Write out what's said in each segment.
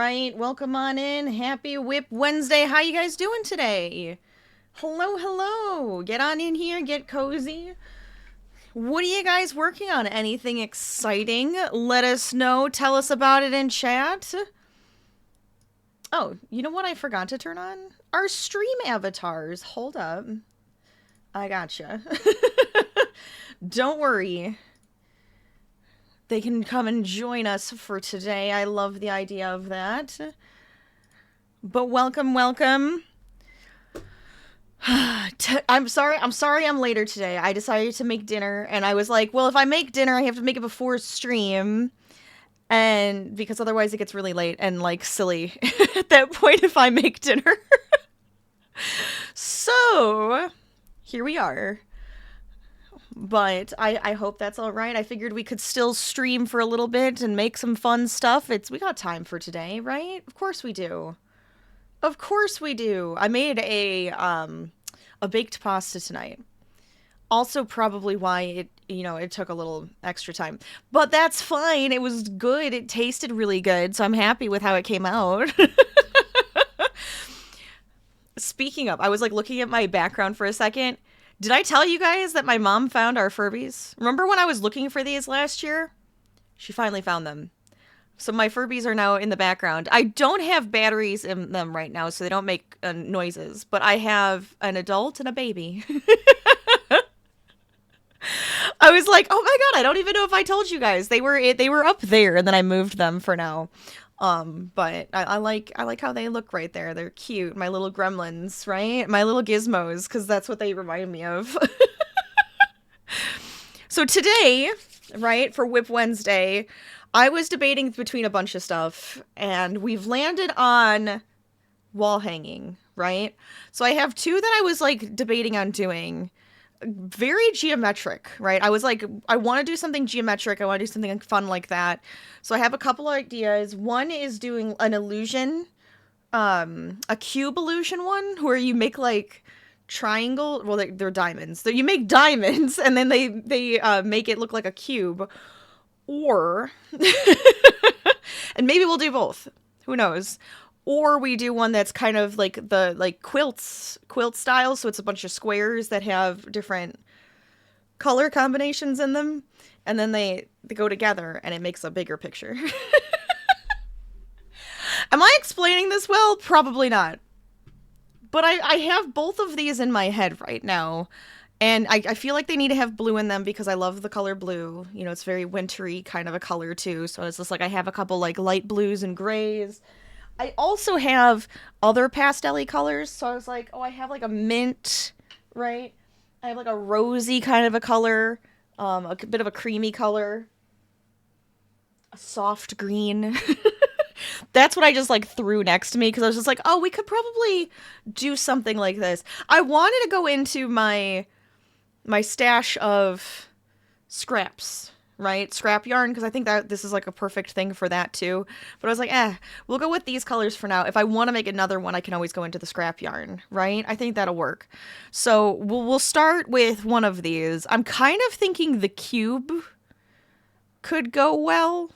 right, welcome on in. Happy WIP Wednesday. How you guys doing today? Hello, hello. Get on in here, get cozy. What are you guys working on? Anything exciting? Let us know. Tell us about it in chat. Oh, you know what I forgot to turn on? Our stream avatars. Hold up. I gotcha. Don't worry. They can come and join us for today. I love the idea of that. But welcome, welcome. I'm sorry I'm later today. I decided to make dinner, and I was like, well, if I make dinner, I have to make it before stream. And because otherwise it gets really late and, like, silly at that point if I make dinner. So, here we are. But I hope that's all right. I figured we could still stream for a little bit and make some fun stuff. We got time for today, right? Of course we do. Of course we do. I made a baked pasta tonight. Also probably why it took a little extra time. But that's fine. It was good. It tasted really good. So I'm happy with how it came out. Speaking of, I was like looking at my background for a second. Did I tell you guys that my mom found our Furbies? Remember when I was looking for these last year? She finally found them. So my Furbies are now in the background. I don't have batteries in them right now, so they don't make noises. But I have an adult and a baby. I was like, oh my god, I don't even know if I told you guys. They were up there, and then I moved them for now. But I like how they look right there. They're cute. My little gremlins, right? My little gizmos, because that's what they remind me of. So today, right, for WIP Wednesday, I was debating between a bunch of stuff, and we've landed on wall hanging, right? So I have two that I was, like, debating on doing. Very geometric, right? I was like, I want to do something geometric. I want to do something fun like that. So I have a couple of ideas. One is doing an illusion, a cube illusion one, where you make like triangle. Well, they're diamonds. So you make diamonds, and then they make it look like a cube. Or, and maybe we'll do both. Who knows? Or we do one that's kind of like the quilt style, so it's a bunch of squares that have different color combinations in them, and then they go together and it makes a bigger picture. Am I explaining this well? Probably not. But I have both of these in my head right now, and I feel like they need to have blue in them because I love the color blue. You know, it's very wintry kind of a color too, so it's just like I have a couple like light blues and grays. I also have other pastel-y colors, so I was like, oh, I have like a mint, right? I have like a rosy kind of a color, a bit of a creamy color, a soft green. That's what I just like threw next to me because I was just like, oh, we could probably do something like this. I wanted to go into my stash of scraps. Right? Scrap yarn, because I think that this is like a perfect thing for that too. But I was like, we'll go with these colors for now. If I want to make another one, I can always go into the scrap yarn, right? I think that'll work. So we'll start with one of these. I'm kind of thinking the cube could go well.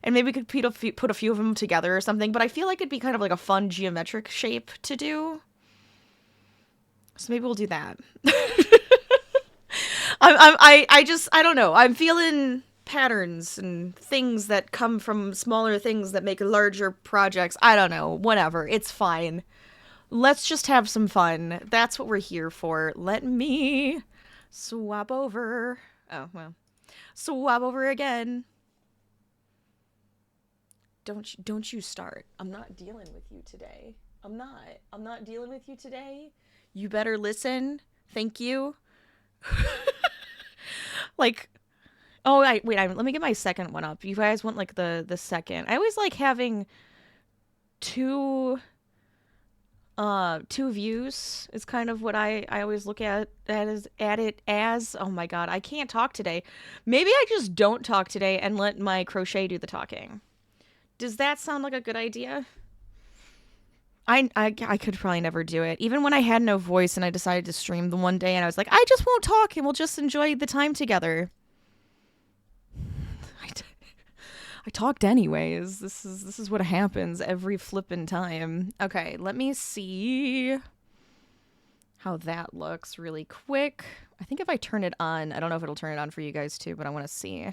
And maybe we could put a few of them together or something. But I feel like it'd be kind of like a fun geometric shape to do. So maybe we'll do that. I don't know. I'm feeling patterns and things that come from smaller things that make larger projects. I don't know. Whatever. It's fine. Let's just have some fun. That's what we're here for. Let me swap over. Oh, well. Swap over again. Don't you start. I'm not dealing with you today. I'm not dealing with you today. You better listen. Thank you. Like, oh, wait, let me get my second one up. You guys want like the second. I always like having two views is kind of what I always look at it as. Oh my god, I can't talk today. Maybe I just don't talk today and let my crochet do the talking. Does that sound like a good idea? I could probably never do it. Even when I had no voice and I decided to stream the one day and I was like, I just won't talk and we'll just enjoy the time together. I talked anyways. This is what happens every flippin' time. Okay, let me see how that looks really quick. I think if I turn it on, I don't know if it'll turn it on for you guys too, but I want to see.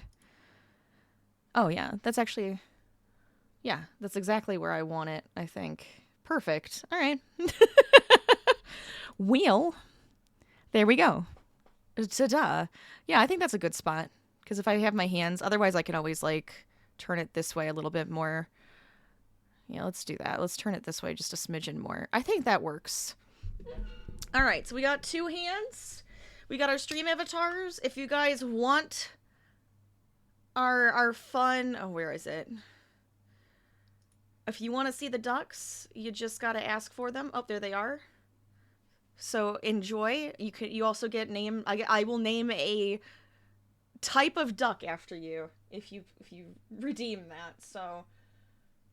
Oh yeah, that's actually, yeah, that's exactly where I want it, I think. Perfect. All right. Wheel. There we go. Ta-da. Yeah, I think that's a good spot. Because if I have my hands, otherwise I can always like turn it this way a little bit more. Yeah, let's do that. Let's turn it this way just a smidgen more. I think that works. All right, so we got 2 hands. We got our stream avatars. If you guys want our fun, oh, where is it? If you want to see the ducks, you just got to ask for them. Oh, there they are. So enjoy. You also get name. I will name a type of duck after you if you redeem that. So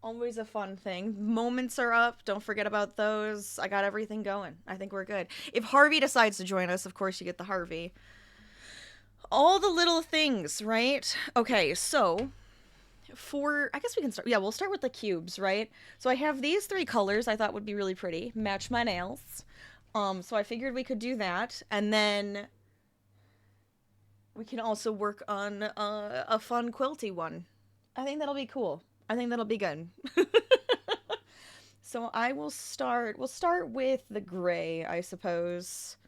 always a fun thing. Moments are up. Don't forget about those. I got everything going. I think we're good. If Harvey decides to join us, of course you get the Harvey. All the little things, right? Okay, so I guess we can start. Yeah, we'll start with the cubes, right? So I have these 3 colors I thought would be really pretty. Match my nails. So I figured we could do that, and then we can also work on a fun quilty one. I think that'll be cool. I think that'll be good. So I will start. We'll start with the gray, I suppose.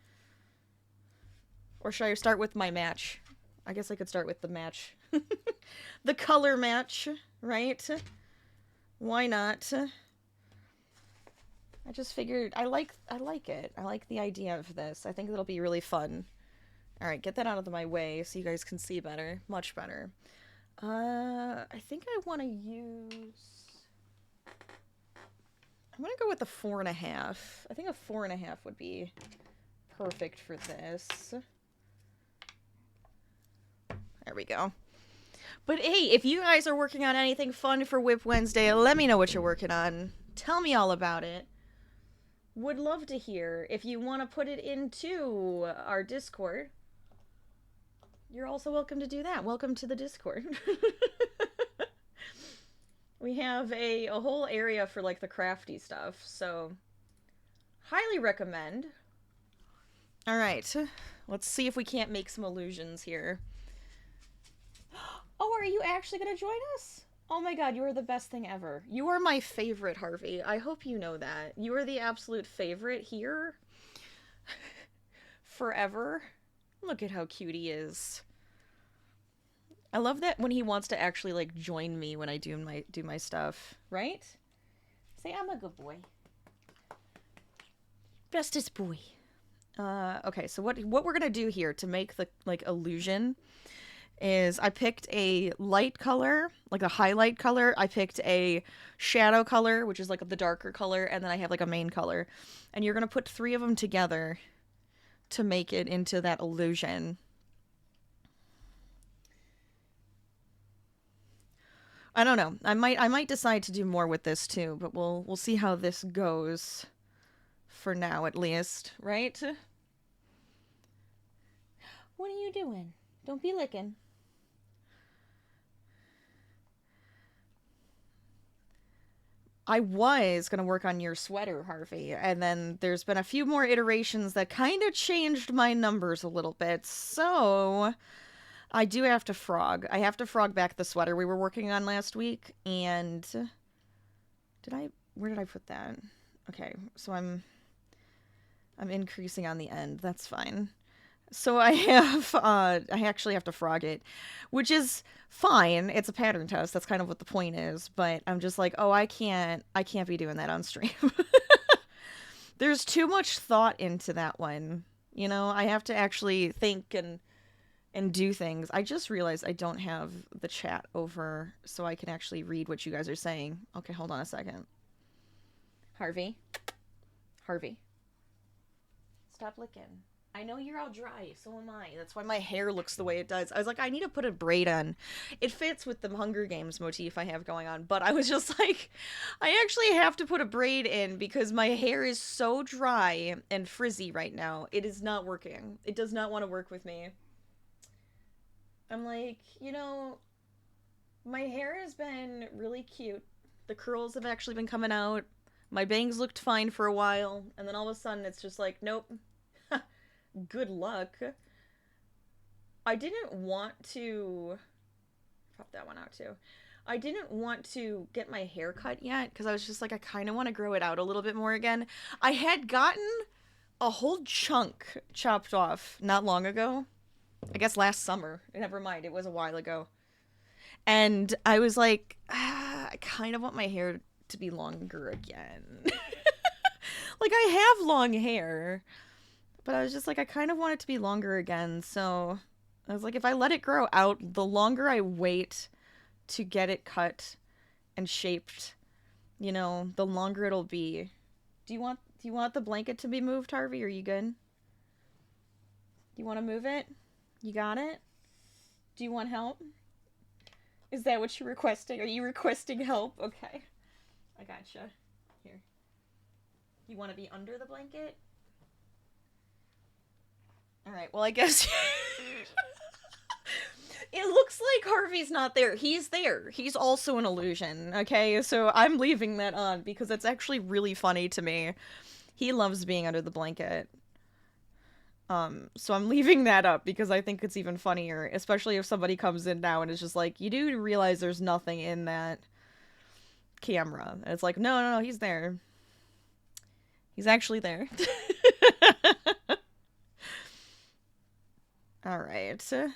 Or should I start with my match? I guess I could start with the match. The color match, right? Why not? I just figured I like it. I like the idea of this. I think it'll be really fun. All right, get that out of my way so you guys can see better, much better. I think I want to use. I'm gonna go with the 4.5. I think a 4.5 would be perfect for this. There we go. But hey, if you guys are working on anything fun for WIP Wednesday, let me know what you're working on. Tell me all about it. Would love to hear. If you want to put it into our Discord, you're also welcome to do that. Welcome to the Discord. We have a whole area for like the crafty stuff, so highly recommend. All right, let's see if we can't make some illusions here. Oh, are you actually going to join us? Oh my god, you are the best thing ever. You are my favorite, Harvey. I hope you know that. You are the absolute favorite here. Forever. Look at how cute he is. I love that when he wants to actually like join me when I do my stuff, right? Say I'm a good boy. Bestest boy. Okay, so what we're gonna do here to make the like illusion is I picked a light color, like a highlight color. I picked a shadow color, which is like the darker color, and then I have like a main color. And you're gonna put 3 of them together to make it into that illusion. I don't know. I might decide to do more with this too, but we'll see how this goes. For now, at least, right? What are you doing? Don't be licking. I was going to work on your sweater, Harvey, and then there's been a few more iterations that kind of changed my numbers a little bit, so I do have to frog. I have to frog back the sweater we were working on last week, and where did I put that? Okay, so I'm increasing on the end. That's fine. So I actually have to frog it, which is fine. It's a pattern test. That's kind of what the point is. But I'm just like, oh, I can't be doing that on stream. There's too much thought into that one. You know, I have to actually think and do things. I just realized I don't have the chat over so I can actually read what you guys are saying. Okay, hold on a second. Harvey. Stop licking. I know you're all dry, so am I. That's why my hair looks the way it does. I was like, I need to put a braid on. It fits with the Hunger Games motif I have going on, but I was just like, I actually have to put a braid in because my hair is so dry and frizzy right now. It is not working. It does not want to work with me. I'm like, you know, My hair has been really cute. The curls have actually been coming out. My bangs looked fine for a while, and then all of a sudden it's just like, nope. Good luck. I didn't want to pop that one out too. I didn't want to get my hair cut yet because I was just like, I kind of want to grow it out a little bit more again. I had gotten a whole chunk chopped off not long ago. I guess last summer. Never mind, it was a while ago. And I was like, I kind of want my hair to be longer again. Like, I have long hair, but I was just like, I kind of want it to be longer again. So I was like, if I let it grow out, the longer I wait to get it cut and shaped, the longer it'll be. Do you want the blanket to be moved, Harvey? Are you good? Do you want to move it? You got it? Do you want help? Is that what you're requesting? Are you requesting help? Okay. I gotcha. Here. You want to be under the blanket? Alright, well, I guess. It looks like Harvey's not there. He's there. He's also an illusion, okay? So I'm leaving that on because it's actually really funny to me. He loves being under the blanket. So I'm leaving that up because I think it's even funnier, especially if somebody comes in now and is just like, you do realize there's nothing in that camera. And it's like, no, no, no, he's there. He's actually there. All right. So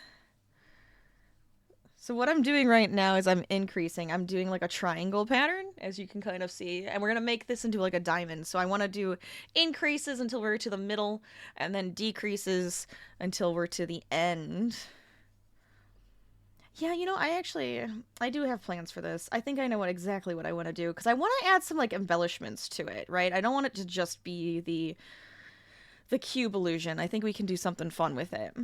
what I'm doing right now is I'm increasing. I'm doing like a triangle pattern, as you can kind of see. And we're going to make this into like a diamond. So I want to do increases until we're to the middle, and then decreases until we're to the end. Yeah, I do have plans for this. I think I know exactly what I want to do, because I want to add some like embellishments to it, right? I don't want it to just be the cube illusion. I think we can do something fun with it.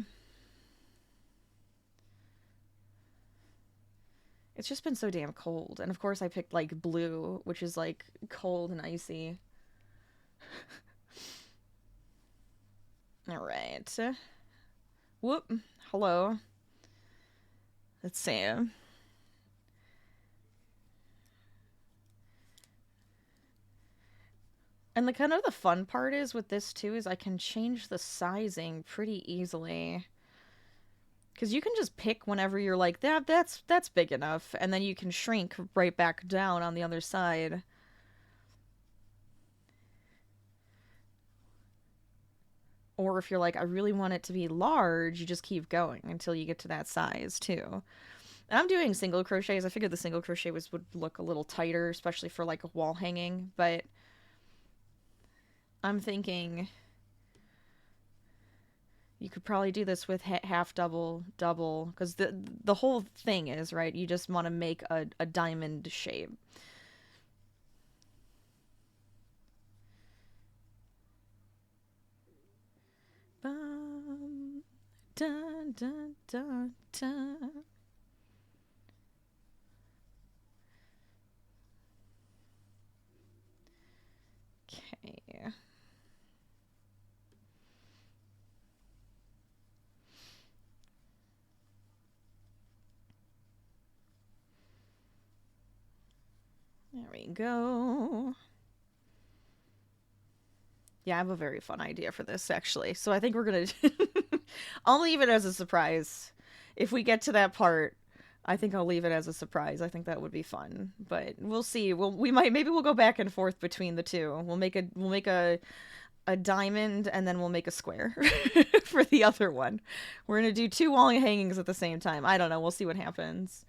It's just been so damn cold. And of course I picked like blue, which is like cold and icy. All right. Whoop. Hello. Let's see. And the kind of the fun part is with this too is I can change the sizing pretty easily. Because you can just pick whenever you're like, that's big enough, and then you can shrink right back down on the other side. Or if you're like, I really want it to be large, you just keep going until you get to that size too. And I'm doing single crochets. I figured the single crochet would look a little tighter, especially for like a wall hanging, but I'm thinking you could probably do this with half double, double, because the whole thing is, right, you just want to make a diamond shape. Bum, dun, dun, dun, dun. Okay. There we go. Yeah, I have a very fun idea for this, actually. So I think we're gonna... I'll leave it as a surprise. If we get to that part, I think I'll leave it as a surprise. I think that would be fun. But we'll see. Maybe we'll go back and forth between the two. We'll make a diamond, and then we'll make a square for the other one. We're gonna do two wall hangings at the same time. I don't know. We'll see what happens.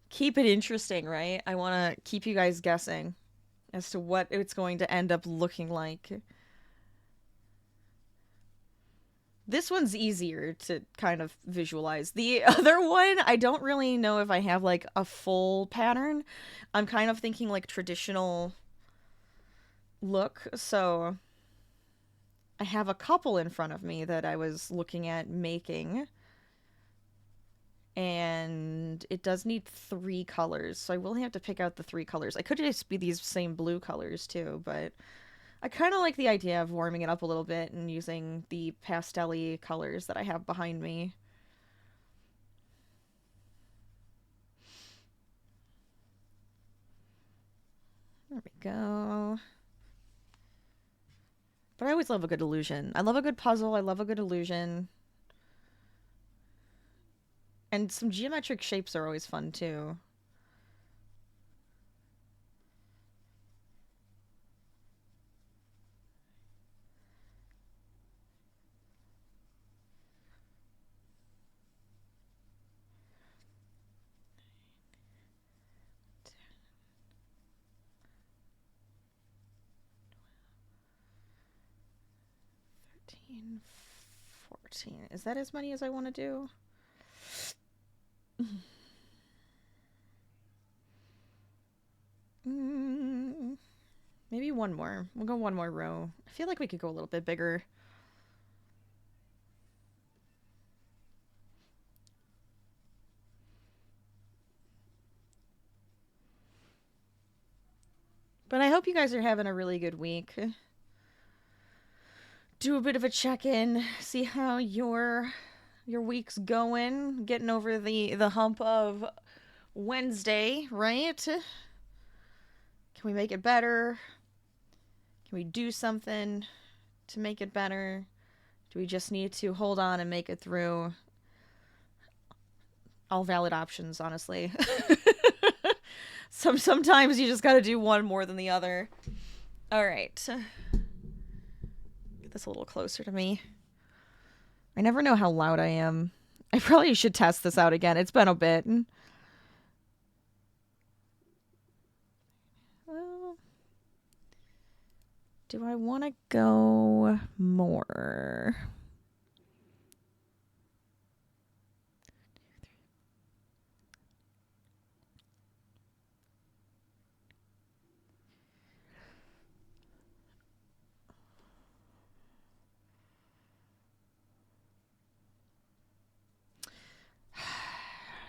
Keep it interesting, right? I want to keep you guys guessing as to what it's going to end up looking like. This one's easier to kind of visualize. The other one, I don't really know if I have like a full pattern. I'm kind of thinking like traditional look, so I have a couple in front of me that I was looking at making. And it does need 3 colors, so I will have to pick out the 3 colors. I could just be these same blue colors too, but I kind of like the idea of warming it up a little bit and using the pastel-y colors that I have behind me. There we go. But I always love a good illusion. I love a good puzzle. I love a good illusion. And some geometric shapes are always fun too. $13, $14. Is that as many as I want to do? Maybe one more. We'll go one more row. I feel like we could go a little bit bigger. But I hope you guys are having a really good week. Do a bit of a check-in, see how your week's going, getting over the hump of Wednesday, right? Can we make it better? Can we do something to make it better? Do we just need to hold on and make it through? All valid options, honestly. Sometimes you just gotta do one more than the other. All right. Get this a little closer to me. I never know how loud I am. I probably should test this out again. It's been a bit. Well, do I want to go more?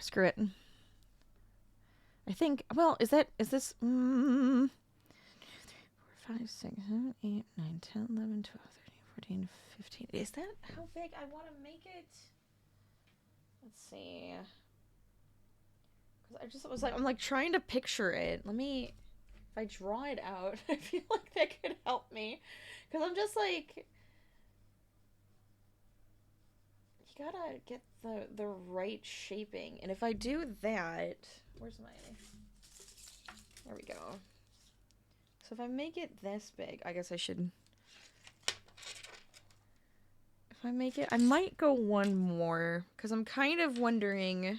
Screw it. I think, well, is this, 2, 3, 4, 5, 6, 7, 8, 9, 10, 11, 12, 13, 14, 15. Is that how big I want to make it? Let's see. Because I just was like, I'm like trying to picture it. Let me, if I draw it out, I feel like that could help me. Because I'm just like, you gotta get the right shaping. And if I do that, where's my, there we go. So if I make it this big, I guess I should, if I make it, I might go one more, because I'm kind of wondering,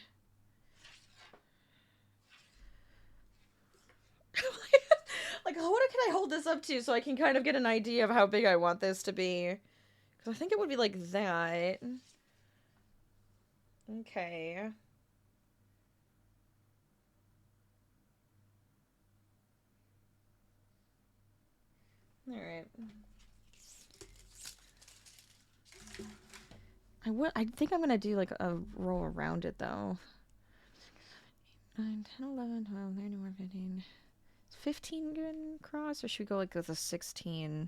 like, what can I hold this up to so I can kind of get an idea of how big I want this to be? Because I think it would be like that. Okay. Alright. I think I'm gonna do like a row around it though. 9, 10, 11, 12, 13, 15. Is 15 good across, or should we go like with a 16?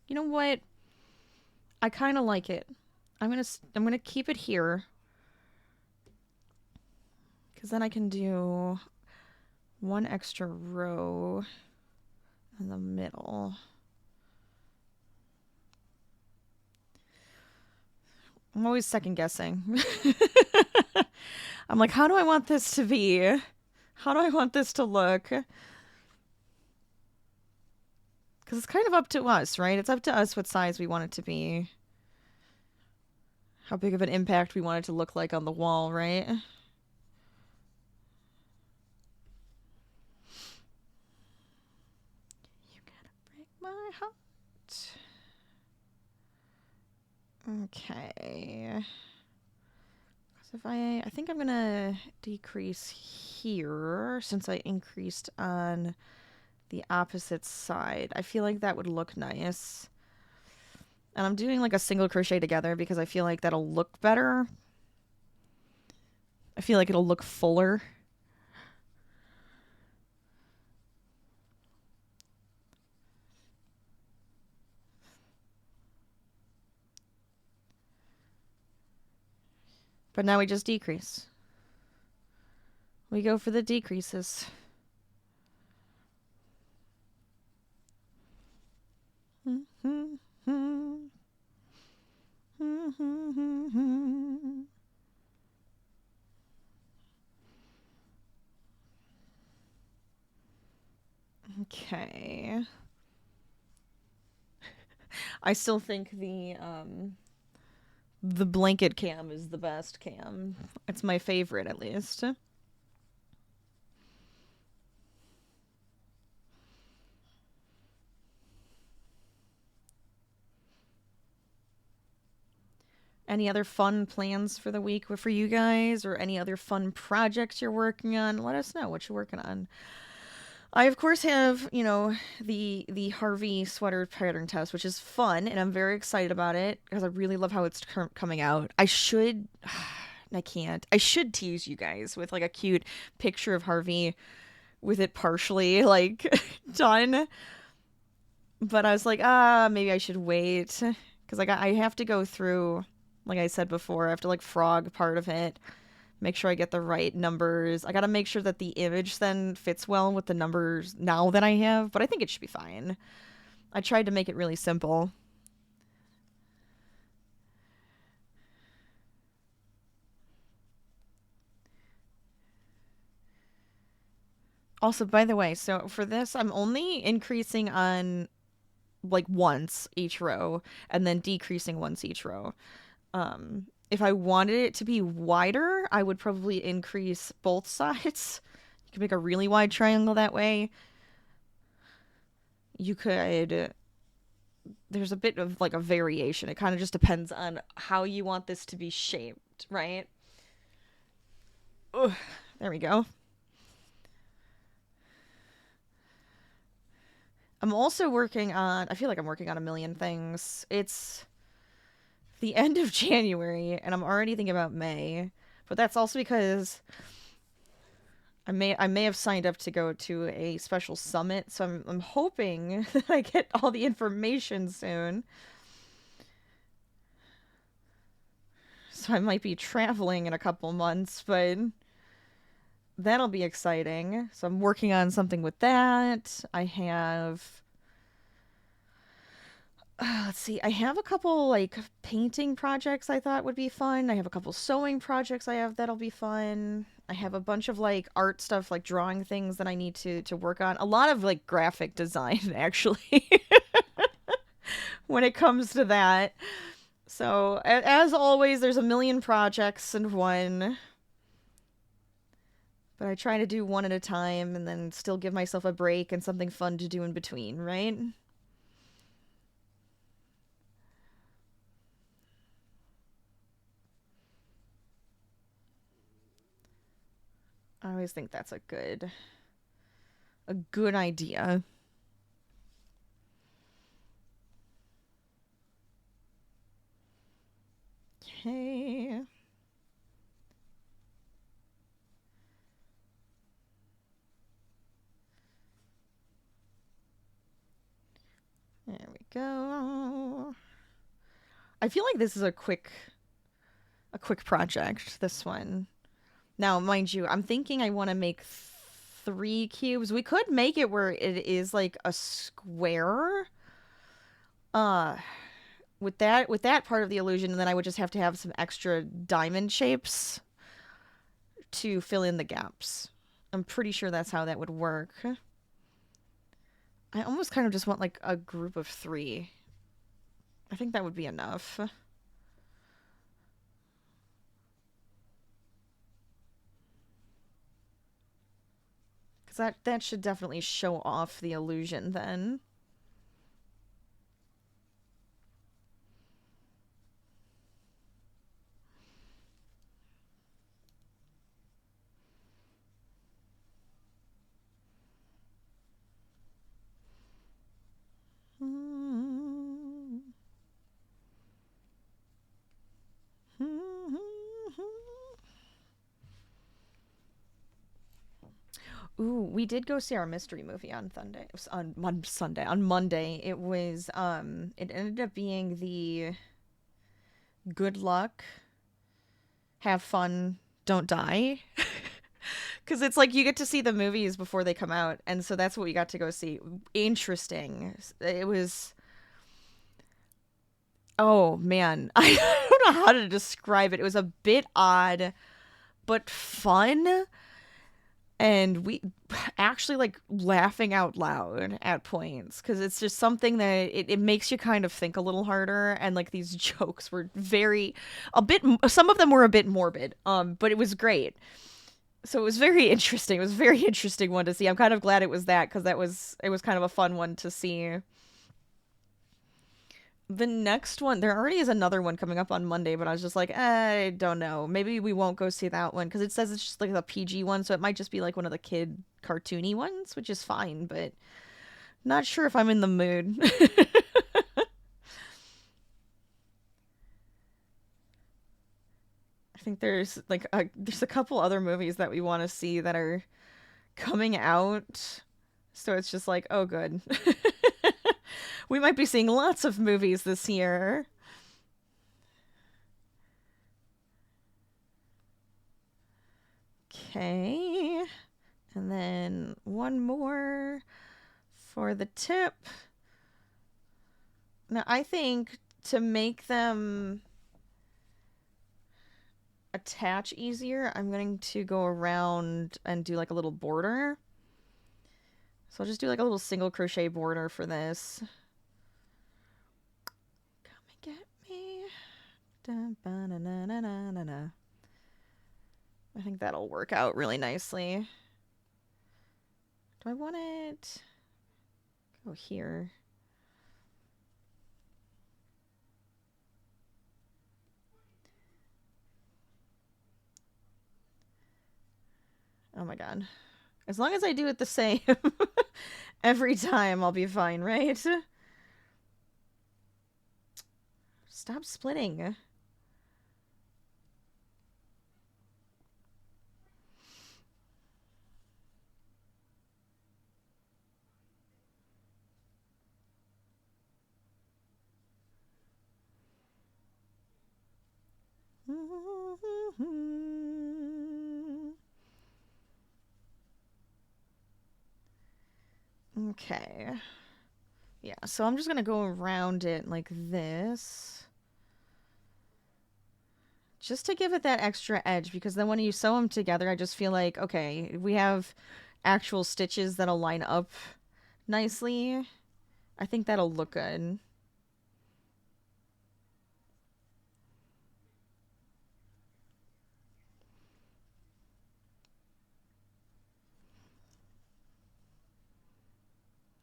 You know what? I kind of like it. I'm gonna keep it here, because then I can do one extra row in the middle. I'm always second guessing. I'm like, how do I want this to be? How do I want this to look? Because it's kind of up to us, right? It's up to us what size we want it to be. How big of an impact we want it to look like on the wall, right? You gotta break my heart. Okay. So if I think I'm gonna decrease here since I increased on the opposite side. I feel like that would look nice. And I'm doing like a single crochet together because I feel like that'll look better. I feel like it'll look fuller. But now we just decrease. We go for the decreases. Okay. I still think the blanket cam is the best cam. It's my favorite, at least. Any other fun plans for the week for you guys, or any other fun projects you're working on? Let us know what you're working on. I of course have, the Harvey sweater pattern test, which is fun, and I'm very excited about it because I really love how it's coming out. I can't. I should tease you guys with like a cute picture of Harvey with it partially like done, but I was like, maybe I should wait because I have to go through, like I said before, I have to like frog part of it, make sure I get the right numbers. I got to make sure that the image then fits well with the numbers now that I have, but I think it should be fine. I tried to make it really simple. Also, by the way, so for this, I'm only increasing on like once each row and then decreasing once each row. If I wanted it to be wider, I would probably increase both sides. You could make a really wide triangle that way. You could. There's a bit of like a variation. It kind of just depends on how you want this to be shaped, right? Ugh, there we go. I'm also working on. I feel like I'm working on a million things. It's the end of January, and I'm already thinking about May. But that's also because I may have signed up to go to a special summit, so I'm hoping that I get all the information soon. So I might be traveling in a couple months, but that'll be exciting. So I'm working on something with that. I have let's see. I have a couple like painting projects I thought would be fun. I have a couple sewing projects I have that'll be fun. I have a bunch of like art stuff, like drawing things that I need to work on. A lot of like graphic design actually when it comes to that. So, as always, there's a million projects in one. But I try to do one at a time and then still give myself a break and something fun to do in between, right? I always think that's a good idea. Okay. There we go. I feel like this is a quick project, this one. Now, mind you, I'm thinking I want to make 3 cubes. We could make it where it is like a square. Uh, with that part of the illusion, and then I would just have to have some extra diamond shapes to fill in the gaps. I'm pretty sure that's how that would work. I almost kind of just want like a group of 3. I think that would be enough. Because that should definitely show off the illusion then. Ooh, we did go see our mystery movie on Sunday. On Monday. It ended up being the Good Luck, Have Fun, Don't Die. Because it's like you get to see the movies before they come out, and so that's what we got to go see. Interesting. It was Oh man, I don't know how to describe it. It was a bit odd, but fun. And we actually like laughing out loud at points because it's just something that it makes you kind of think a little harder. And like these jokes were a bit, some of them were a bit morbid, but it was great. So it was very interesting. It was a very interesting one to see. I'm kind of glad it was that because it was kind of a fun one to see. The next one, there already is another one coming up on Monday, but I was just like, I don't know. Maybe we won't go see that one because it says it's just like a PG one, so it might just be like one of the kid cartoony ones, which is fine, but not sure if I'm in the mood. I think there's a couple other movies that we want to see that are coming out. So it's just like, oh good. We might be seeing lots of movies this year. Okay. And then one more for the tip. Now, I think to make them attach easier, I'm going to go around and do like a little border. So I'll just do like a little single crochet border for this. Come and get me. Da-ba-na-na-na-na-na. I think that'll work out really nicely. Do I want it? Go here. Oh my god. As long as I do it the same every time, I'll be fine, right? Stop splitting. Okay. Yeah, so I'm just gonna go around it like this. Just to give it that extra edge, because then when you sew them together, I just feel like, okay, we have actual stitches that'll line up nicely. I think that'll look good.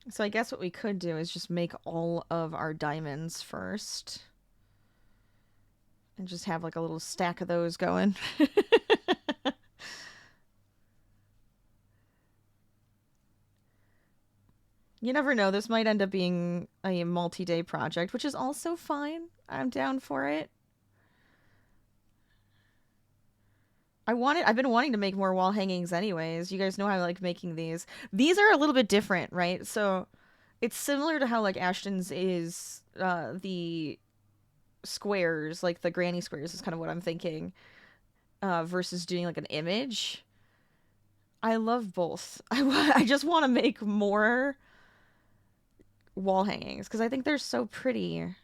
So I guess what we could do is just make all of our diamonds first. And just have like a little stack of those going. You never know, this might end up being a multi-day project, which is also fine. I'm down for it. I've been wanting to make more wall hangings anyways. You guys know how I like making these. These are a little bit different, right? So it's similar to how like Ashton's is the squares, like the granny squares is kind of what I'm thinking. Versus doing like an image. I love both. I just want to make more wall hangings because I think they're so pretty.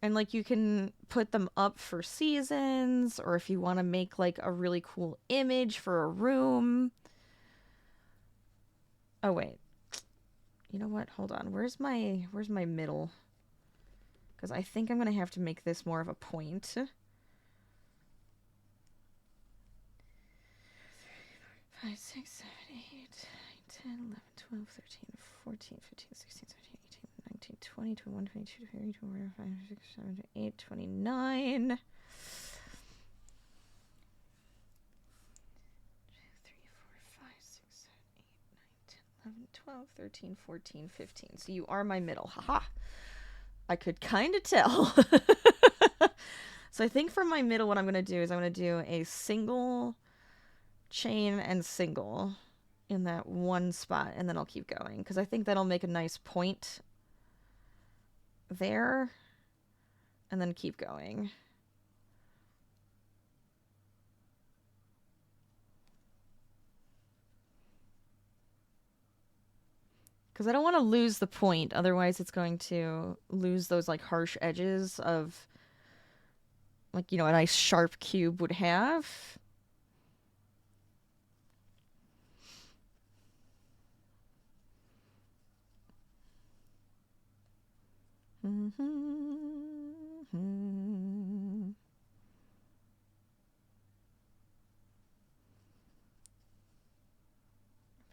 And like you can put them up for seasons, or if you want to make like a really cool image for a room. Oh wait. You know what? Hold on. Where's my middle? Because I think I'm going to have to make this more of a point. 5, 6, 7, 8, 9, 10, 11, 12, 13, 14, 15, 16, 17, 18, 19, 20, 21, 22, 23, 24, 25, 26, 27, 28, 29. 12, 13, 14, 15. So you are my middle. Haha. I could kind of tell. So I think for my middle, what I'm going to do is I'm going to do a single chain and single in that one spot, and then I'll keep going because I think that'll make a nice point there, and then keep going. Because I don't want to lose the point, otherwise it's going to lose those like harsh edges of like, you know, a nice sharp cube would have.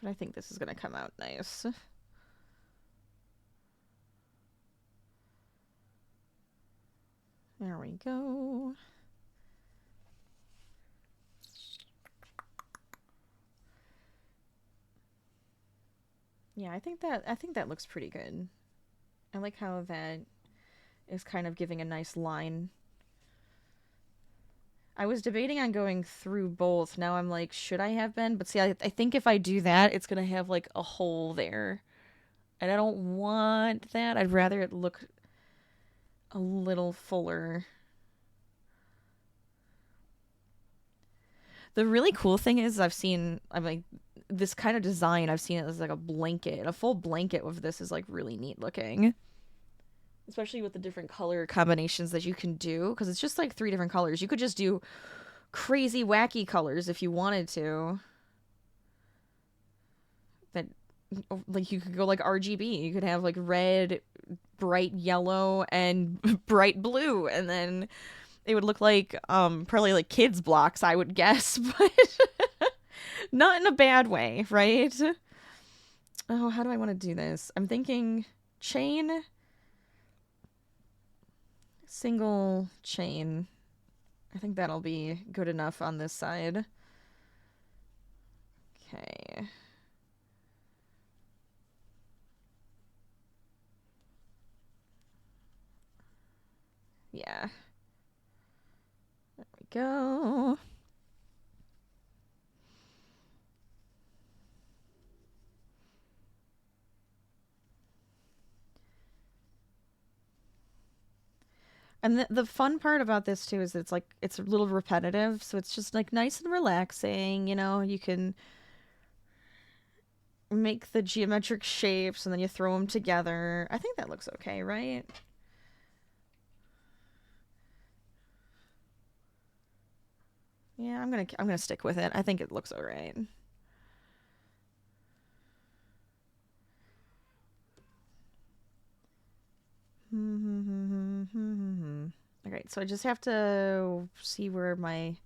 But I think this is going to come out nice. There we go. Yeah, I think that looks pretty good. I like how that is kind of giving a nice line. I was debating on going through both. Now I'm like, should I have been? But see, I think if I do that, it's going to have like a hole there. And I don't want that. I'd rather it look a little fuller. The really cool thing is I'm like, this kind of design, I've seen it as like a blanket. A full blanket of this is like really neat looking. Especially with the different color combinations that you can do, because it's just like 3 different colors. You could just do crazy wacky colors if you wanted to. That, like, you could go like RGB. You could have like red, bright yellow, and bright blue, and then it would look like probably like kids blocks, I would guess, but not in a bad way, right? Oh, how do I want to do this? I'm thinking chain, single chain. I think that'll be good enough on this side. Okay. Yeah. There we go. And the fun part about this too is that it's like it's a little repetitive, so it's just like nice and relaxing, you know. You can make the geometric shapes and then you throw them together. I think that looks okay, right? Yeah, I'm gonna stick with it. I think it looks alright. Alright, so I just have to see where my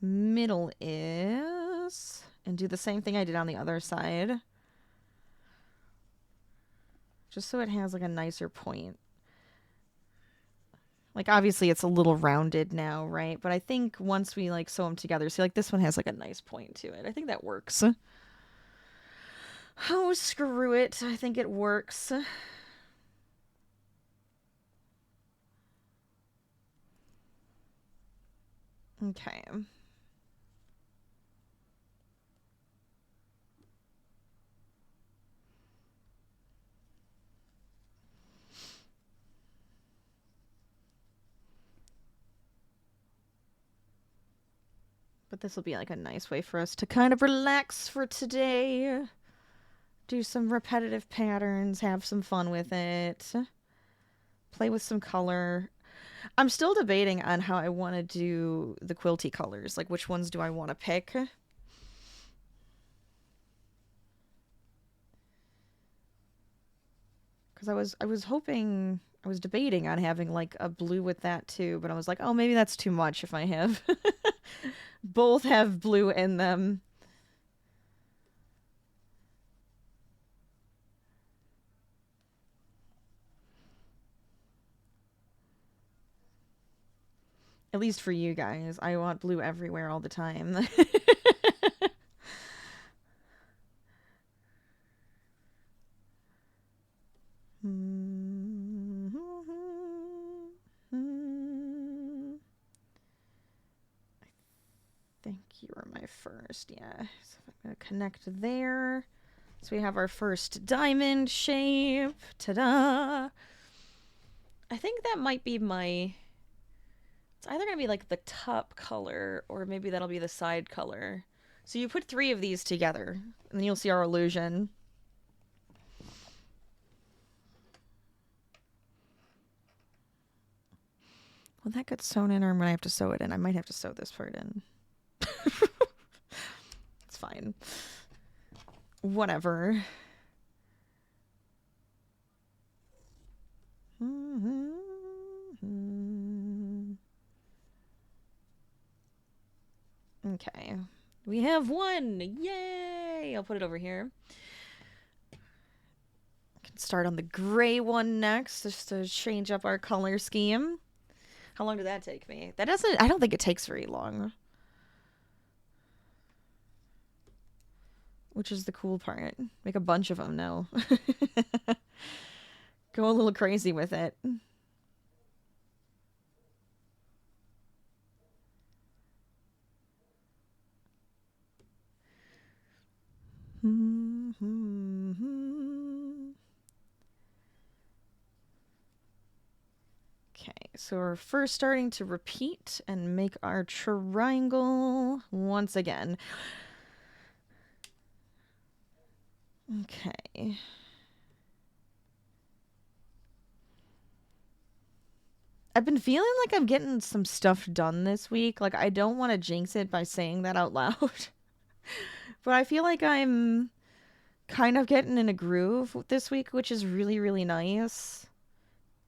middle is and do the same thing I did on the other side. Just so it has like a nicer point. Like, obviously it's a little rounded now, right? But I think once we like sew them together, see, like this one has like a nice point to it. I think that works. Oh, screw it. I think it works. Okay. But this will be like a nice way for us to kind of relax for today. Do some repetitive patterns, have some fun with it. Play with some color. I'm still debating on how I want to do the quilty colors. Like, which ones do I want to pick? Because I was hoping, I was debating on having like a blue with that too, but I was like, oh, maybe that's too much if I have both have blue in them. At least for you guys. I want blue everywhere all the time. I think you are my first, yeah. So I'm going to connect there. So we have our first diamond shape. Ta-da! I think that might be my... It's either going to be like the top color or maybe that'll be the side color. So you put 3 of these together and then you'll see our illusion. Will that get sewn in, or am I have to sew it in? I might have to sew this part in. It's fine. Whatever. Okay. We have one! Yay! I'll put it over here. Can start on the gray one next, just to change up our color scheme. How long did that take me? That doesn't... I don't think it takes very long. Which is the cool part. Make a bunch of them now. Go a little crazy with it. Okay, so we're first starting to repeat and make our triangle once again. Okay. I've been feeling like I'm getting some stuff done this week. Like, I don't want to jinx it by saying that out loud. But I feel like I'm kind of getting in a groove this week, which is really, really nice.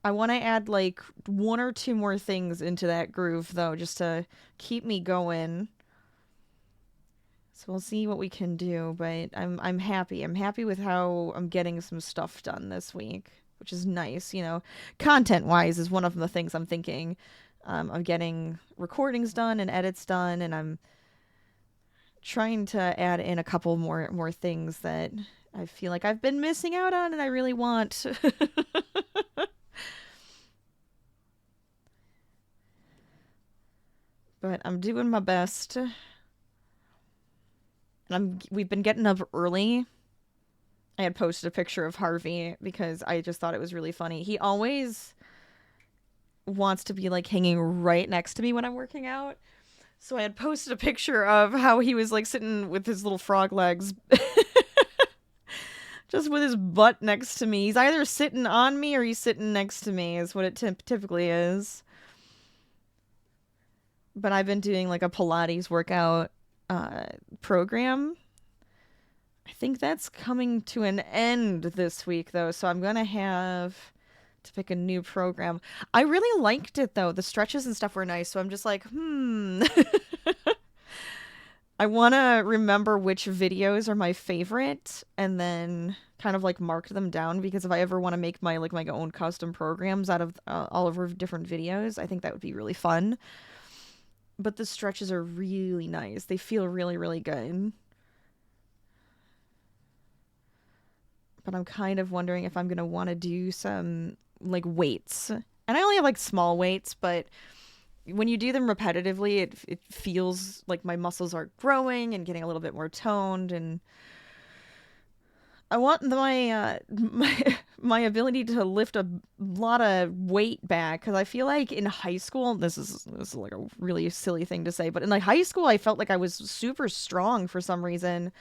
I want to add like 1 or 2 more things into that groove, though, just to keep me going. So we'll see what we can do, but I'm happy. I'm happy with how I'm getting some stuff done this week, which is nice. You know, content-wise is one of the things I'm thinking. I'm getting recordings done and edits done, and I'm trying to add in a couple more things that I feel like I've been missing out on and I really want. But I'm doing my best. And we've been getting up early. I had posted a picture of Harvey because I just thought it was really funny. He always wants to be like hanging right next to me when I'm working out. So I had posted a picture of how he was like sitting with his little frog legs. Just with his butt next to me. He's either sitting on me or he's sitting next to me is what it typically is. But I've been doing like a Pilates workout program. I think that's coming to an end this week, though, so I'm gonna have to pick a new program. I really liked it, though. The stretches and stuff were nice, so I'm just like, I want to remember which videos are my favorite and then kind of like mark them down, because if I ever want to make my own custom programs out of all of our different videos, I think that would be really fun. But the stretches are really nice. They feel really, really good. But I'm kind of wondering if I'm going to want to do some like weights. And I only have like small weights, but when you do them repetitively, it feels like my muscles are growing and getting a little bit more toned, and I want my ability to lift a lot of weight back, because I feel like in high school, this is like a really silly thing to say, but in like high school, I felt like I was super strong for some reason.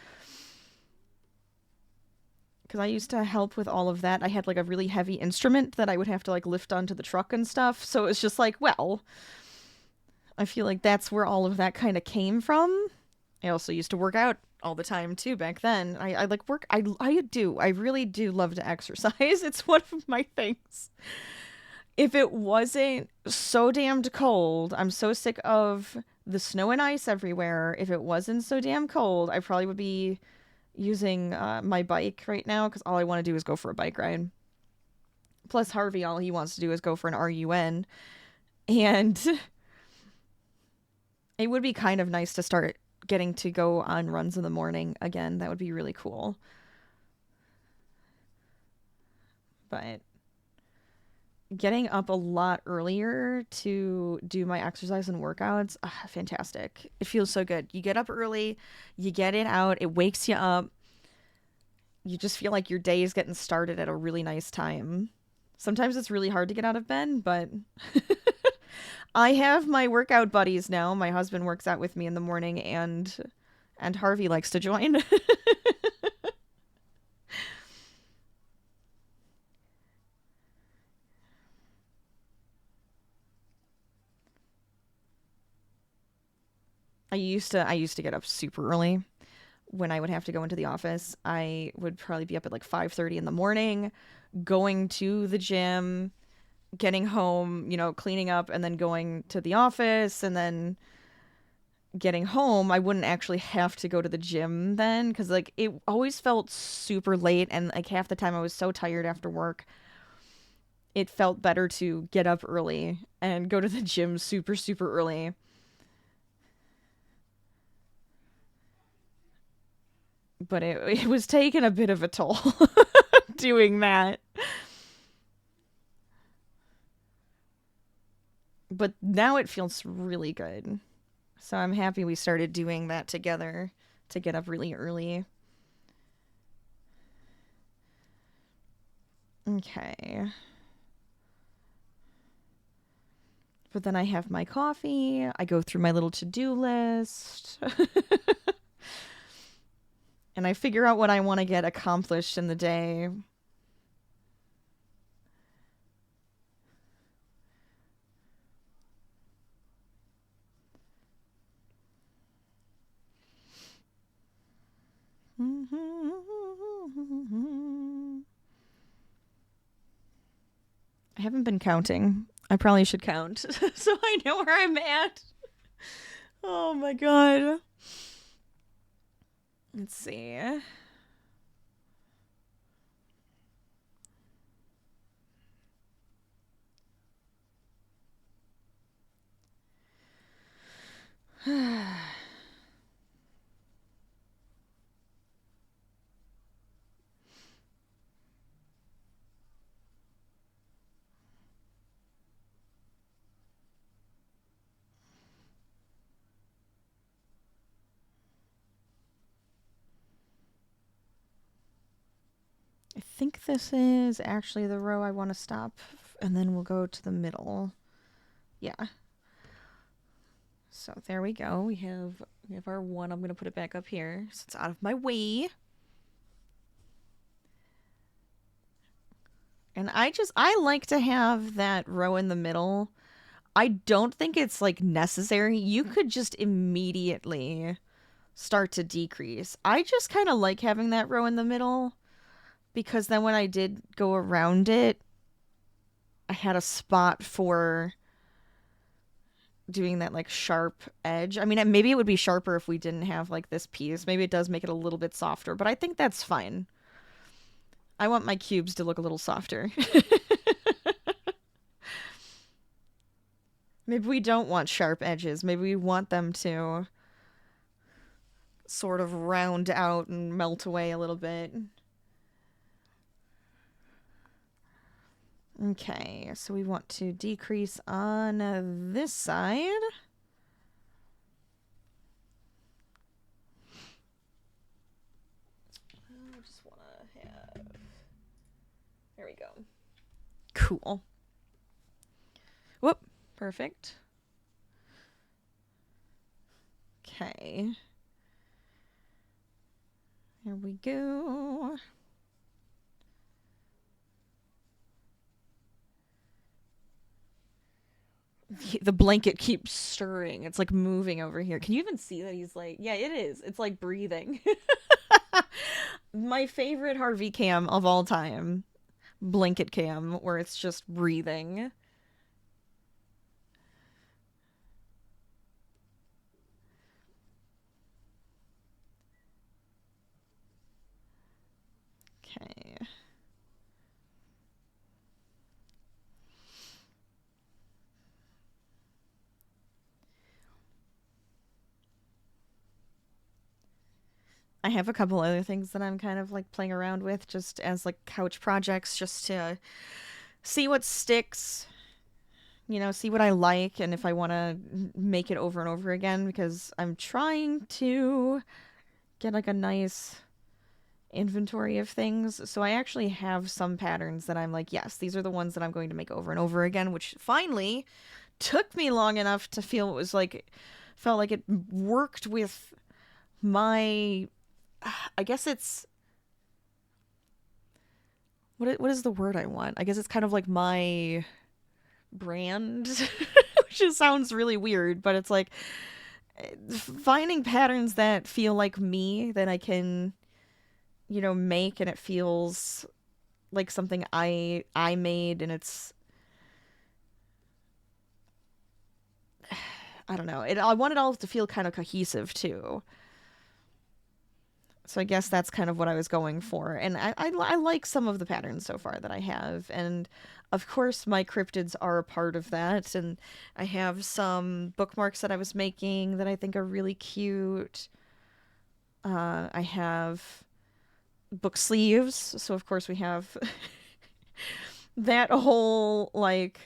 Because I used to help with all of that. I had like a really heavy instrument that I would have to like lift onto the truck and stuff. So it's just like, well, I feel like that's where all of that kind of came from. I also used to work out all the time too back then. I like work. I really do love to exercise. It's one of my things. If it wasn't so damned cold, I'm so sick of the snow and ice everywhere. If it wasn't so damn cold, I probably would be using my bike right now, because all I want to do is go for a bike ride. Plus Harvey, all he wants to do is go for an RUN. And it would be kind of nice to start getting to go on runs in the morning again. That would be really cool. But getting up a lot earlier to do my exercise and workouts, fantastic. It feels so good. You get up early, you get it out, it wakes you up. You just feel like your day is getting started at a really nice time. Sometimes it's really hard to get out of bed, but I have my workout buddies now. My husband works out with me in the morning, and Harvey likes to join. I used to get up super early when I would have to go into the office. I would probably be up at like 5:30 in the morning, going to the gym, getting home, cleaning up, and then going to the office, and then getting home. I wouldn't actually have to go to the gym then, because like it always felt super late, and like half the time I was so tired after work. It felt better to get up early and go to the gym super, super early. But it was taking a bit of a toll doing that. But now it feels really good. So I'm happy we started doing that together to get up really early. Okay. But then I have my coffee. I go through my little to-do list. And I figure out what I want to get accomplished in the day. I haven't been counting. I probably should count so I know where I'm at. Oh my god. Let's see. I think this is actually the row I want to stop, and then we'll go to the middle. Yeah. So there we go. We have our one. I'm going to put it back up here so it's out of my way. And I like to have that row in the middle. I don't think it's like necessary. You could just immediately start to decrease. I just kind of like having that row in the middle because then when I did go around it, I had a spot for doing that like sharp edge. I mean, maybe it would be sharper if we didn't have like this piece. Maybe it does make it a little bit softer, but I think that's fine. I want my cubes to look a little softer. Maybe we don't want sharp edges. Maybe we want them to sort of round out and melt away a little bit. Okay, so we want to decrease on this side. I just want to have... There we go. Cool. Whoop. Perfect. Okay. Here we go. The blanket keeps stirring. It's like moving over here. Can you even see that he's like, yeah, it is. It's like breathing. My favorite Harvey cam of all time. Blanket cam, where it's just breathing. Okay. I have a couple other things that I'm kind of like playing around with just as like couch projects just to see what sticks, see what I like and if I want to make it over and over again because I'm trying to get like a nice inventory of things. So I actually have some patterns that I'm like, yes, these are the ones that I'm going to make over and over again, which finally took me long enough to feel felt like it worked with my, I guess it's, what is the word I want? I guess it's kind of like my brand, which just sounds really weird, but it's like, finding patterns that feel like me, that I can, you know, make, and it feels like something I made, and it's, I don't know. I want it all to feel kind of cohesive too. So I guess that's kind of what I was going for. And I like some of the patterns so far that I have. And of course, my cryptids are a part of that. And I have some bookmarks that I was making that I think are really cute. I have book sleeves. So, of course, we have that whole, like,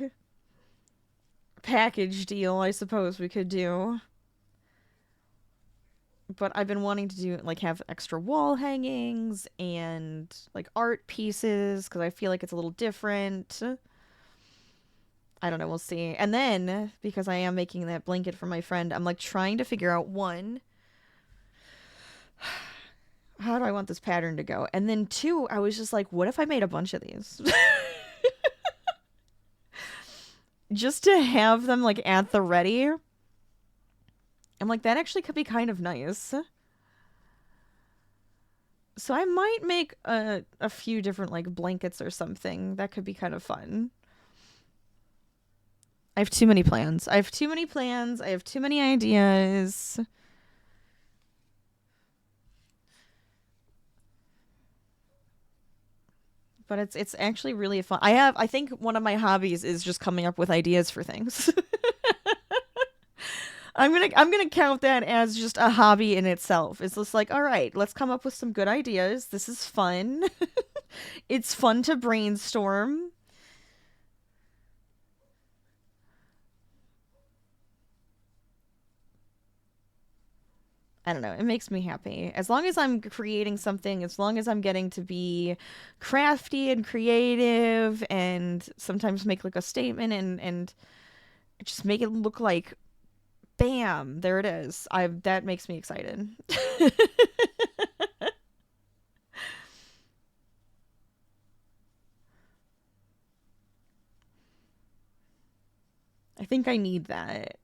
package deal, I suppose we could do. But I've been wanting to do, like, have extra wall hangings and like art pieces because I feel like it's a little different. I don't know, we'll see. And then because I am making that blanket for my friend, I'm like trying to figure out, one, how do I want this pattern to go? And then two, I was just like, what if I made a bunch of these? Just to have them like at the ready. I'm like, that actually could be kind of nice. So I might make a few different like blankets or something. That could be kind of fun. I have too many plans. I have too many plans. I have too many ideas. But it's actually really fun. I think one of my hobbies is just coming up with ideas for things. I'm gonna count that as just a hobby in itself. It's just like, all right, let's come up with some good ideas. This is fun. It's fun to brainstorm. I don't know. It makes me happy. As long as I'm creating something, as long as I'm getting to be crafty and creative and sometimes make like a statement and just make it look like bam, there it is. I That makes me excited. I think I need that.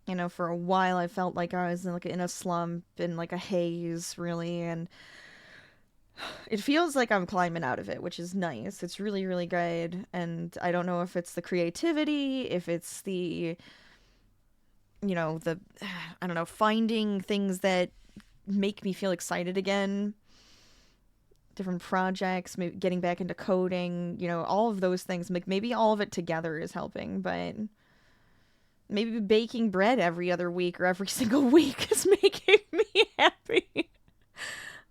You know, for a while I felt like I was in a slump, in like a haze, really, and it feels like I'm climbing out of it, which is nice. It's really, really good. And I don't know if it's the creativity, if it's the, you know, the, I don't know, finding things that make me feel excited again, different projects, maybe getting back into coding, you know, all of those things. Maybe all of it together is helping, but maybe baking bread every other week or every single week is making me happy.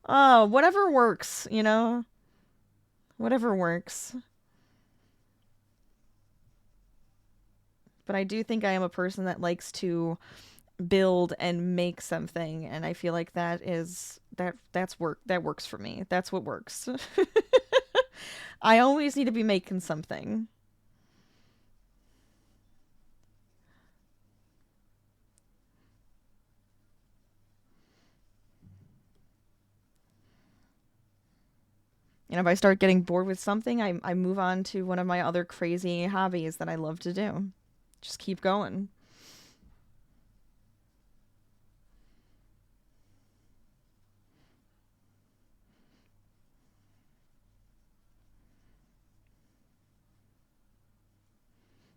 Oh, whatever works, you know? Whatever works. But I do think I am a person that likes to build and make something, and I feel like that's work. That works for me. That's what works. I always need to be making something. And if I start getting bored with something, I move on to one of my other crazy hobbies that I love to do. Just keep going.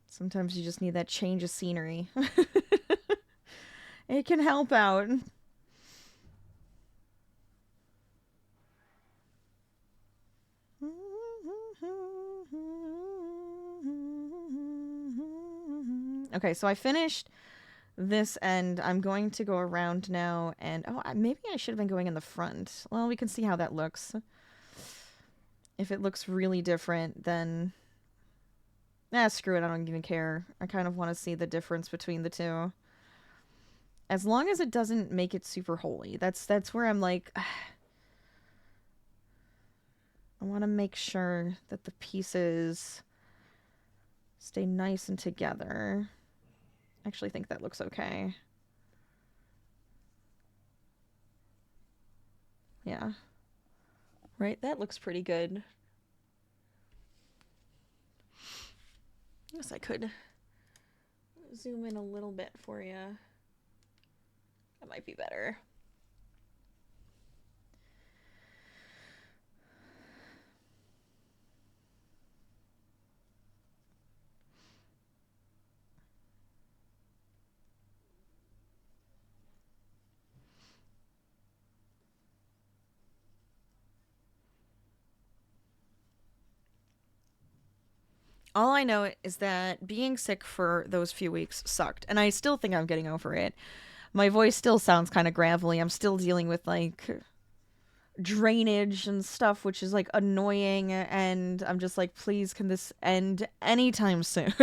Sometimes you just need that change of scenery. It can help out. Okay, so I finished this end. I'm going to go around now, and oh, maybe I should have been going in the front. Well, we can see how that looks. If it looks really different, then screw it. I don't even care. I kind of want to see the difference between the two. As long as it doesn't make it super holy. That's where I'm like, I want to make sure that the pieces stay nice and together. I actually think that looks okay. Yeah. Right? That looks pretty good. I guess I could zoom in a little bit for you. That might be better. All I know is that being sick for those few weeks sucked, and I still think I'm getting over it. My voice still sounds kind of gravelly. I'm still dealing with like drainage and stuff, which is like annoying, and I'm just like, please, can this end anytime soon?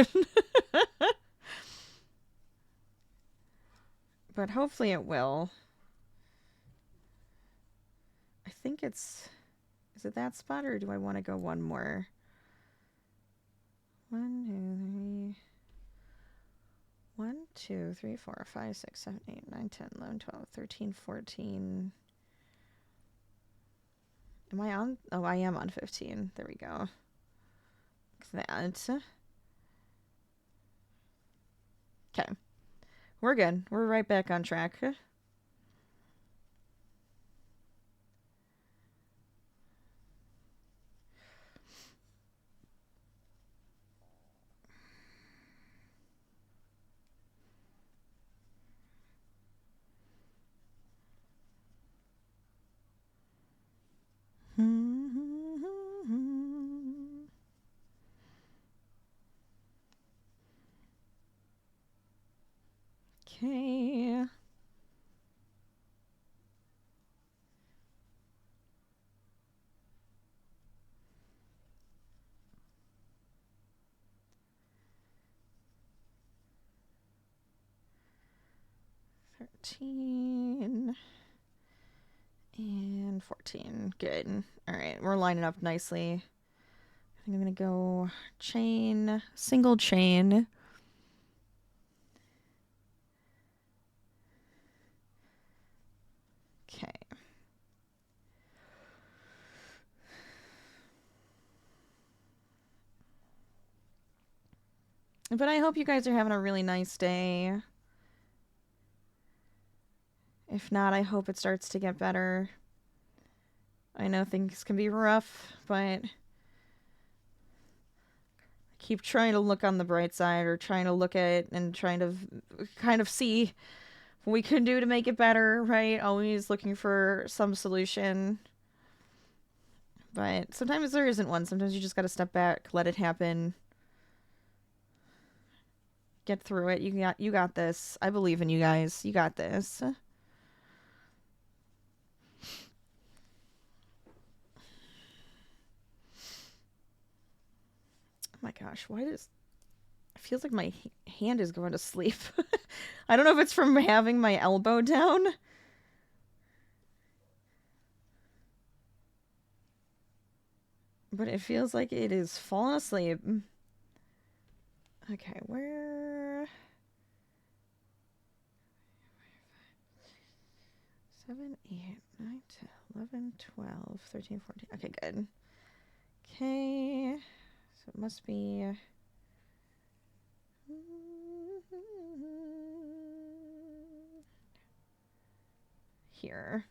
But hopefully it will. I think it's... Is it that spot, or do I want to go one more? 1, 2, 3... 1, 2, 3, 4, 5, 6, 7, 8, 9, 10, 11, 12, 13, 14. Am I on? Oh, I am on 15. There we go. That. Okay. We're good. We're right back on track. Okay. $13 and $14. Good. All right, we're lining up nicely. I think I'm gonna go chain, single chain. Okay. But I hope you guys are having a really nice day. If not, I hope it starts to get better. I know things can be rough, but I keep trying to look on the bright side, or trying to look at it and trying to kind of see what we can do to make it better, right? Always looking for some solution. But sometimes there isn't one. Sometimes you just gotta step back, let it happen. Get through it. You got this. I believe in you guys. You got this. Oh my gosh, why does... It feels like my hand is going to sleep. I don't know if it's from having my elbow down. But it feels like it is falling asleep. Okay, where... 7, 8, 9, 10, 11, 12, 13, 14. Okay, good. Okay, so it must be... here.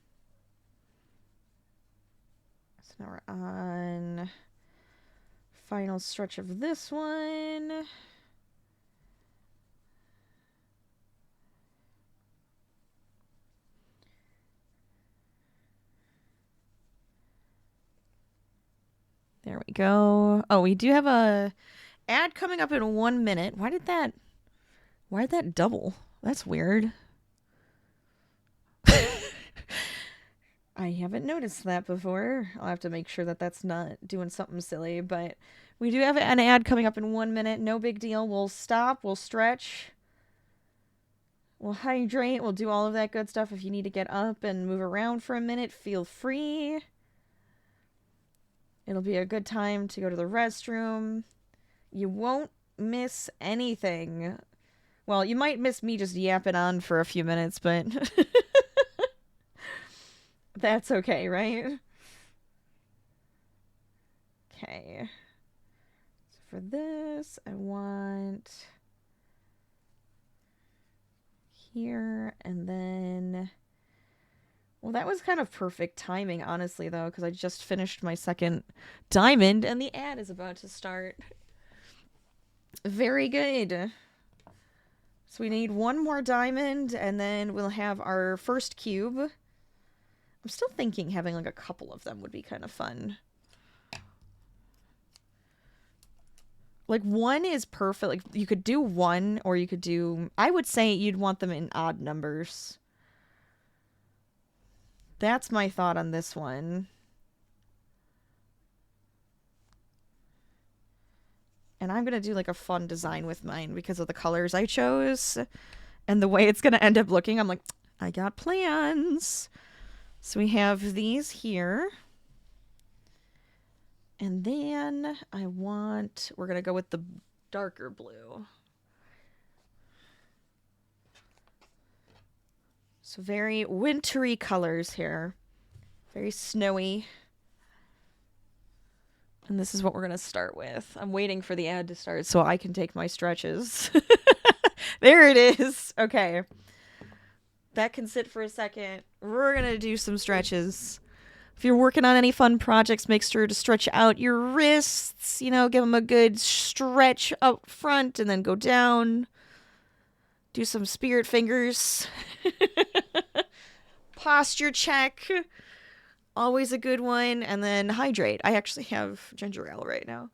So now we're on final stretch of this one. There we go. Oh, we do have a ad coming up in 1 minute. Why did that double? That's weird. I haven't noticed that before. I'll have to make sure that that's not doing something silly, but we do have an ad coming up in 1 minute. No big deal. We'll stop, we'll stretch, we'll hydrate, we'll do all of that good stuff. If you need to get up and move around for a minute, feel free. It'll be a good time to go to the restroom. You won't miss anything. Well, you might miss me just yapping on for a few minutes, but that's okay, right? Okay. So for this, I want here, and then... Well, that was kind of perfect timing, honestly, though, because I just finished my second diamond, and the ad is about to start. Very good. So we need one more diamond, and then we'll have our first cube. I'm still thinking having, like, a couple of them would be kind of fun. Like, one is perfect. Like, you could do one, or you could do... I would say you'd want them in odd numbers. That's my thought on this one. And I'm going to do, like, a fun design with mine because of the colors I chose. And the way it's going to end up looking, I'm like, I got plans. So we have these here. And then we're going to go with the darker blue. So very wintry colors here. Very snowy. And this is what we're going to start with. I'm waiting for the ad to start so I can take my stretches. There it is. Okay. That can sit for a second. We're going to do some stretches. If you're working on any fun projects, make sure to stretch out your wrists. You know, give them a good stretch up front and then go down. Do some spirit fingers. Posture check. Always a good one. And then hydrate. I actually have ginger ale right now,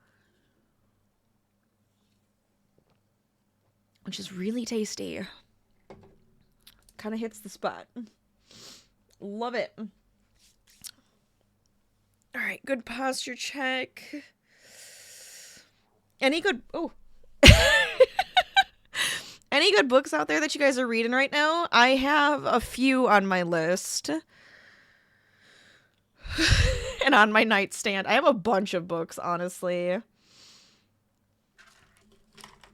which is really tasty. Kind of hits the spot. Love it. All right, good posture check. Any good... Oh. Any good books out there that you guys are reading right now? I have a few on my list. And on my nightstand. I have a bunch of books, honestly.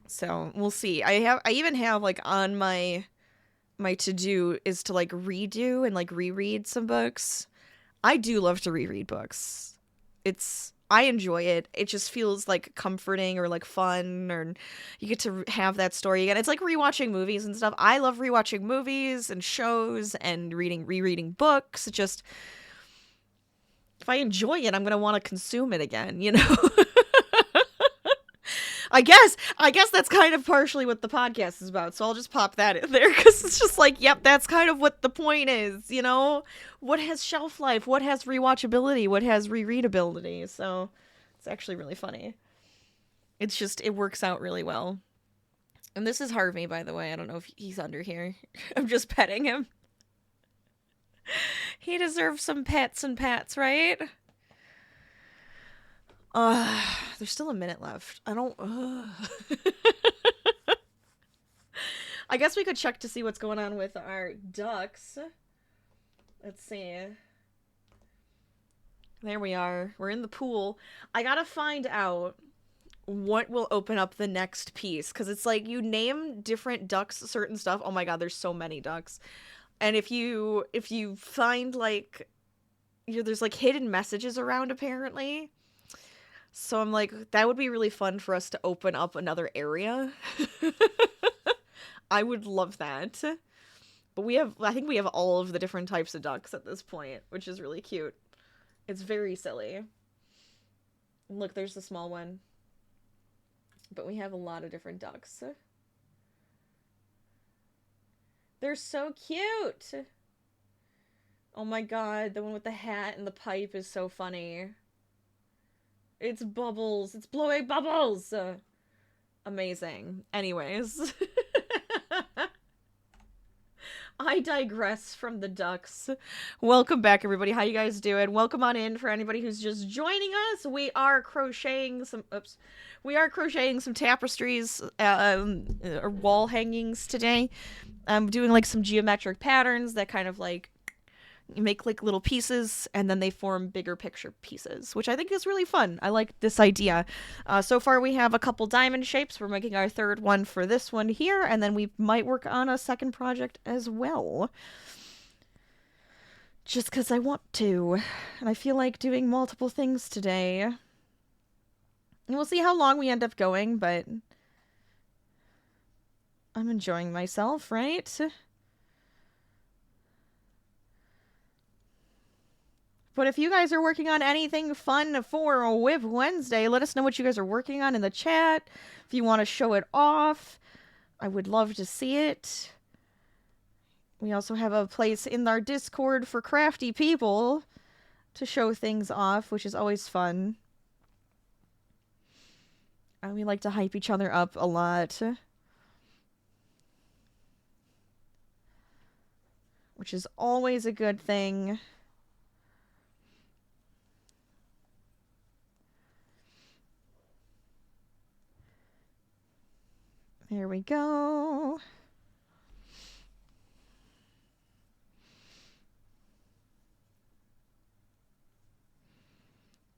So, we'll see. I even have, like, on my to-do is to, like, redo and, like, reread some books. I do love to reread books. I enjoy it. It just feels like comforting or like fun, or you get to have that story again. It's like rewatching movies and stuff. I love rewatching movies and shows and rereading books. It just, if I enjoy it, I'm going to want to consume it again, you know? I guess that's kind of partially what the podcast is about, so I'll just pop that in there, because it's just like, yep, that's kind of what the point is, you know? What has shelf life? What has rewatchability? What has rereadability? So, it's actually really funny. It's just, it works out really well. And this is Harvey, by the way. I don't know if he's under here. I'm just petting him. He deserves some pets and pats, right? There's still a minute left. I guess we could check to see what's going on with our ducks. Let's see. There we are. We're in the pool. I gotta find out what will open up the next piece, because it's like you name different ducks certain stuff. Oh my god, there's so many ducks. And if you find, like, there's like hidden messages around, apparently. So I'm like, that would be really fun for us to open up another area. I would love that. But I think we have all of the different types of ducks at this point, which is really cute. It's very silly. Look, there's the small one. But we have a lot of different ducks. They're so cute! Oh my god, the one with the hat and the pipe is so funny. It's Bubbles. It's blowing bubbles. Amazing. Anyways. I digress from the ducks. Welcome back, everybody. How you guys doing? Welcome on in for anybody who's just joining us. We are crocheting some... Oops. We are crocheting some tapestries, or wall hangings today. I'm doing, like, some geometric patterns that kind of, like, you make, like, little pieces, and then they form bigger picture pieces, which I think is really fun. I like this idea. So far, we have a couple diamond shapes. We're making our third one for this one here, and then we might work on a second project as well. Just because I want to. And I feel like doing multiple things today. And we'll see how long we end up going, but I'm enjoying myself, right? But if you guys are working on anything fun for a WIP Wednesday, let us know what you guys are working on in the chat. If you want to show it off, I would love to see it. We also have a place in our Discord for crafty people to show things off, which is always fun. And we like to hype each other up a lot, which is always a good thing. There we go.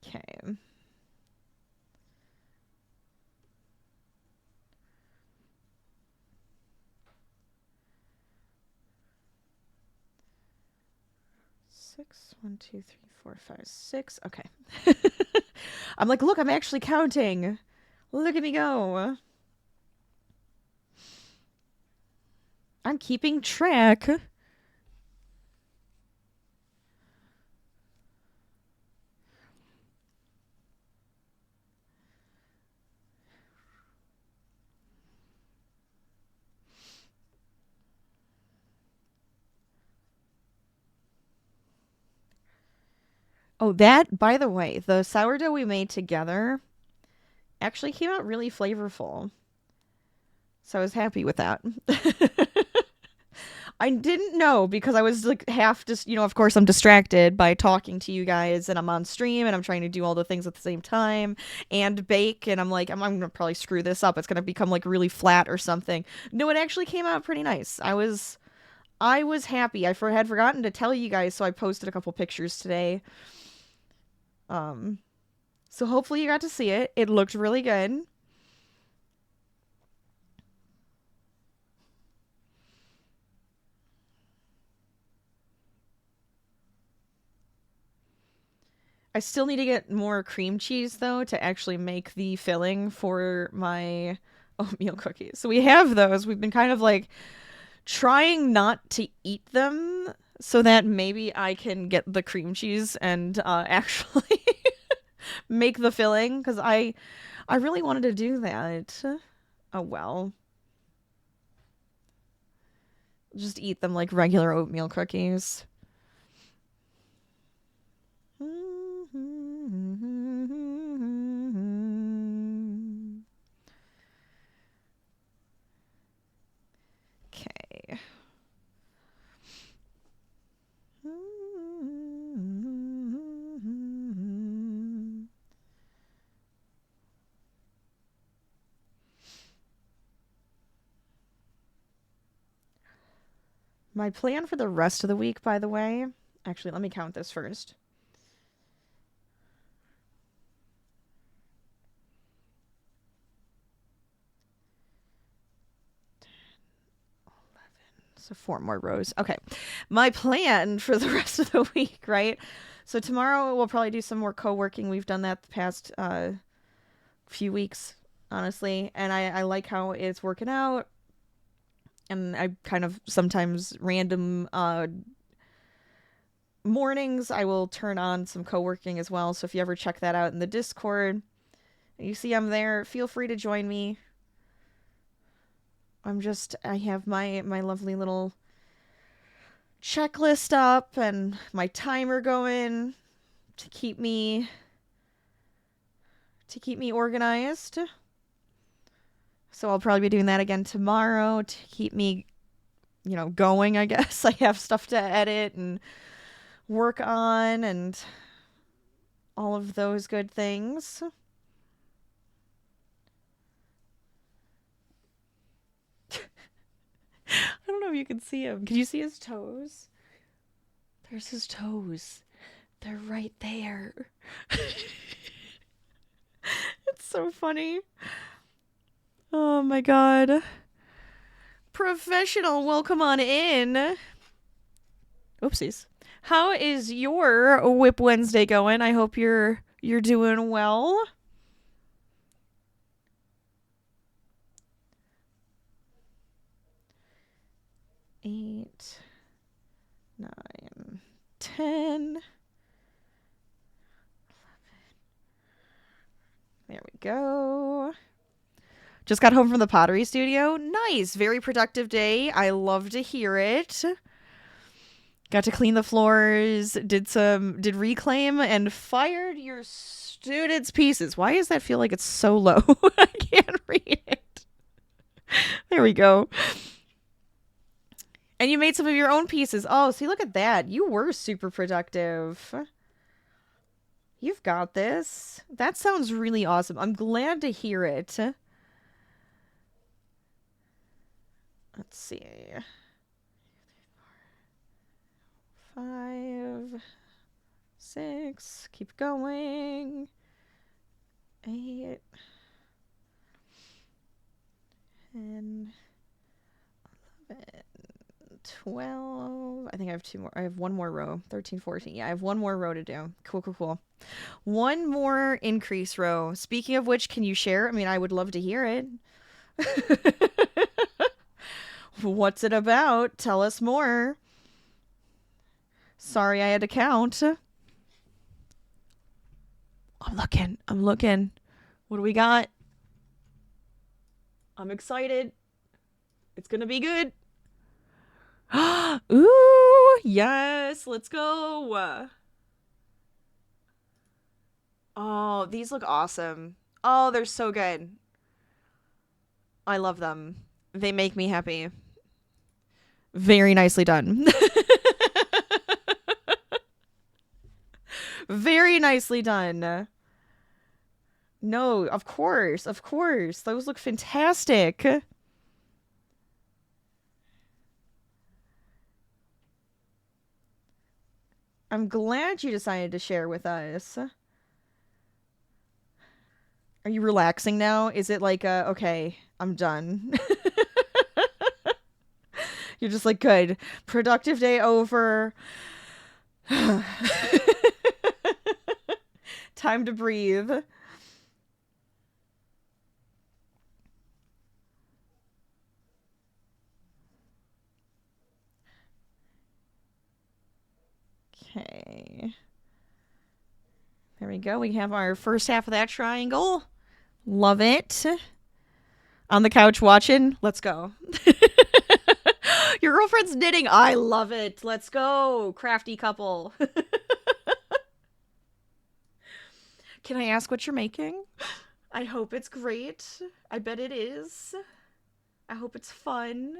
Okay. Six, 1, 2, 3, 4, 5, 6. Okay. I'm like, look, I'm actually counting. Look at me go. I'm keeping track. Oh, that, by the way, the sourdough we made together actually came out really flavorful. So I was happy with that. I didn't know because I was like half just, of course I'm distracted by talking to you guys and I'm on stream and I'm trying to do all the things at the same time and bake and I'm like, I'm going to probably screw this up. It's going to become like really flat or something. No, it actually came out pretty nice. I was happy. I had forgotten to tell you guys, so I posted a couple pictures today. So hopefully you got to see it. It looked really good. I still need to get more cream cheese, though, to actually make the filling for my oatmeal cookies. So we have those. We've been kind of like trying not to eat them so that maybe I can get the cream cheese and actually make the filling, because I really wanted to do that. Oh, well. Just eat them like regular oatmeal cookies. Okay. My plan for the rest of the week, by the way, actually, let me count this first. 11. So 4 more rows. Okay. My plan for the rest of the week, right? So tomorrow we'll probably do some more co-working. We've done that the past few weeks, honestly. And I like how it's working out. And I kind of sometimes random mornings I will turn on some co-working as well. So if you ever check that out in the Discord, you see I'm there, feel free to join me. I have my lovely little checklist up and my timer going to keep me organized. So I'll probably be doing that again tomorrow to keep me, going, I guess. I have stuff to edit and work on and all of those good things. I don't know if you can see him. Can you see his toes? There's his toes. They're right there. It's so funny. Oh my god. Professional, welcome on in. Oopsies. How is your WIP Wednesday going? I hope you're doing well. 8, 9, 10. There we go. Just got home from the pottery studio. Nice. Very productive day. I love to hear it. Got to clean the floors, did reclaim, and fired your students' pieces. Why does that feel like it's so low? I can't read it. There we go. And you made some of your own pieces. Oh, see, look at that. You were super productive. You've got this. That sounds really awesome. I'm glad to hear it. Let's see. 5, 6. Keep going. 8. 10. 11. 12. I think I have 2 more. I have 1 more row. 13, 14. Yeah, I have 1 more row to do. Cool, cool, cool. 1 more increase row. Speaking of which, can you share? I mean, I would love to hear it. What's it about? Tell us more. Sorry, I had to count. I'm looking. What do we got? I'm excited. It's gonna be good. Ooh, yes, let's go. Oh, these look awesome. Oh, they're so good. I love them. They make me happy. Very nicely done. Very nicely done. No, of course, of course. Those look fantastic. I'm glad you decided to share with us. Are you relaxing now? Is it like, okay, I'm done. You're just like, good. Productive day over. Time to breathe. Okay. There we go. We have our first half of that triangle. Love it. On the couch watching. Let's go. Your girlfriend's knitting. I love it. Let's go. Crafty couple. Can I ask what you're making? I hope it's great. I bet it is. I hope it's fun.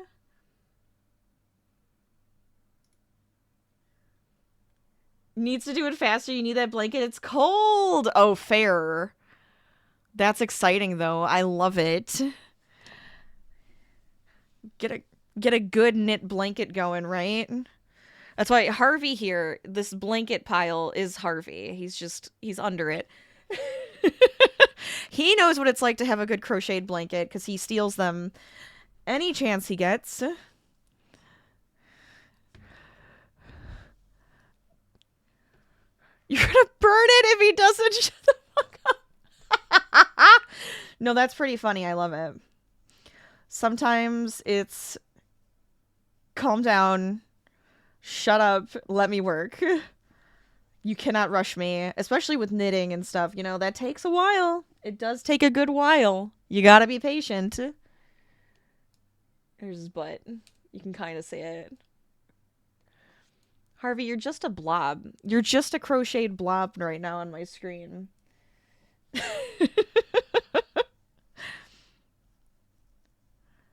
Needs to do it faster. You need that blanket. It's cold. Oh, fair. That's exciting, though. I love it. Get a good knit blanket going, right? That's why Harvey here, this blanket pile is Harvey. He's under it. He knows what it's like to have a good crocheted blanket because he steals them any chance he gets. You're gonna burn it if he doesn't shut the fuck up. No, that's pretty funny. I love it. Sometimes it's calm down, shut up, let me work. You cannot rush me, especially with knitting and stuff. You know, that takes a while. It does take a good while. You gotta be patient. There's his butt. You can kind of see it. Harvey, you're just a blob. You're just a crocheted blob right now on my screen.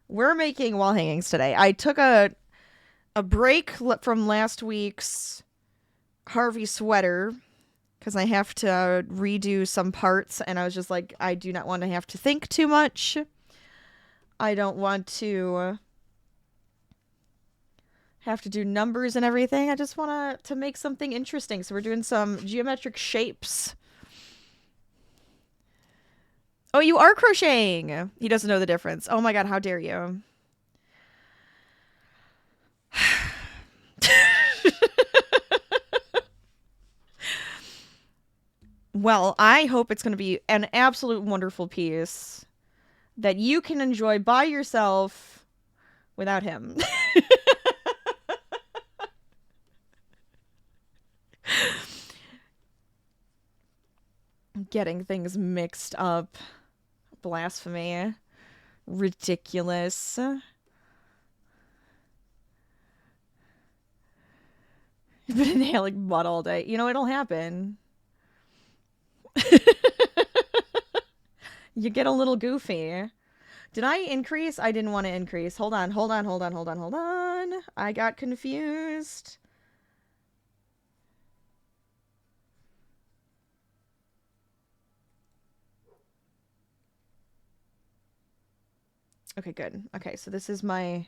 We're making wall hangings today. I took a break from last week's Harvey sweater because I have to redo some parts, and I was just like, I do not want to have to think too much. I don't want to have to do numbers and everything. I just want to make something interesting. So we're doing some geometric shapes. Oh, you are crocheting. He doesn't know the difference. Oh my god, how dare you. Well, I hope it's going to be an absolute wonderful piece that you can enjoy by yourself without him. getting things mixed up. Blasphemy. Ridiculous. You've been inhaling mud all day. You know, it'll happen. You get a little goofy. Did I increase? I didn't want to increase. Hold on. I got confused. Okay, good. Okay, so this is my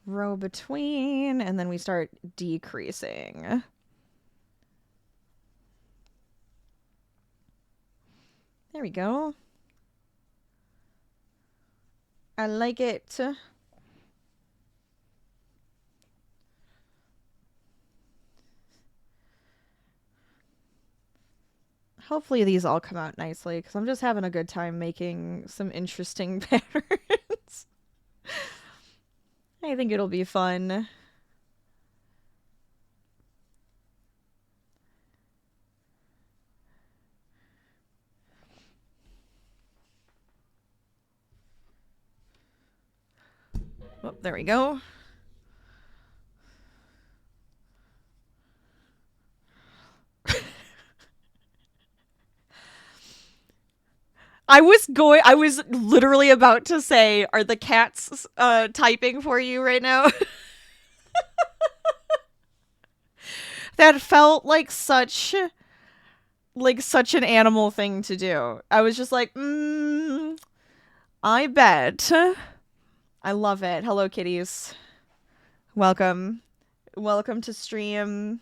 row between, and then we start decreasing. There we go. I like it. Hopefully these all come out nicely, because I'm just having a good time making some interesting patterns. I think it'll be fun. Oh, there we go. I was literally about to say, are the cats typing for you right now? That felt like such an animal thing to do. I was just like, I bet. I love it. Hello, kitties. Welcome. Welcome to stream.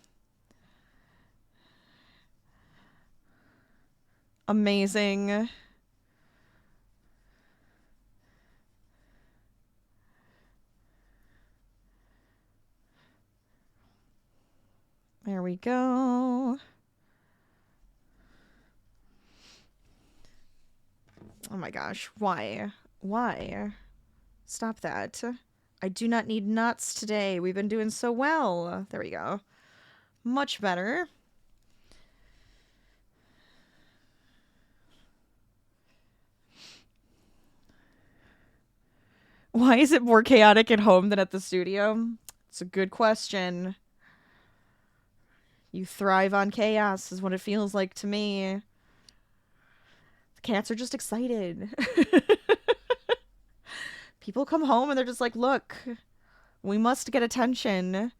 Amazing. There we go. Oh my gosh. Why? Why? Stop that. I do not need nuts today. We've been doing so well. There we go. Much better. Why is it more chaotic at home than at the studio? It's a good question. You thrive on chaos is what it feels like to me. The cats are just excited. People come home and they're just like, look, we must get attention.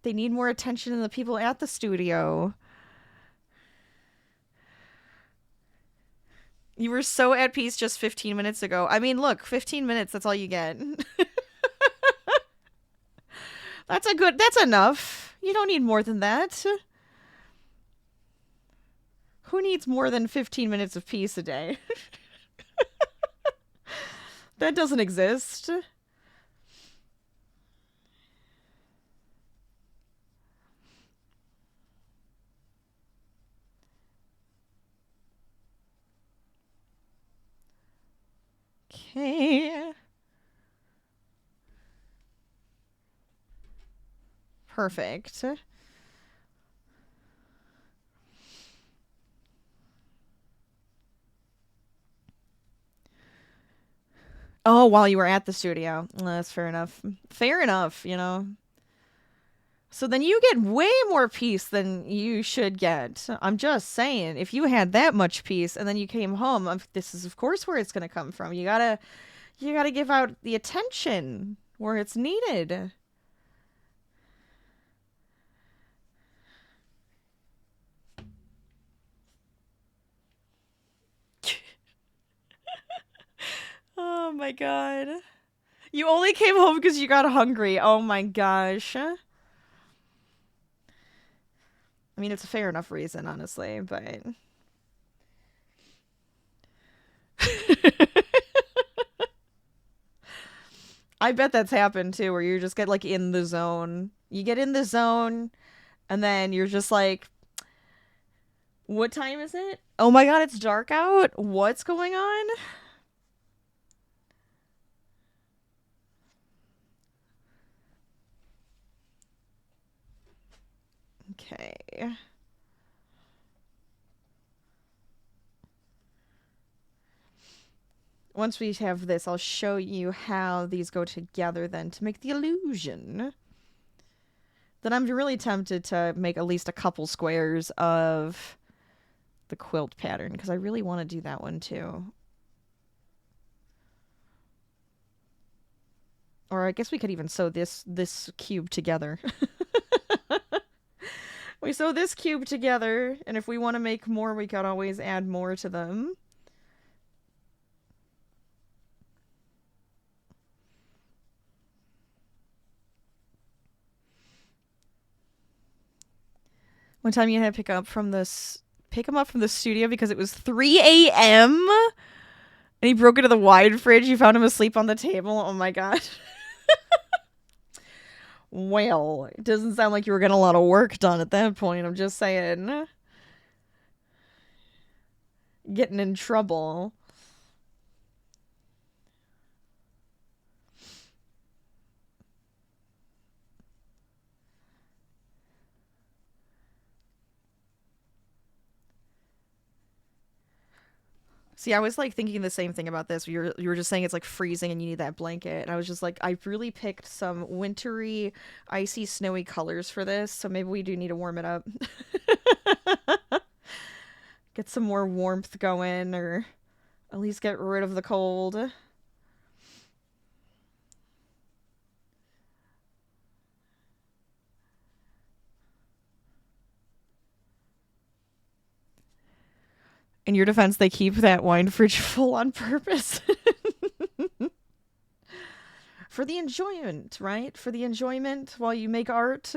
They need more attention than the people at the studio. You were so at peace just 15 minutes ago. I mean, look, 15 minutes, that's all you get. That's enough. You don't need more than that. Who needs more than 15 minutes of peace a day? That doesn't exist. Okay. Perfect. Oh, while you were at the studio. That's fair enough. Fair enough, you know. So then you get way more peace than you should get. I'm just saying, if you had that much peace and then you came home, this is of course where it's going to come from. You gotta give out the attention where it's needed. Oh my god. You only came home because you got hungry. Oh my gosh. I mean, it's a fair enough reason, honestly, but... I bet that's happened too, where you just get like in the zone. You get in the zone, and then you're just like, what time is it? Oh my god, it's dark out? What's going on? Okay. once we have this, I'll show you how these go together then to make the illusion. Then I'm really tempted to make at least a couple squares of the quilt pattern because I really want to do that one too. Or I guess we could even sew this cube together. We sew this cube together, and if we want to make more, we can always add more to them. One time you had to pick him up from the studio because it was 3 a.m. and he broke into the wide fridge. You found him asleep on the table. Oh my god. Well, it doesn't sound like you were getting a lot of work done at that point. I'm just saying. Getting in trouble. See, I was like thinking the same thing about this. You were just saying it's like freezing and you need that blanket. And I was just like, I really picked some wintry, icy, snowy colors for this. So maybe we do need to warm it up. Get some more warmth going, or at least get rid of the cold. In your defense, they keep that wine fridge full on purpose. For the enjoyment, right? For the enjoyment while you make art.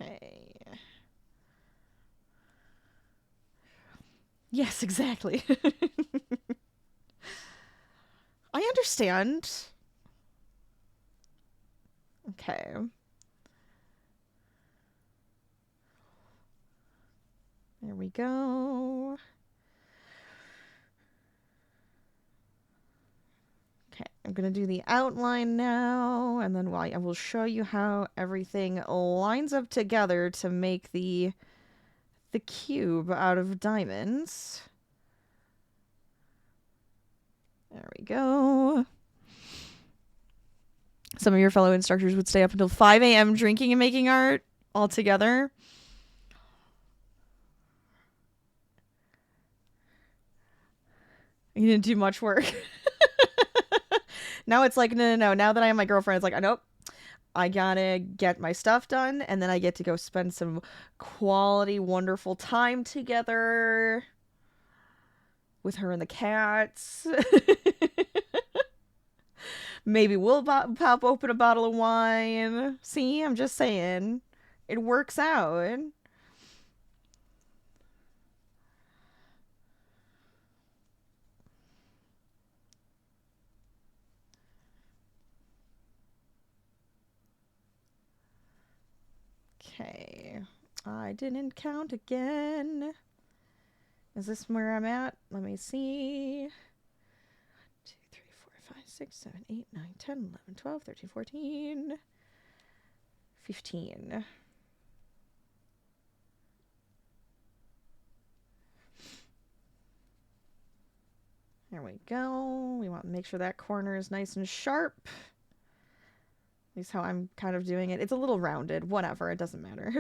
Okay. Yes, exactly. I understand. Okay. There we go. Okay, I'm gonna do the outline now, and then I will show you how everything lines up together to make the cube out of diamonds. There we go. Some of your fellow instructors would stay up until 5 a.m. drinking and making art all together. You didn't do much work. Now it's like, no. Now that I have my girlfriend, it's like, nope. I gotta get my stuff done, and then I get to go spend some quality, wonderful time together with her and the cats. Maybe we'll pop open a bottle of wine. See, I'm just saying. It works out. Okay. I didn't count again. Is this where I'm at? Let me see. 2, 3, 4, 5, 6, 7, 8, 9, 10, 11, 12, 13, 14, 15. There we go. We want to make sure that corner is nice and sharp. At least how I'm kind of doing it. It's a little rounded. Whatever. It doesn't matter.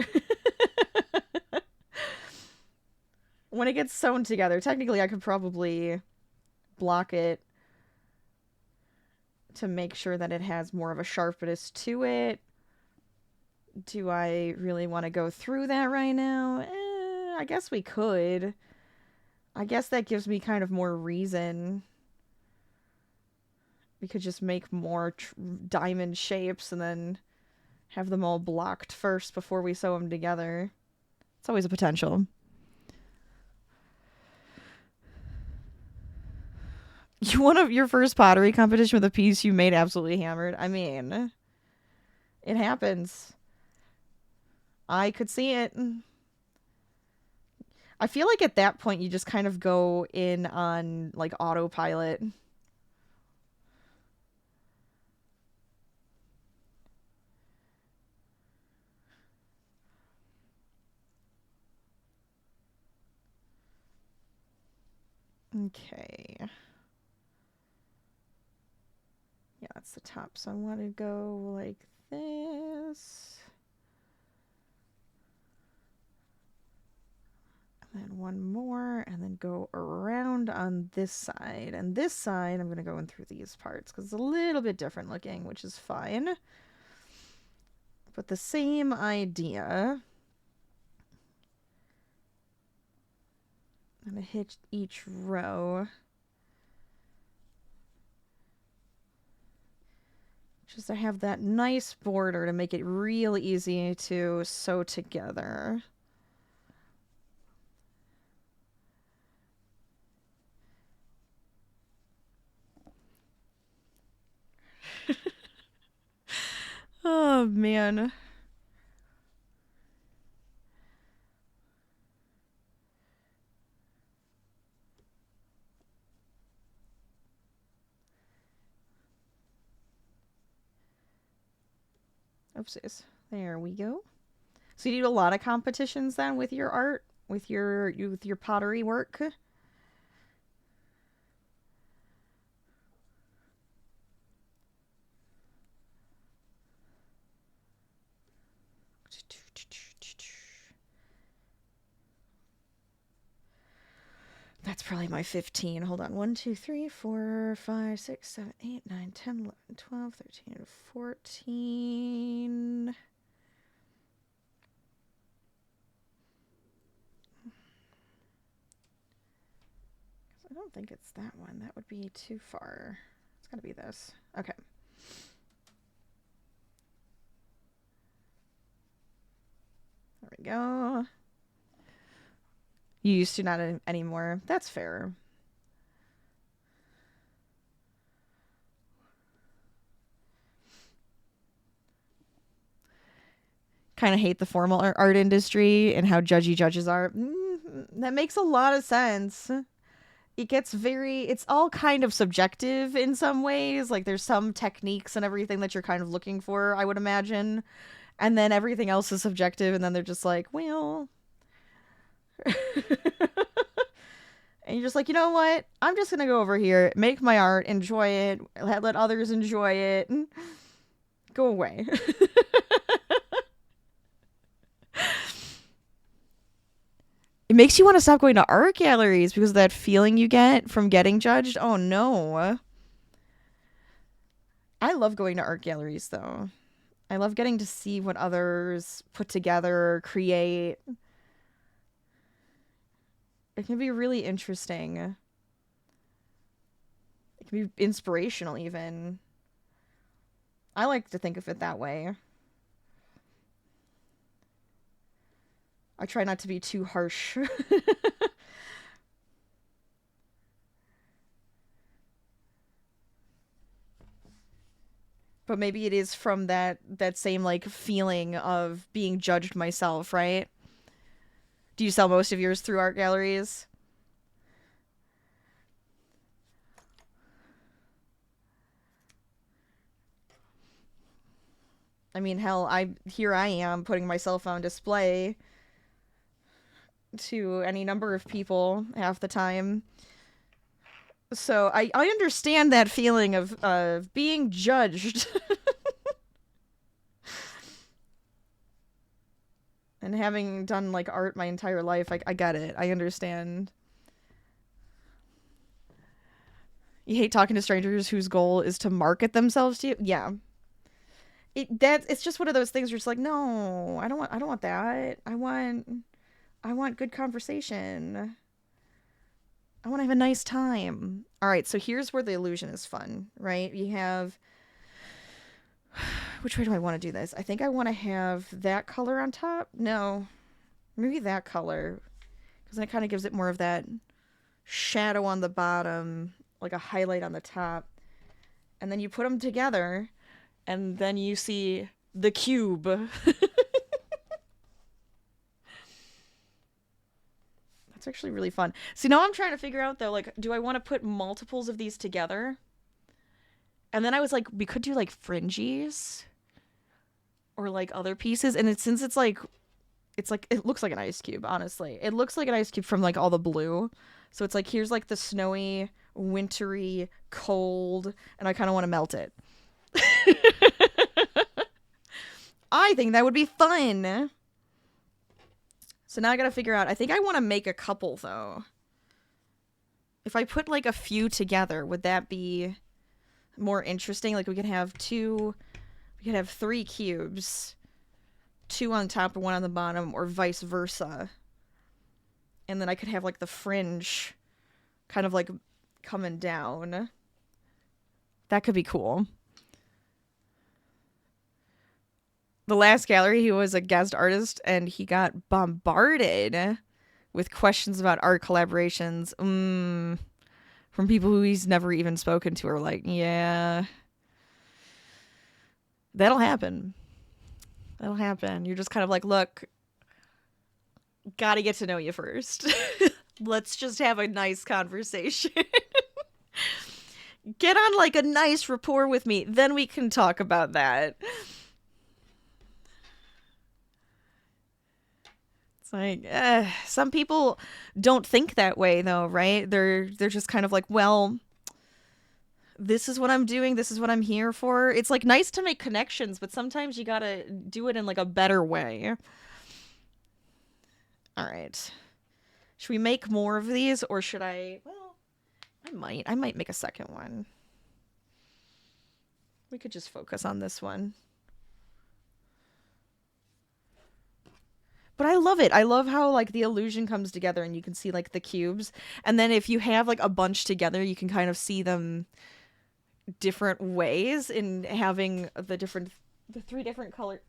When it gets sewn together, technically I could probably block it to make sure that it has more of a sharpness to it. Do I really want to go through that right now? I guess we could. I guess that gives me kind of more reason. We could just make more diamond shapes and then have them all blocked first before we sew them together. It's always a potential. One of your first pottery competition with a piece you made absolutely hammered. I mean, it happens. I could see it. I feel like at that point you just kind of go in on like autopilot. Okay. Yeah, that's the top. So I want to go like this. And then one more, and then go around on this side. And this side, I'm going to go in through these parts because it's a little bit different looking, which is fine. But the same idea. I'm going to hit each row. Just to have that nice border to make it real easy to sew together. Oh, man. Oopsies. There we go. So you do a lot of competitions then with your art, with your pottery work? That's probably my 15. Hold on. 1, 2, 3, 4, 5, 6, 7, 8, 9, 10, 11, 12, 13, 14. I don't think it's that one. That would be too far. It's got to be this. Okay. There we go. You used to, not anymore. That's fair. Kind of hate the formal art industry and how judgy judges are. That makes a lot of sense. It gets it's all kind of subjective in some ways. Like there's some techniques and everything that you're kind of looking for, I would imagine. And then everything else is subjective, and then they're just like, well. And you're just like, you know what? I'm just going to go over here, make my art, enjoy it, let others enjoy it, and go away. It makes you want to stop going to art galleries because of that feeling you get from getting judged. Oh, no. I love going to art galleries, though. I love getting to see what others put together, create. It can be really interesting. It can be inspirational, even. I like to think of it that way. I try not to be too harsh. But maybe it is from that same like feeling of being judged myself, right? Do you sell most of yours through art galleries? I mean, hell, here I am putting myself on display to any number of people half the time. So I understand that feeling of being judged. And having done like art my entire life, I get it. I understand. You hate talking to strangers whose goal is to market themselves to you? Yeah. It's just one of those things where it's like, no, I don't want that. I want good conversation. I want to have a nice time. All right, so here's where the illusion is fun, right? You have, which way do I want to do this? I think I want to have that color on top. No, maybe that color, because then it kind of gives it more of that shadow on the bottom, like a highlight on the top. And then you put them together, and then you see the cube. That's actually really fun. See, now I'm trying to figure out, though, like, do I want to put multiples of these together? And then I was like, we could do, like, fringes. Or, like, other pieces. And since it's like, it looks like an ice cube, honestly. It looks like an ice cube from, like, all the blue. So it's like, here's like the snowy, wintry, cold, and I kind of want to melt it. I think that would be fun. So now I gotta figure out, I think I want to make a couple though. If I put like a few together, would that be more interesting? Like we could have three cubes, two on top and one on the bottom, or vice versa. And then I could have like the fringe kind of like coming down. That could be cool. The last gallery, he was a guest artist and he got bombarded with questions about art collaborations. From people who he's never even spoken to are like, yeah, that'll happen. That'll happen. You're just kind of like, look, gotta get to know you first. Let's just have a nice conversation. Get on like a nice rapport with me. Then we can talk about that. It's like, some people don't think that way though, right? They're just kind of like, well, this is what I'm doing. This is what I'm here for. It's like nice to make connections, but sometimes you gotta do it in like a better way. All right. Should we make more of these or should I? Well, I might make a second one. We could just focus on this one. But I love it. I love how like the illusion comes together and you can see like the cubes. And then if you have like a bunch together, you can kind of see them different ways in having the three different color.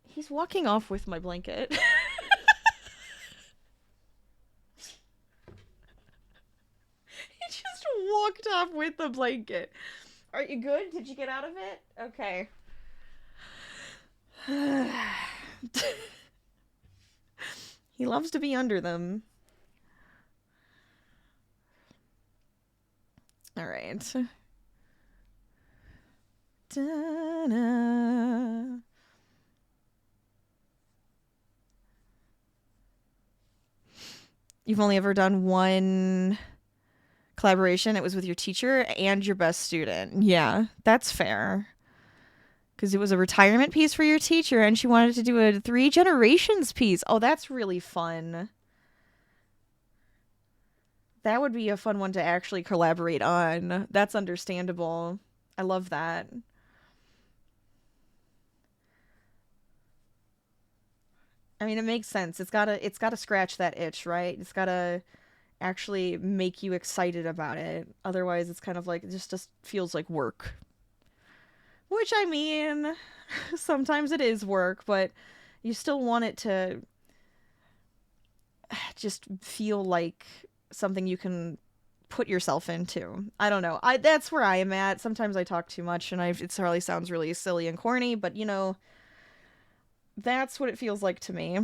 He's walking off with my blanket. He just walked off with the blanket. Are you good? Did you get out of it? Okay. He loves to be under them. All right. Da-da. You've only ever done one collaboration. It was with your teacher and your best student. Yeah, that's fair. Because it was a retirement piece for your teacher and she wanted to do a 3 generations piece. Oh, that's really fun. That would be a fun one to actually collaborate on. That's understandable. I love that. I mean, it makes sense. It's gotta scratch that itch, right? It's gotta actually make you excited about it. Otherwise, it's kind of like, it just feels like work. Which, I mean, sometimes it is work, but you still want it to just feel like something you can put yourself into. I don't know. That's where I am at. Sometimes I talk too much and it probably sounds really silly and corny, but you know, that's what it feels like to me.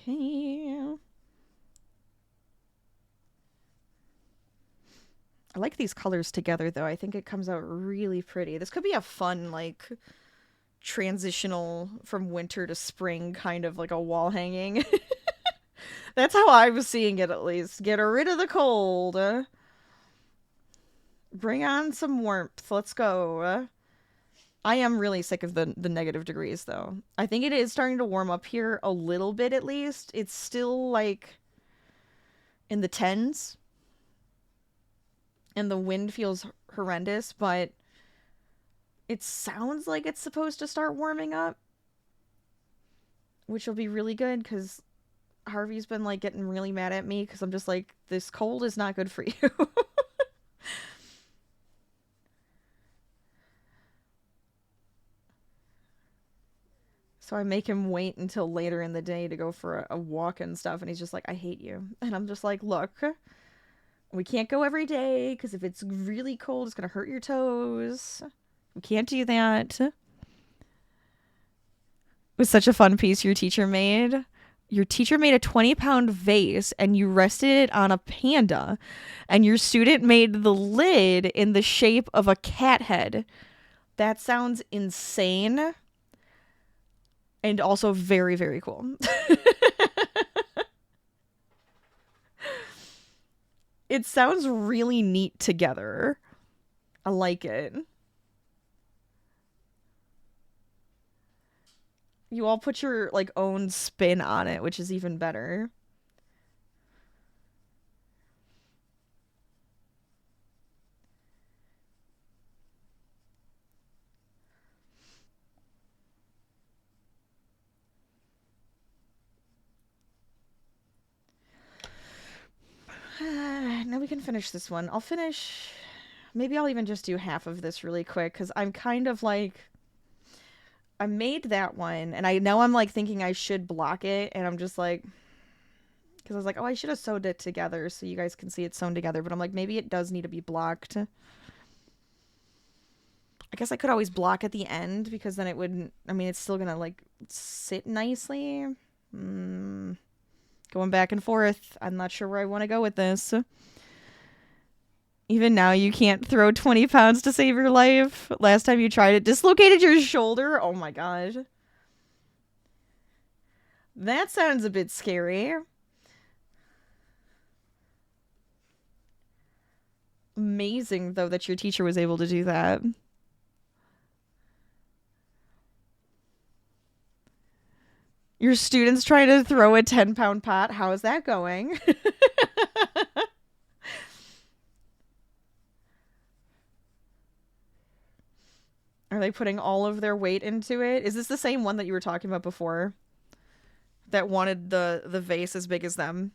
Okay. I like these colors together though. I think it comes out really pretty. This could be a fun like transitional from winter to spring kind of like a wall hanging. That's how I was seeing it at least. Get rid of the cold. Bring on some warmth. Let's go. I am really sick of the negative degrees though. I think it is starting to warm up here a little bit at least. It's still like in the tens and the wind feels horrendous, but it sounds like it's supposed to start warming up, which will be really good because Harvey's been like getting really mad at me because I'm just like, this cold is not good for you. So I make him wait until later in the day to go for a walk and stuff, and he's just like, I hate you. And I'm just like, look, we can't go every day because if it's really cold, it's going to hurt your toes. We can't do that. was such a fun piece your teacher made. Your teacher made a 20-pound vase and you rested it on a panda, and your student made the lid in the shape of a cat head. That sounds insane and also very, very cool. It sounds really neat together. I like it. You all put your like own spin on it, which is even better. Now we can finish this one. I'll finish. Maybe I'll even just do half of this really quick because I'm kind of like. I made that one and I'm like thinking I should block it, and I'm just like. Because I was like, oh, I should have sewed it together so you guys can see it sewn together. But I'm like, maybe it does need to be blocked. I guess I could always block at the end because then it wouldn't. I mean, it's still going to like sit nicely. Going back and forth. I'm not sure where I want to go with this. Even now, you can't throw 20 pounds to save your life. Last time you tried it, dislocated your shoulder. Oh my gosh. That sounds a bit scary. Amazing, though, that your teacher was able to do that. Your students trying to throw a 10-pound pot. How is that going? Are they putting all of their weight into it? Is this the same one that you were talking about before? That wanted the vase as big as them?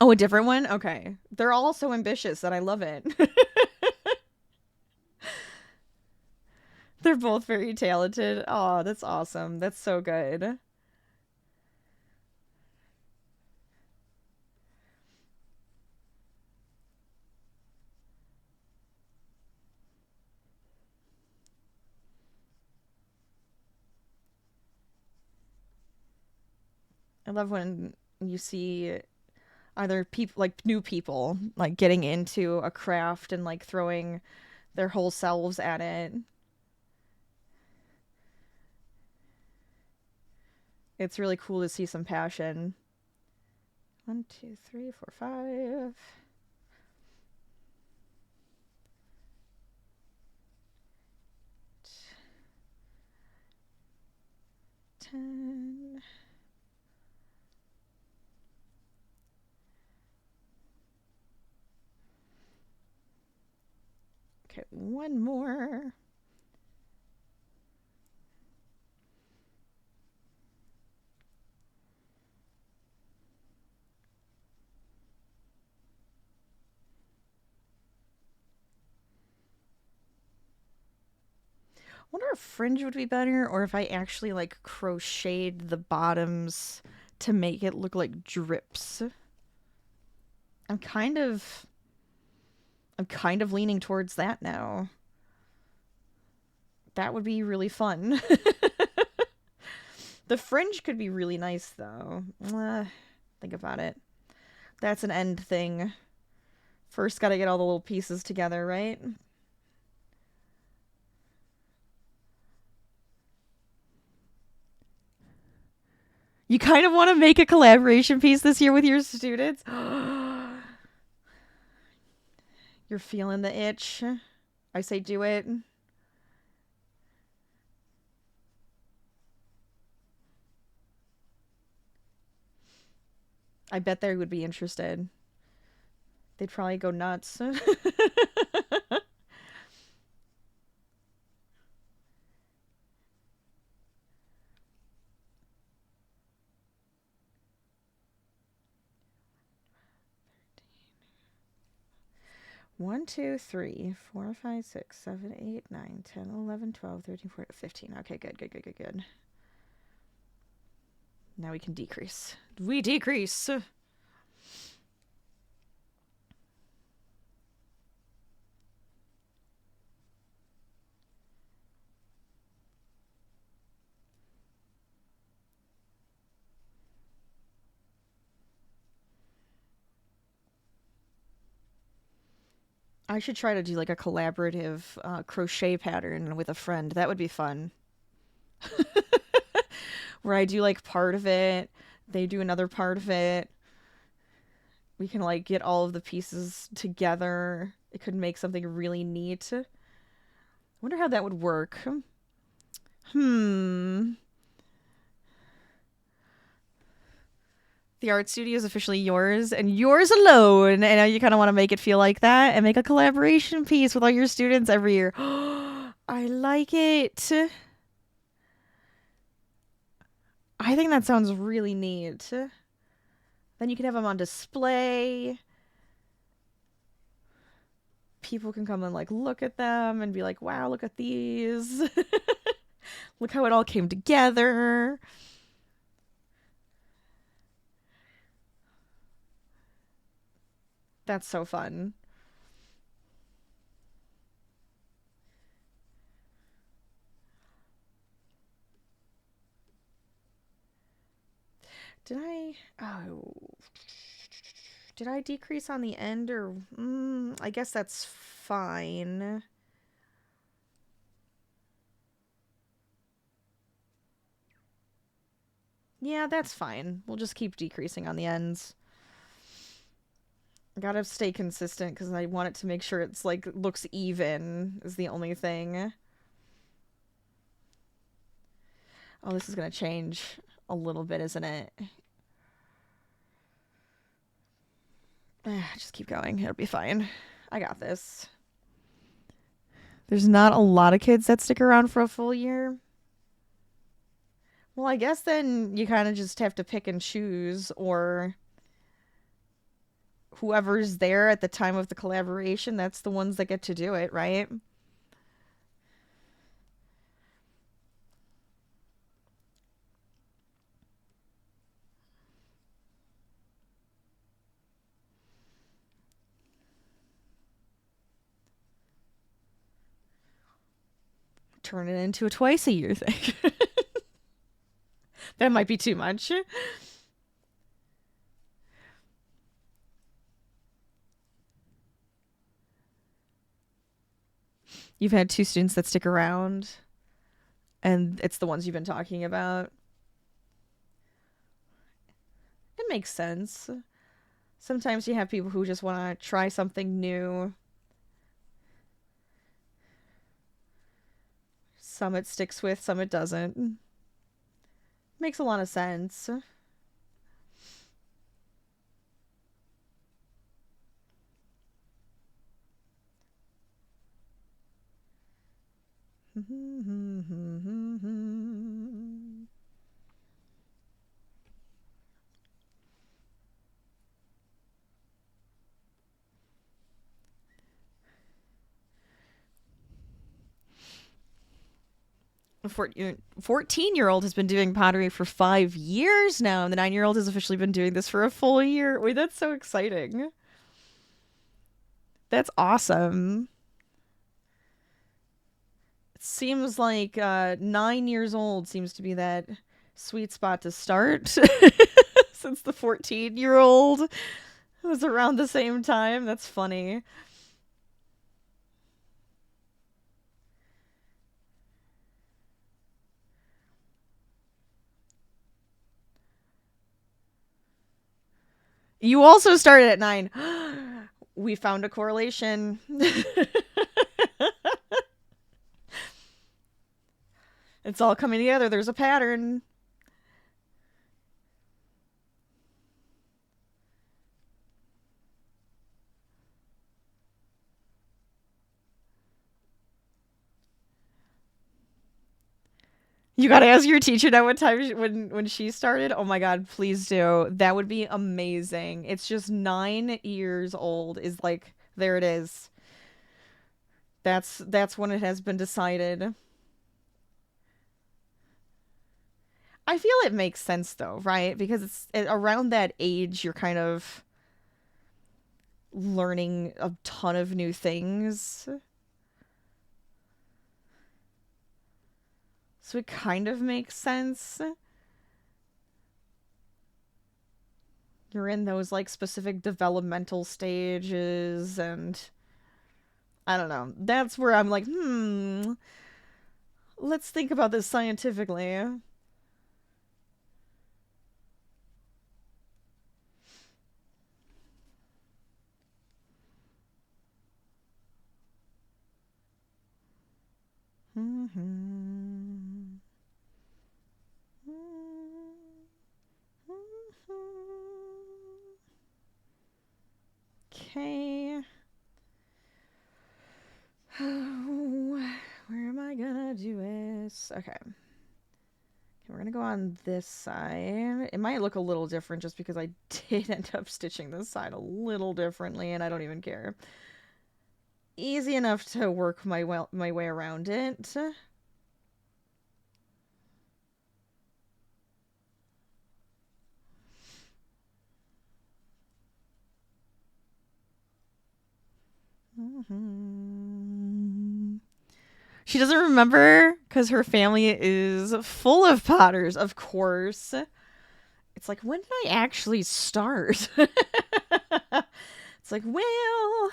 Oh, a different one? Okay. They're all so ambitious that I love it. They're both very talented. Oh, that's awesome. That's so good. I love when you see either people like new people like getting into a craft and like throwing their whole selves at it. It's really cool to see some passion. 1, 2, 3, 4, 5. 10. Okay, one more. I wonder if fringe would be better or if I actually like crocheted the bottoms to make it look like drips. I'm kind of leaning towards that now. That would be really fun. The fringe could be really nice though. Think about it. That's an end thing. First got to get all the little pieces together, right? You kind of want to make a collaboration piece this year with your students? You're feeling the itch. I say do it. I bet they would be interested. They'd probably go nuts. One, 2, 3, 4, 5, 6, 7, 8, 9, 10, 11, 12, 13, 14, 15. Okay, good, good, good, good, good. Now we can decrease. We decrease. I should try to do like a collaborative crochet pattern with a friend. That would be fun. Where I do like part of it, they do another part of it. We can like get all of the pieces together. It could make something really neat. I wonder how that would work. Hmm. The art studio is officially yours and yours alone. And now you kind of want to make it feel like that and make a collaboration piece with all your students every year. I like it. I think that sounds really neat. Then you can have them on display. People can come and like look at them and be like, wow, look at these. Look how it all came together. That's so fun. Did I? Oh. Did I decrease on the end or? I guess that's fine. Yeah, that's fine. We'll just keep decreasing on the ends. Gotta stay consistent because I want it to make sure it's like looks even is the only thing. Oh, this is gonna change a little bit, isn't it? Just keep going. It'll be fine. I got this. There's not a lot of kids that stick around for a full year. Well, I guess then you kind of just have to pick and choose, or whoever's there at the time of the collaboration, that's the ones that get to do it, right? Turn it into a twice a year thing. That might be too much. You've had two students that stick around, and it's the ones you've been talking about. It makes sense. Sometimes you have people who just want to try something new. Some it sticks with, some it doesn't. Makes a lot of sense. Mm-hmm. 14-year-old has been doing pottery for 5 years now, and the 9-year-old has officially been doing this for a full year. Wait, that's so exciting. That's awesome. It seems like 9 years old seems to be that sweet spot to start since the 14-year-old was around the same time. That's funny. You also started at 9. We found a correlation. It's all coming together. There's a pattern. You gotta ask your teacher now what time when she started. Oh my god, please do. That would be amazing. It's just 9 years old. Is like there it is. That's when it has been decided. I feel it makes sense though, right? Because around that age you're kind of learning a ton of new things. So it kind of makes sense. You're in those like specific developmental stages, and I don't know. That's where I'm like, let's think about this scientifically. Okay. Where am I gonna do this? Okay. We're gonna go on this side. It might look a little different just because I did end up stitching this side a little differently, and I don't even care. Easy enough to work my way around it. She doesn't remember because her family is full of potters, of course. It's like, when did I actually start? It's like, well,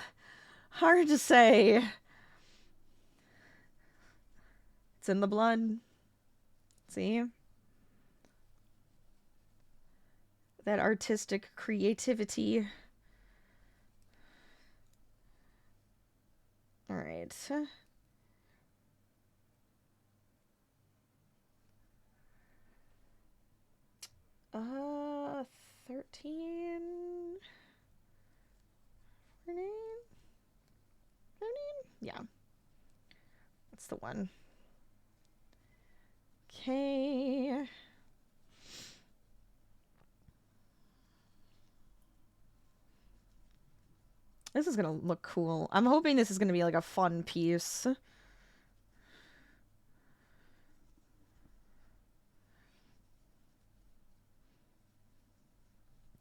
hard to say. It's in the blood. See? That artistic creativity. All right. 13, 14, 15? Yeah. That's the one. Okay. This is gonna look cool. I'm hoping this is gonna be like a fun piece.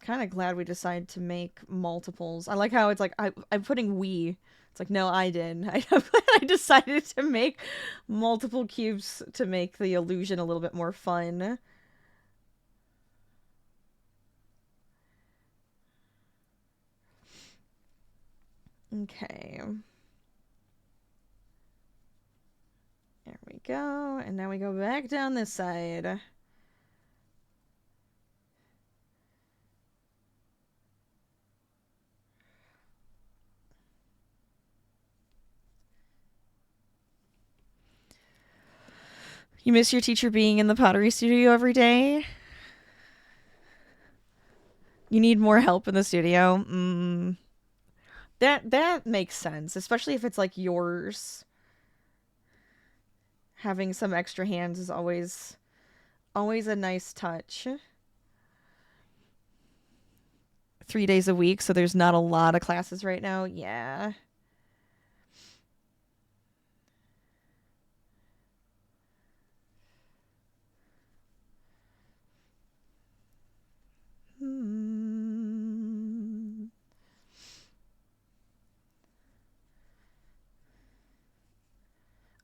Kind of glad we decided to make multiples. I like how it's like I'm putting we. It's like, no, I did. I decided to make multiple cubes to make the illusion a little bit more fun. Okay. There we go. And now we go back down this side. You miss your teacher being in the pottery studio every day? You need more help in the studio? That makes sense, especially if it's like yours. Having some extra hands is always a nice touch. 3 days a week, so there's not a lot of classes right now. Yeah.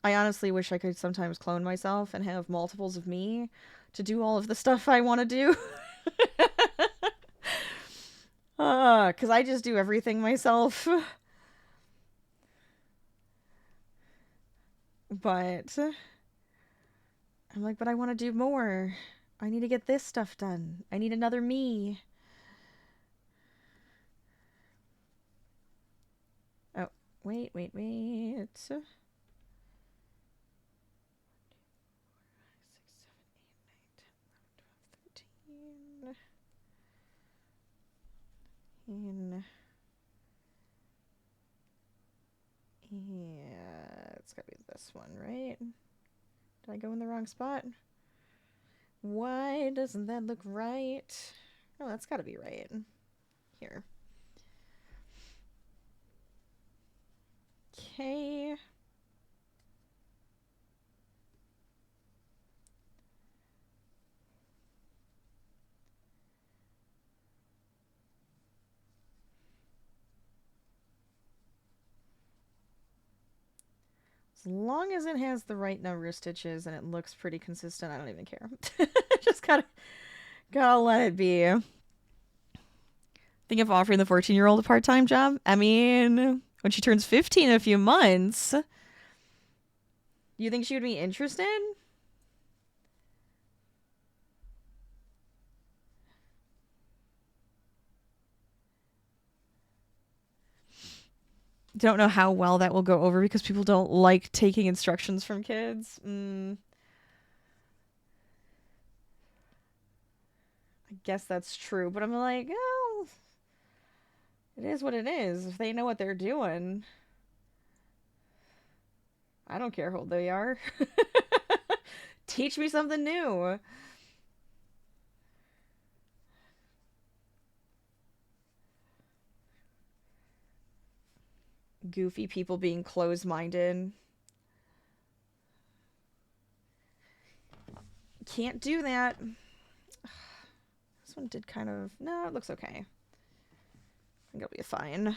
I honestly wish I could sometimes clone myself and have multiples of me to do all of the stuff I want to do. Because I just do everything myself. But I'm like, but I want to do more. I need to get this stuff done. I need another me. Oh, wait. 13. Yeah, it's gotta be this one, right? Did I go in the wrong spot? Why doesn't that look right? Oh, that's gotta be right. Here. Okay. long as it has the right number of stitches and it looks pretty consistent, I don't even care. Just gotta let it be. Think of offering the 14-year-old a part-time job? I mean, when she turns 15 in a few months, you think she would be interested? Don't know how well that will go over because people don't like taking instructions from kids. I guess that's true, but I'm like, oh, it is what it is. If they know what they're doing, I don't care how old they are. Teach me something new. Goofy people being closed-minded. Can't do that. This one did kind of... No, it looks okay. I think it'll be fine.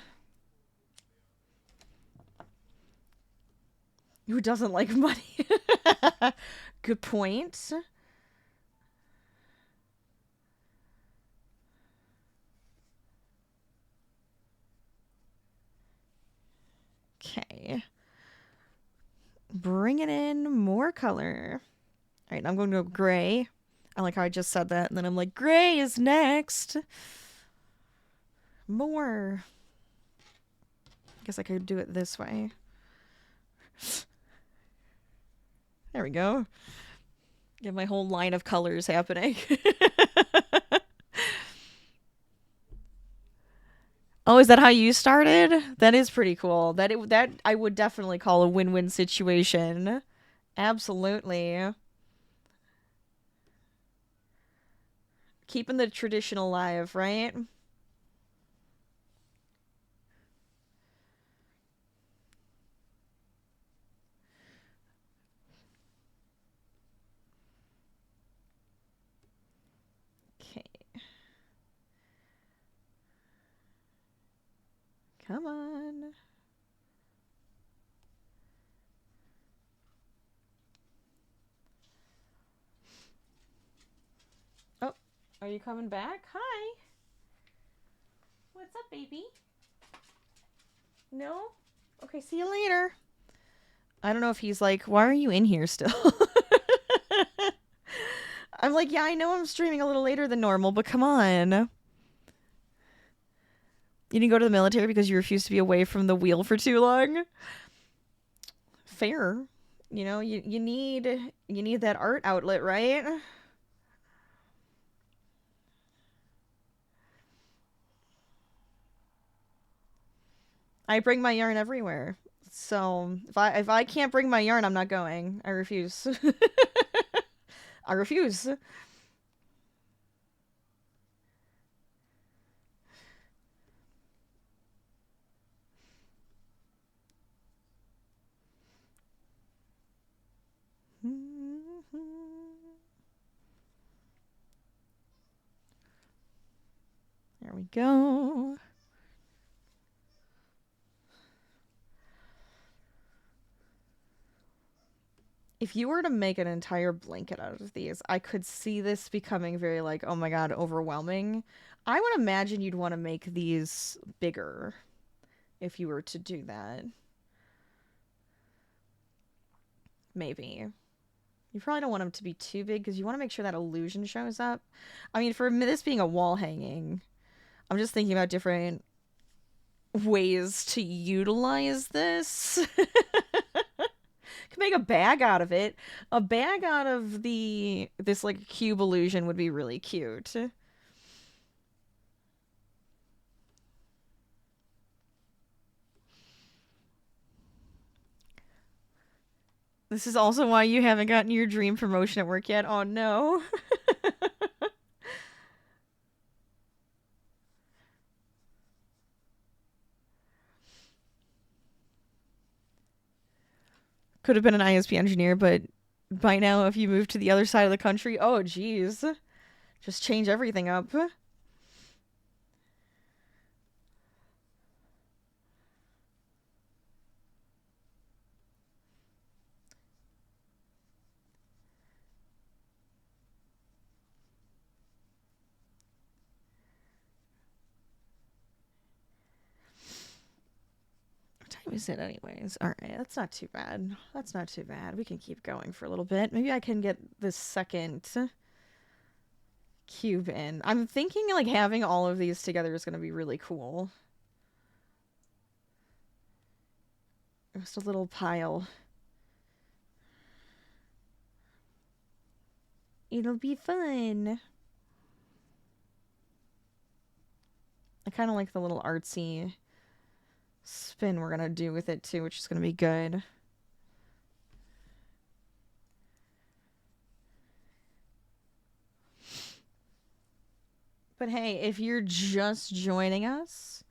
Who doesn't like money? Good point. Okay. Bring it in more color. All right, I'm going to go gray. I like how I just said that, and then I'm like, gray is next. More. I guess I could do it this way. There we go. Get my whole line of colors happening. Oh, is that how you started? That is pretty cool. That I would definitely call a win-win situation. Absolutely. Keeping the tradition alive, right? Okay. Come on. Oh, are you coming back? Hi. What's up, baby? No? Okay, see you later. I don't know if he's like, why are you in here still? I'm like, yeah, I know I'm streaming a little later than normal, but come on. You didn't go to the military because you refused to be away from the wheel for too long? Fair. You know, you need that art outlet, right? I bring my yarn everywhere. So if I can't bring my yarn, I'm not going. I refuse. I refuse. There we go. If you were to make an entire blanket out of these, I could see this becoming very like, oh my god, overwhelming. I would imagine you'd want to make these bigger if you were to do that. Maybe. You probably don't want them to be too big because you want to make sure that illusion shows up. I mean, for this being a wall hanging, I'm just thinking about different ways to utilize this. Could make a bag out of it. A bag out of this like cube illusion would be really cute. This is also why you haven't gotten your dream promotion at work yet. Oh no. Could have been an ISP engineer, but by now if you move to the other side of the country, oh geez. Just change everything up. is it anyways? All right, that's not too bad. That's not too bad. We can keep going for a little bit. Maybe I can get this second cube in. I'm thinking like having all of these together is going to be really cool. Just a little pile. It'll be fun. I kind of like the little artsy spin we're going to do with it too, which is going to be good. But hey, if you're just joining us,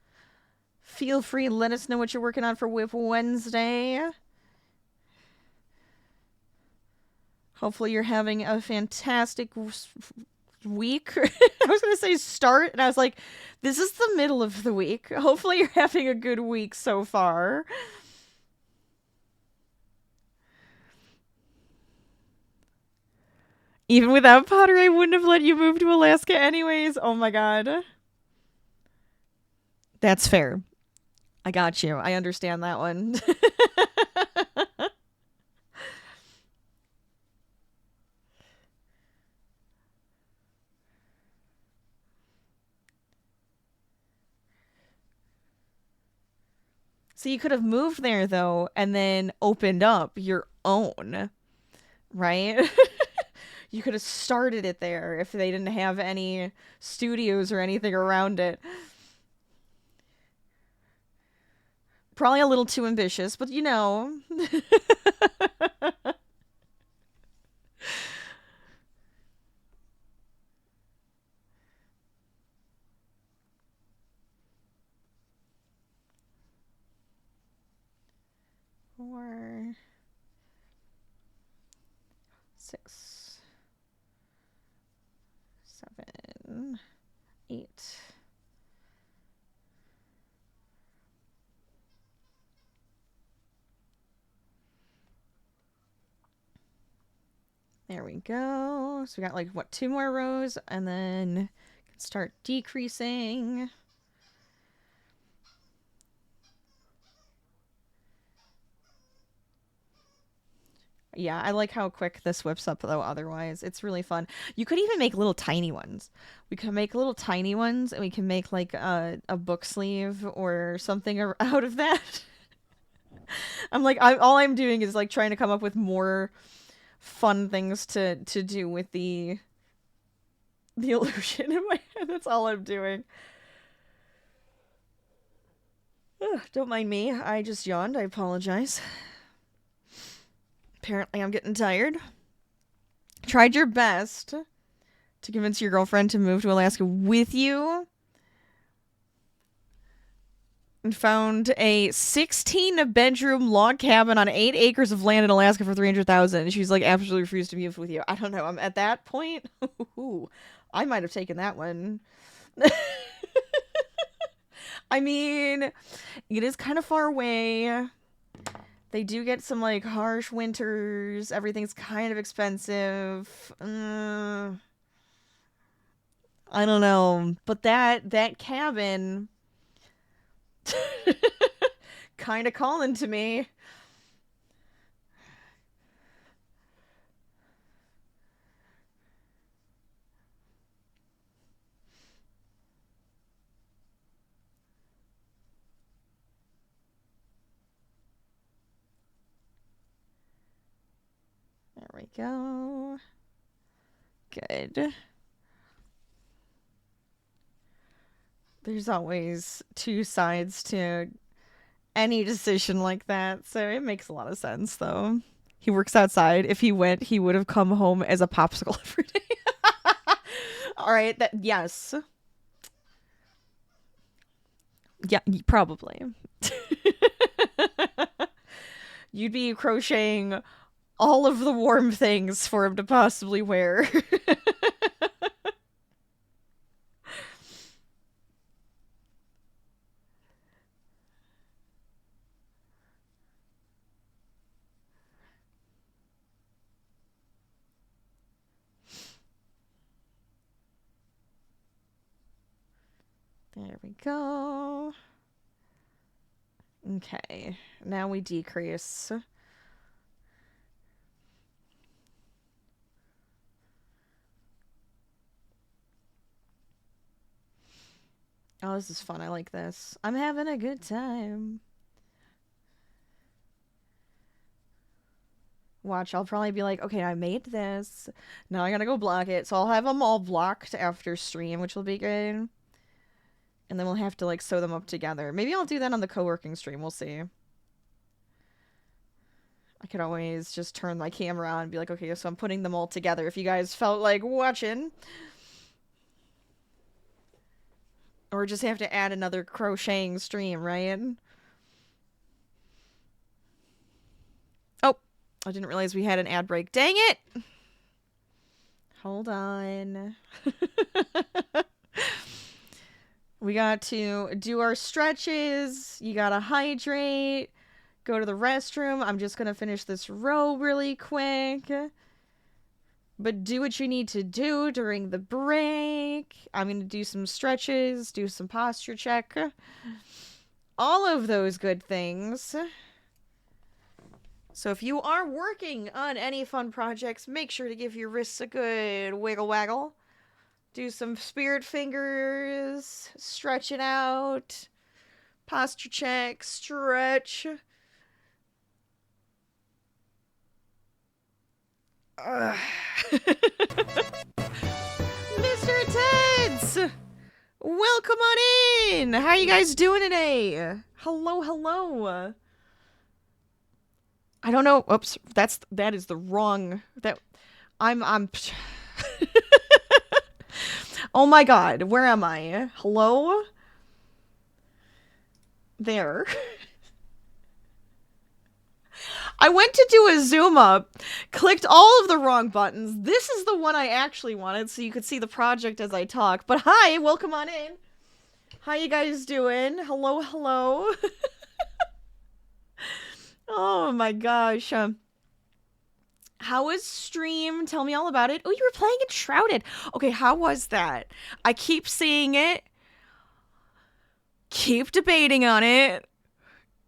feel free to let us know what you're working on for WIP Wednesday. Hopefully you're having a fantastic week. I was going to say start, and I was like, this is the middle of the week. Hopefully you're having a good week so far. Even without pottery, I wouldn't have let you move to Alaska anyways. Oh my god. That's fair. I got you. I understand that one. So you could have moved there though and then opened up your own, right? You could have started it there if they didn't have any studios or anything around it. Probably a little too ambitious, but you know. Four, 6, 7, 8. There we go. So we got like, what, 2 more rows, and then start decreasing. Yeah, I like how quick this whips up, though, otherwise. It's really fun. You could even make little tiny ones. We can make little tiny ones, and we can make, like, a book sleeve or something out of that. I'm like, all I'm doing is, like, trying to come up with more fun things to do with the illusion in my head. That's all I'm doing. Ugh, don't mind me. I just yawned. I apologize. Apparently, I'm getting tired. Tried your best to convince your girlfriend to move to Alaska with you. And found a 16-bedroom log cabin on 8 acres of land in Alaska for $300,000. She's like, absolutely refused to move with you. I don't know. I'm at that point. I might have taken that one. I mean, it is kind of far away. They do get some, like, harsh winters. Everything's kind of expensive. I don't know. But that cabin kind of calling to me. There we go. Good. There's always 2 sides to any decision like that, so it makes a lot of sense, though. He works outside. If he went, he would have come home as a popsicle every day. All right, yes. Yeah, probably. You'd be crocheting all of the warm things for him to possibly wear. There we go. Okay, now we decrease. Oh, this is fun. I like this. I'm having a good time. Watch, I'll probably be like, okay, I made this. Now I gotta go block it. So I'll have them all blocked after stream, which will be good. And then we'll have to, like, sew them up together. Maybe I'll do that on the co-working stream. We'll see. I could always just turn my camera on and be like, okay, so I'm putting them all together if you guys felt like watching. Or just have to add another crocheting stream, right? Oh, I didn't realize we had an ad break. Dang it! Hold on. We got to do our stretches. You gotta hydrate. Go to the restroom. I'm just gonna finish this row really quick. But do what you need to do during the break. I'm gonna do some stretches, do some posture check. All of those good things. So if you are working on any fun projects, make sure to give your wrists a good wiggle waggle. Do some spirit fingers, stretch it out, posture check, stretch. Mr. Teds! Welcome on in! How are you guys doing today? Hello, hello. I don't know. Oops, that is the wrong. I'm Oh my god, where am I? Hello? There. I went to do a zoom up, clicked all of the wrong buttons. This is the one I actually wanted, so you could see the project as I talk. But hi, welcome on in. How you guys doing? Hello, hello. Oh my gosh. How was stream? Tell me all about it. Oh, you were playing Enshrouded. Okay, how was that? I keep seeing it. Keep debating on it.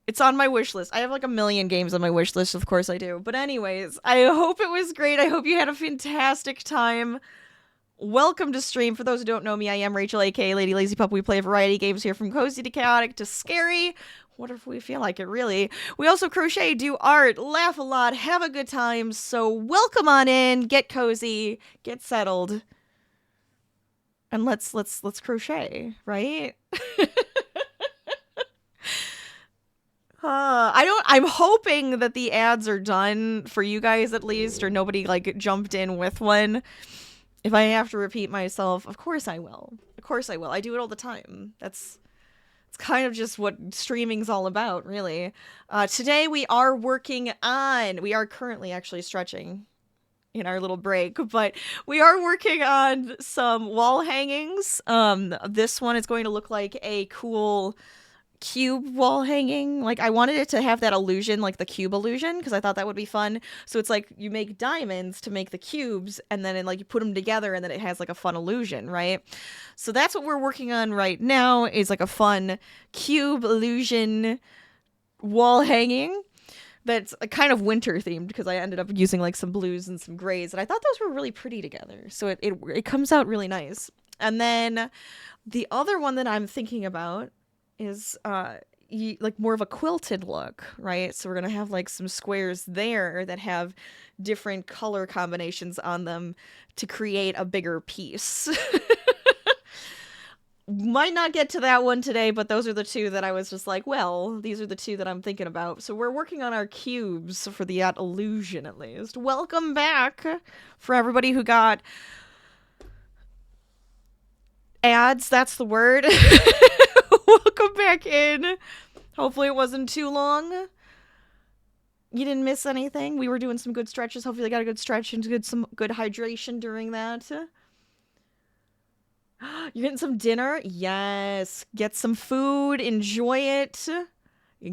It's on my wish list. I have like a million games on my wish list, of course I do. But anyways, I hope it was great. I hope you had a fantastic time. Welcome to stream. For those who don't know me, I am Rachel, aka LadyLazyPup. We play a variety of games here from cozy to chaotic to scary. Whatever we feel like it, really. We also crochet, do art, laugh a lot, have a good time. So welcome on in, get cozy, get settled, and let's crochet, right? I'm hoping that the ads are done for you guys at least, or nobody like jumped in with one. If I have to repeat myself, of course I will. Of course I will. I do it all the time. It's kind of just what streaming's all about, really. Today we are currently actually stretching in our little break, but we are working on some wall hangings. This one is going to look like a cool cube wall hanging. Like, I wanted it to have that illusion, like the cube illusion, because I thought that would be fun. So it's like you make diamonds to make the cubes, and then like you put them together, and then it has like a fun illusion, right? So that's what we're working on right now, is like a fun cube illusion wall hanging that's kind of winter themed, because I ended up using like some blues and some grays, and I thought those were really pretty together. So it comes out really nice. And then the other one that I'm thinking about is like more of a quilted look, right? So we're gonna have like some squares there that have different color combinations on them to create a bigger piece. Might not get to that one today, but those are the two that I was just like, well, these are the two that I'm thinking about. So we're working on our cubes for the illusion, at least. Welcome back for everybody who got ads, that's the word. Welcome back in. Hopefully it wasn't too long. You didn't miss anything. We were doing some good stretches. Hopefully you got a good stretch and some good hydration during that. You're getting some dinner? Yes. Get some food. Enjoy it.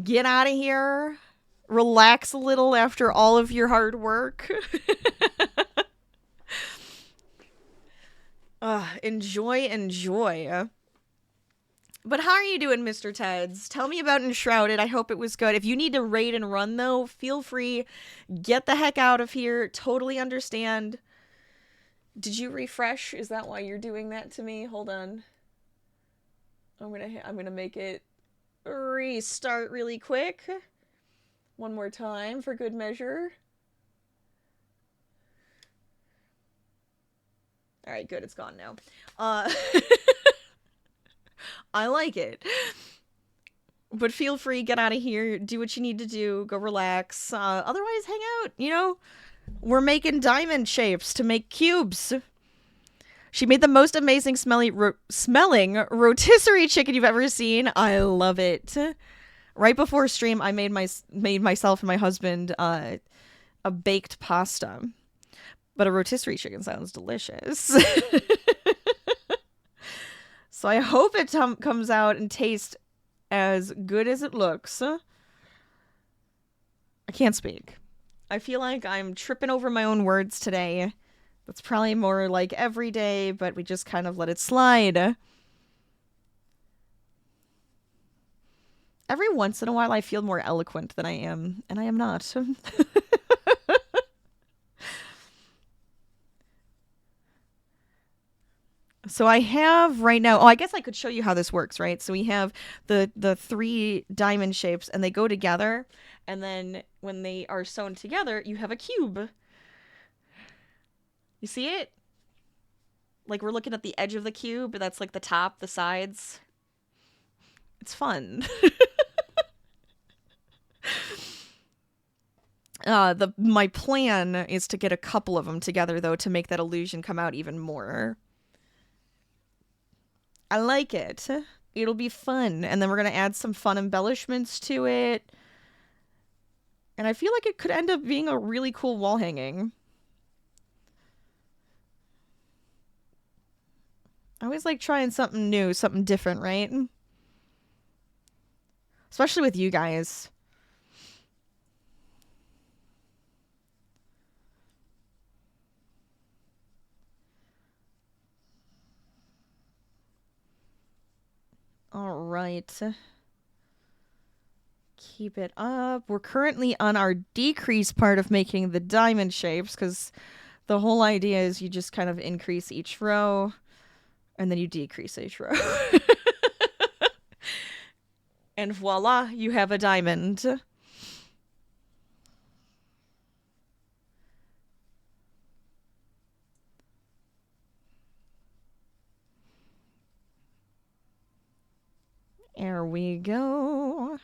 Get out of here. Relax a little after all of your hard work. Enjoy. But how are you doing, Mr. Teds? Tell me about Enshrouded. I hope it was good. If you need to raid and run, though, feel free. Get the heck out of here. Totally understand. Did you refresh? Is that why you're doing that to me? Hold on. I'm gonna make it restart really quick. One more time for good measure. All right, good. It's gone now. I like it. But feel free, get out of here, do what you need to do, go relax. Otherwise, hang out, you know? We're making diamond shapes to make cubes. She made the most amazing smelling rotisserie chicken you've ever seen. I love it. Right before stream, I made myself and my husband a baked pasta. But a rotisserie chicken sounds delicious. So I hope it comes out and tastes as good as it looks. I can't speak. I feel like I'm tripping over my own words today. That's probably more like every day, but we just kind of let it slide. Every once in a while I feel more eloquent than I am, and I am not. So I have right now, I guess I could show you how this works, right? So we have the 3 diamond shapes and they go together, and then when they are sewn together, you have a cube. You see it? Like we're looking at the edge of the cube, but that's like the top, the sides. It's fun. My plan is to get a couple of them together though to make that illusion come out even more. I like it. It'll be fun. And then we're going to add some fun embellishments to it. And I feel like it could end up being a really cool wall hanging. I always like trying something new, something different, right? Especially with you guys. All right. Keep it up. We're currently on our decrease part of making the diamond shapes because the whole idea is you just kind of increase each row and then you decrease each row. And voila, you have a diamond. There we go.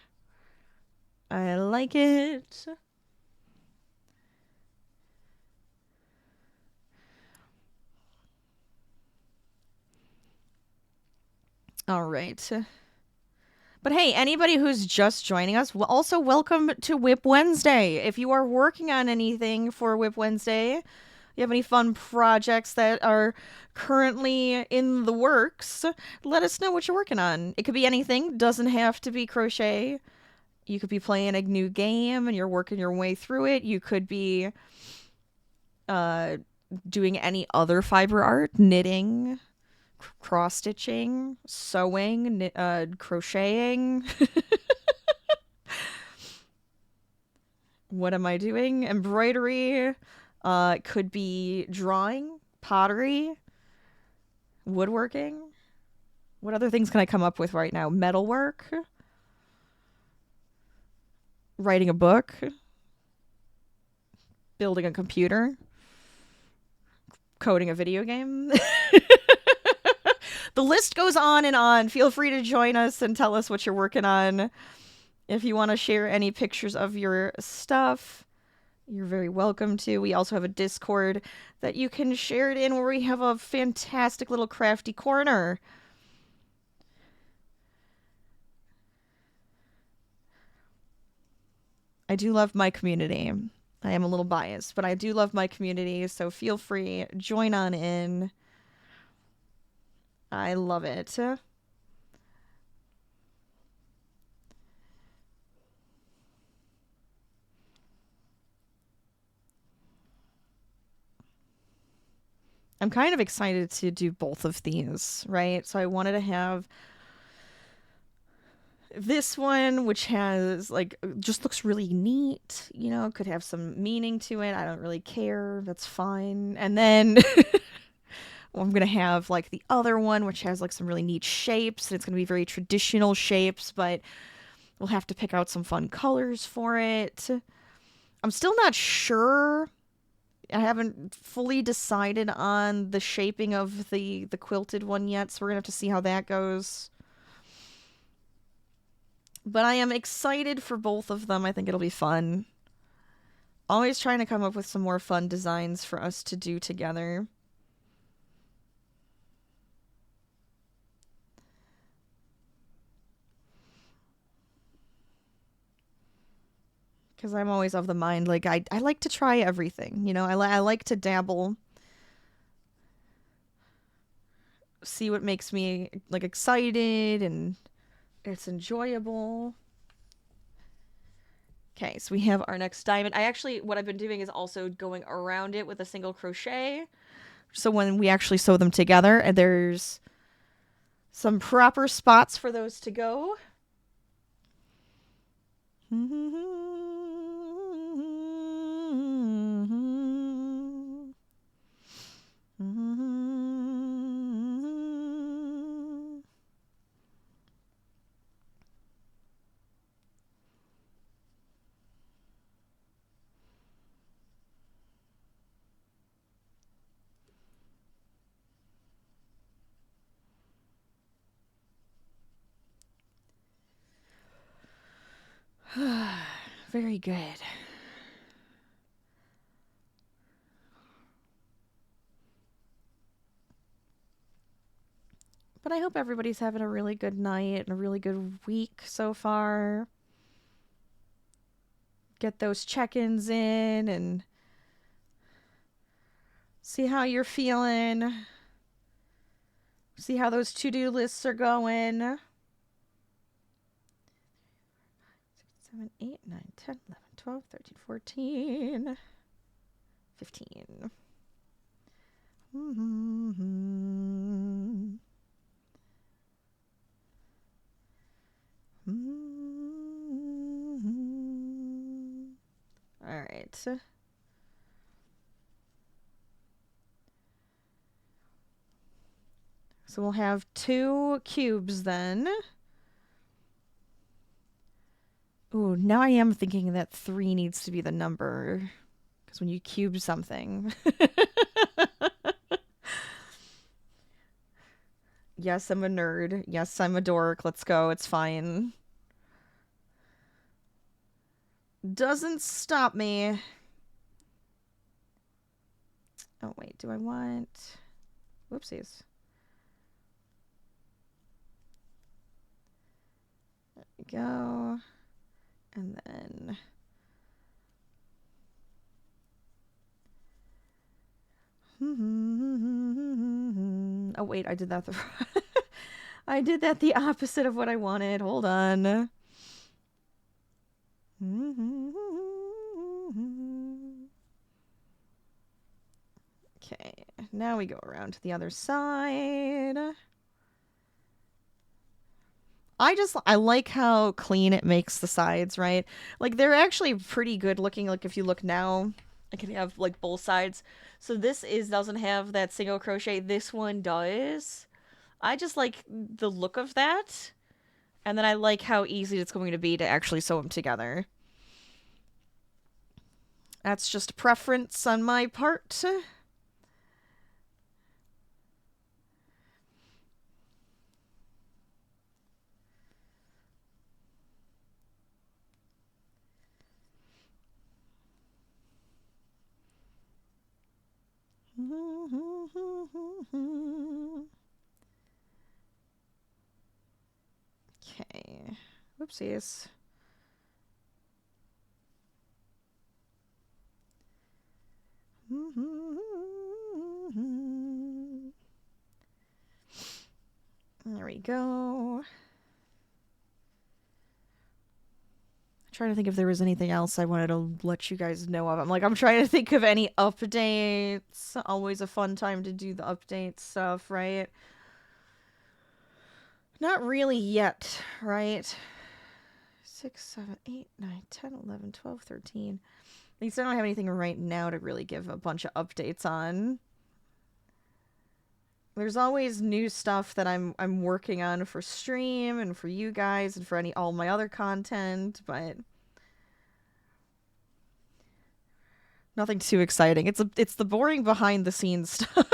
I like it. All right. But hey, anybody who's just joining us, also welcome to WIP Wednesday. If you are working on anything for WIP Wednesday, you have any fun projects that are currently in the works, let us know what you're working on. It could be anything. Doesn't have to be crochet. You could be playing a new game and you're working your way through it. You could be doing any other fiber art, knitting, cross-stitching, sewing, crocheting. What am I doing? Embroidery. Could be drawing, pottery, woodworking. What other things can I come up with right now? Metalwork. Writing a book. Building a computer. Coding a video game. The list goes on and on. Feel free to join us and tell us what you're working on. If you want to share any pictures of your stuff, you're very welcome to. We also have a Discord that you can share it in where we have a fantastic little crafty corner. I do love my community. I am a little biased, but I do love my community, so feel free, join on in. I love it. I'm kind of excited to do both of these, right? So I wanted to have this one, which has like just looks really neat, you know, could have some meaning to it. I don't really care. That's fine. And then I'm gonna have like the other one, which has like some really neat shapes, and it's gonna be very traditional shapes, but we'll have to pick out some fun colors for it. I'm still not sure. I haven't fully decided on the shaping of the quilted one yet, so we're gonna have to see how that goes. But I am excited for both of them. I think it'll be fun. Always trying to come up with some more fun designs for us to do together. Because I'm always of the mind, like, I like to try everything, you know? I like to dabble. See what makes me, like, excited and it's enjoyable. Okay, so we have our next diamond. What I've been doing is also going around it with a single crochet. So when we actually sew them together, and there's some proper spots for those to go. Very good. But I hope everybody's having a really good night and a really good week so far. Get those check-ins in and see how you're feeling. See how those to-do lists are going. 6, 7, 8, 9, 10, 11, 12, 13, 14, 15. All right. So we'll have 2 cubes then. Ooh, now I am thinking that 3 needs to be the number. Because when you cube something... Yes, I'm a nerd. Yes, I'm a dork. Let's go. It's fine. Doesn't stop me. Oh, wait. Do I want... Whoopsies. There we go. And then... Oh, wait. I did that the... I did that the opposite of what I wanted. Hold on. Okay, now we go around to the other side. I like how clean it makes the sides, right? Like, they're actually pretty good looking. Like, if you look now, I can have, like, both sides. So this doesn't have that single crochet. This one does. I just like the look of that. And then I like how easy it's going to be to actually sew them together. That's just a preference on my part. Okay. Whoopsies. There we go. Trying to think if there was anything else I wanted to let you guys know of. I'm trying to think of any updates. Always a fun time to do the update stuff, right? Not really yet, right? 6, 7, 8, 9, 10, 11, 12, 13. At least I don't have anything right now to really give a bunch of updates on. There's always new stuff that I'm working on for stream and for you guys and for all my other content, but nothing too exciting. It's the boring behind the scenes stuff.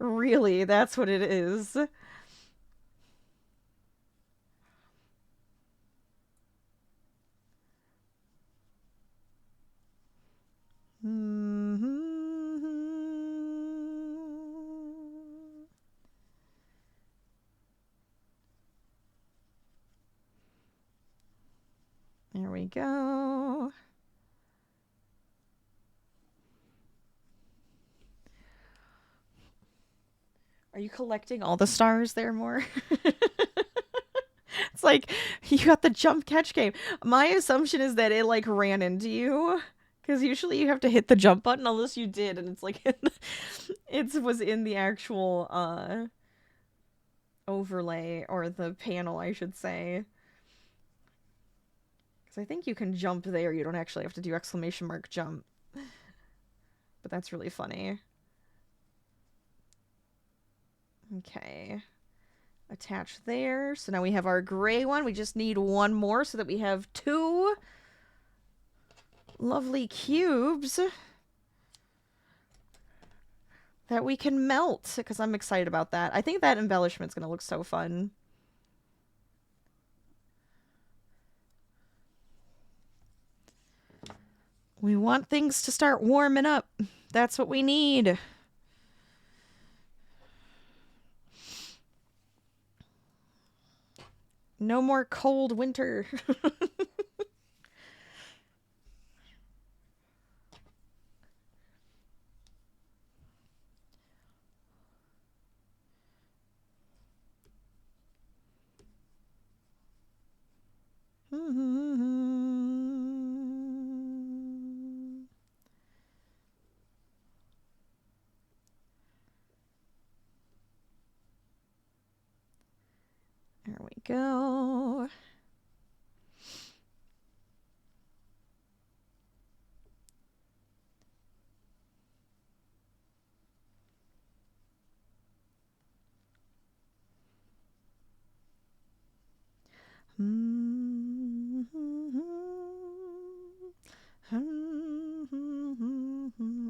Really, that's what it is. There we go. Are you collecting all the stars there, more? It's like you got the jump catch game. My assumption is that it like ran into you, because usually you have to hit the jump button unless you did, and it's like it was in the actual overlay, or the panel, I should say. Because I think you can jump there. You don't actually have to do exclamation mark jump. But that's really funny. Okay. Attach there. So now we have our gray one. We just need one more so that we have 2 lovely cubes that we can melt, because I'm excited about that. I think that embellishment's going to look so fun. We want things to start warming up. That's what we need. No more cold winter. There we go.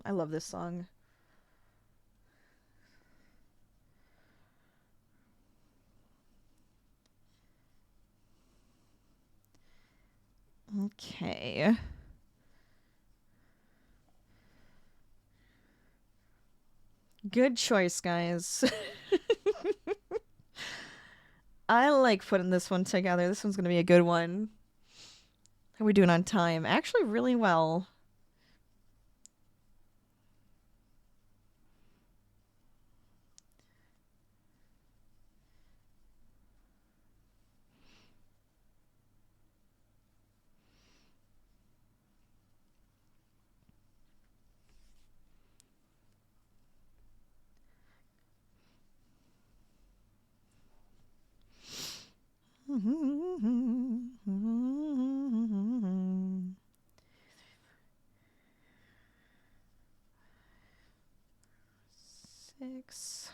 I love this song. Okay. Good choice, guys. I like putting this one together. This one's going to be a good one. How are we doing on time? Actually, really well. Six.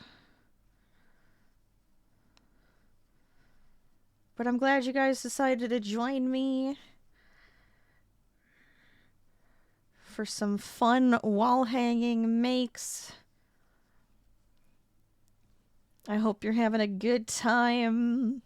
But I'm glad you guys decided to join me for some fun wall hanging makes. I hope you're having a good time.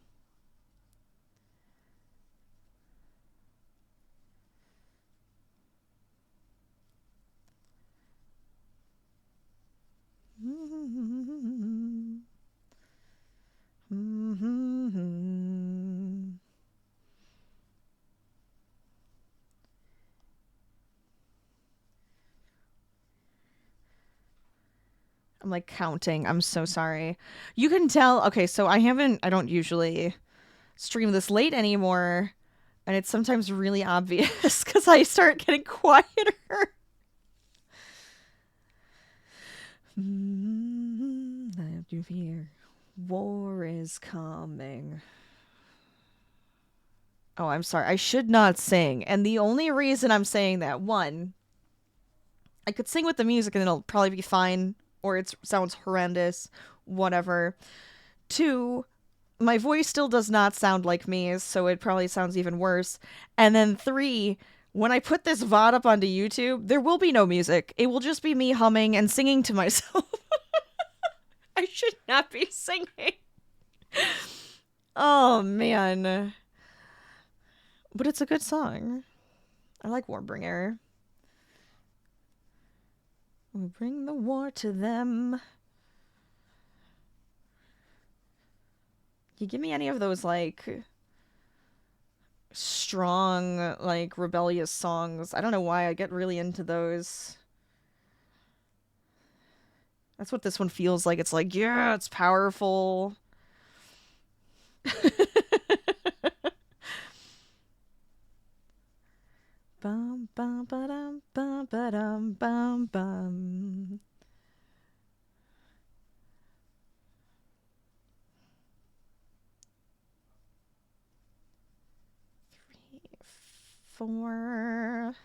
I'm like counting. I'm so sorry. You can tell. Okay, so I don't usually stream this late anymore. And it's sometimes really obvious because I start getting quieter. I have to fear. War is coming. Oh, I'm sorry. I should not sing. And the only reason I'm saying that, one, I could sing with the music and it'll probably be fine, or it sounds horrendous, whatever. Two, my voice still does not sound like me, so it probably sounds even worse. And then three, when I put this VOD up onto YouTube, there will be no music. It will just be me humming and singing to myself. I should not be singing. Oh, man. But it's a good song. I like Warbringer. We bring the war to them. You give me any of those, like, strong, like, rebellious songs. I don't know why I get really into those. That's what this one feels like. It's like, yeah, it's powerful. Bum bum ba-dum bum ba-dum bum bum. 3, 4,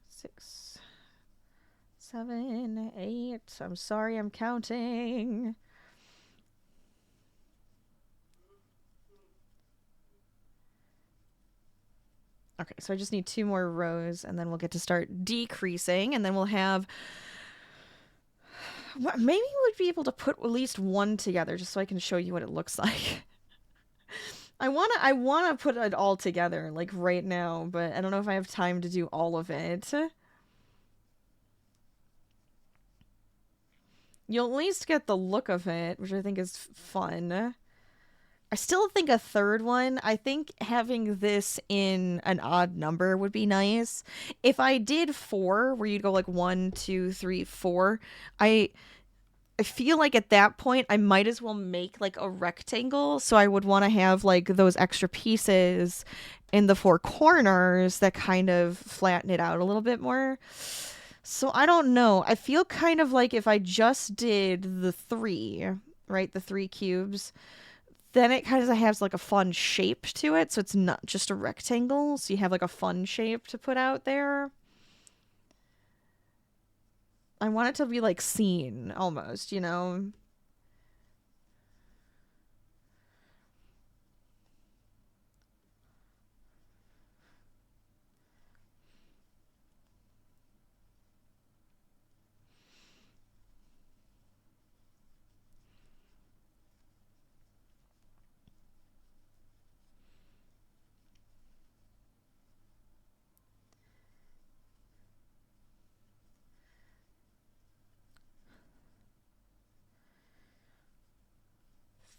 6, 7, 8. I'm sorry, I'm counting. Okay, so I just need 2 more rows, and then we'll get to start decreasing, and then we'll have... Maybe we'd be able to put at least one together, just so I can show you what it looks like. I wanna put it all together, like, right now, but I don't know if I have time to do all of it. You'll at least get the look of it, which I think is fun. I still think a third one, I think having this in an odd number would be nice. If I did 4, where you'd go like 1, 2, 3, 4, I feel like at that point I might as well make like a rectangle, so I would want to have like those extra pieces in the 4 corners that kind of flatten it out a little bit more. So I don't know. I feel kind of like if I just did the 3, right? The 3 cubes, then it kind of has like a fun shape to it. So it's not just a rectangle. So you have like a fun shape to put out there. I want it to be like seen almost, you know?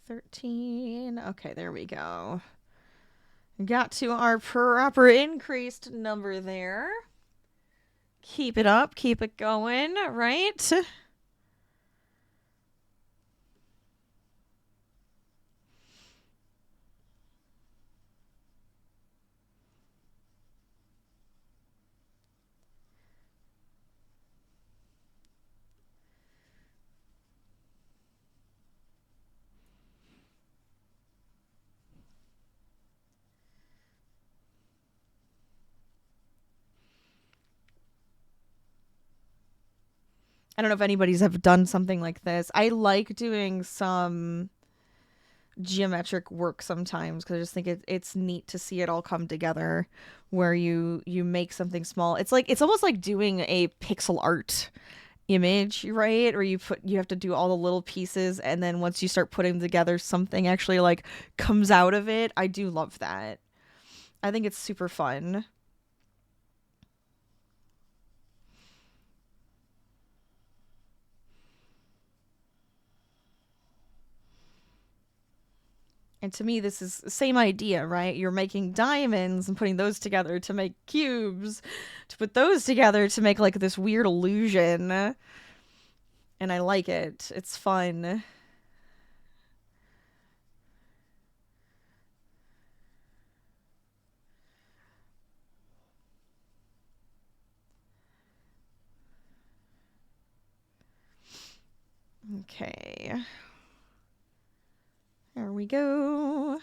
13. Okay, there we go. Got to our proper increased number there. Keep it up, keep it going, right? I don't know if anybody's ever done something like this. I like doing some geometric work sometimes because I just think it's neat to see it all come together where you make something small. It's almost like doing a pixel art image, right? Or you have to do all the little pieces, and then once you start putting together, something actually like comes out of it. I do love that. I think it's super fun. And to me, this is the same idea, right? You're making diamonds and putting those together to make cubes, to put those together to make like this weird illusion. And I like it. It's fun. Okay. There we go.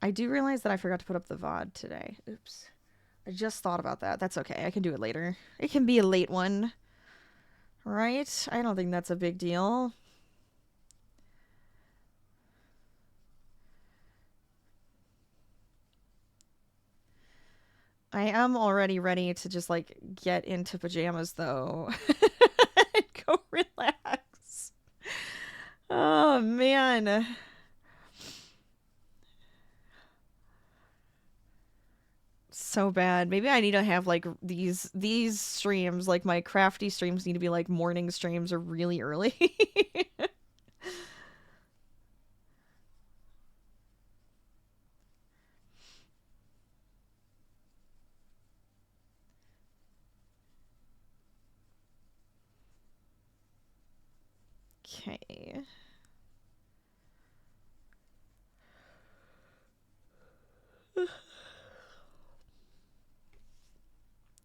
I do realize that I forgot to put up the VOD today. Oops. I just thought about that. That's okay. I can do it later. It can be a late one. Right? I don't think that's a big deal. I am already ready to just like get into pajamas though. Go relax. Oh man. So bad. Maybe I need to have like these streams, like my crafty streams need to be like morning streams or really early. Okay.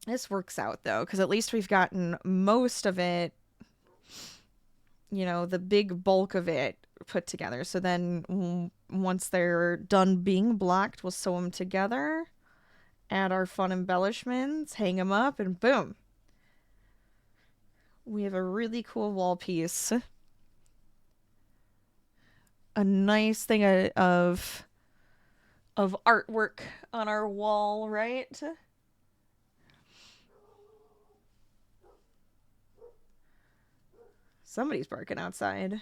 This works out though, because at least we've gotten most of it, you know, the big bulk of it put together. So then once they're done being blocked, we'll sew them together, add our fun embellishments, hang them up, and boom. We have a really cool wall piece. A nice thing of artwork on our wall, right? Somebody's barking outside.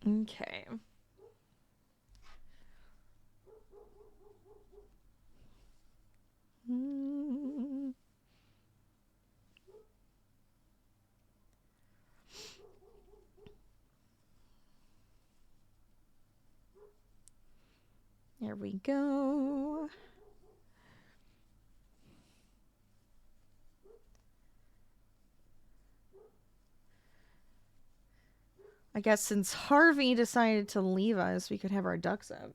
Okay. There we go. I guess since Harvey decided to leave us, we could have our ducks up.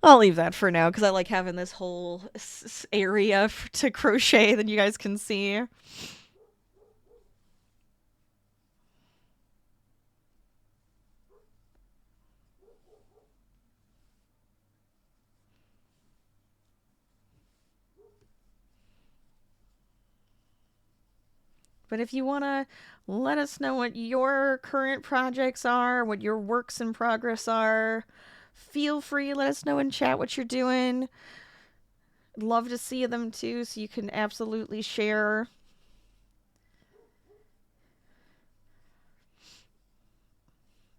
I'll leave that for now because I like having this whole area to crochet that you guys can see. But if you want to let us know what your current projects are, what your works in progress are, feel free. Let us know in chat what you're doing. Love to see them too, so you can absolutely share.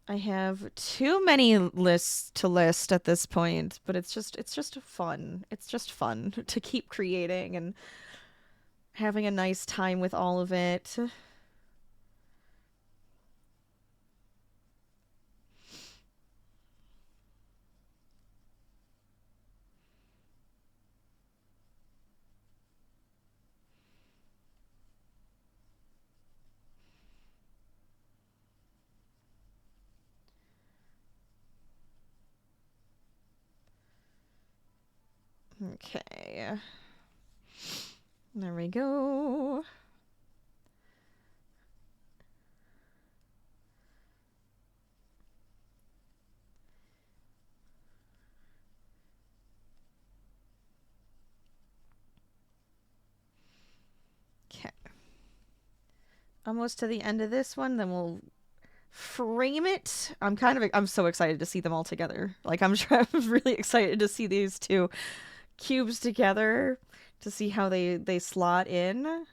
I have too many lists to list at this point, but it's just fun. It's just fun to keep creating and having a nice time with all of it. Okay. There we go. Okay. Almost to the end of this one, then we'll frame it. I'm so excited to see them all together. Like I'm really excited to see these two cubes together to see how they slot in.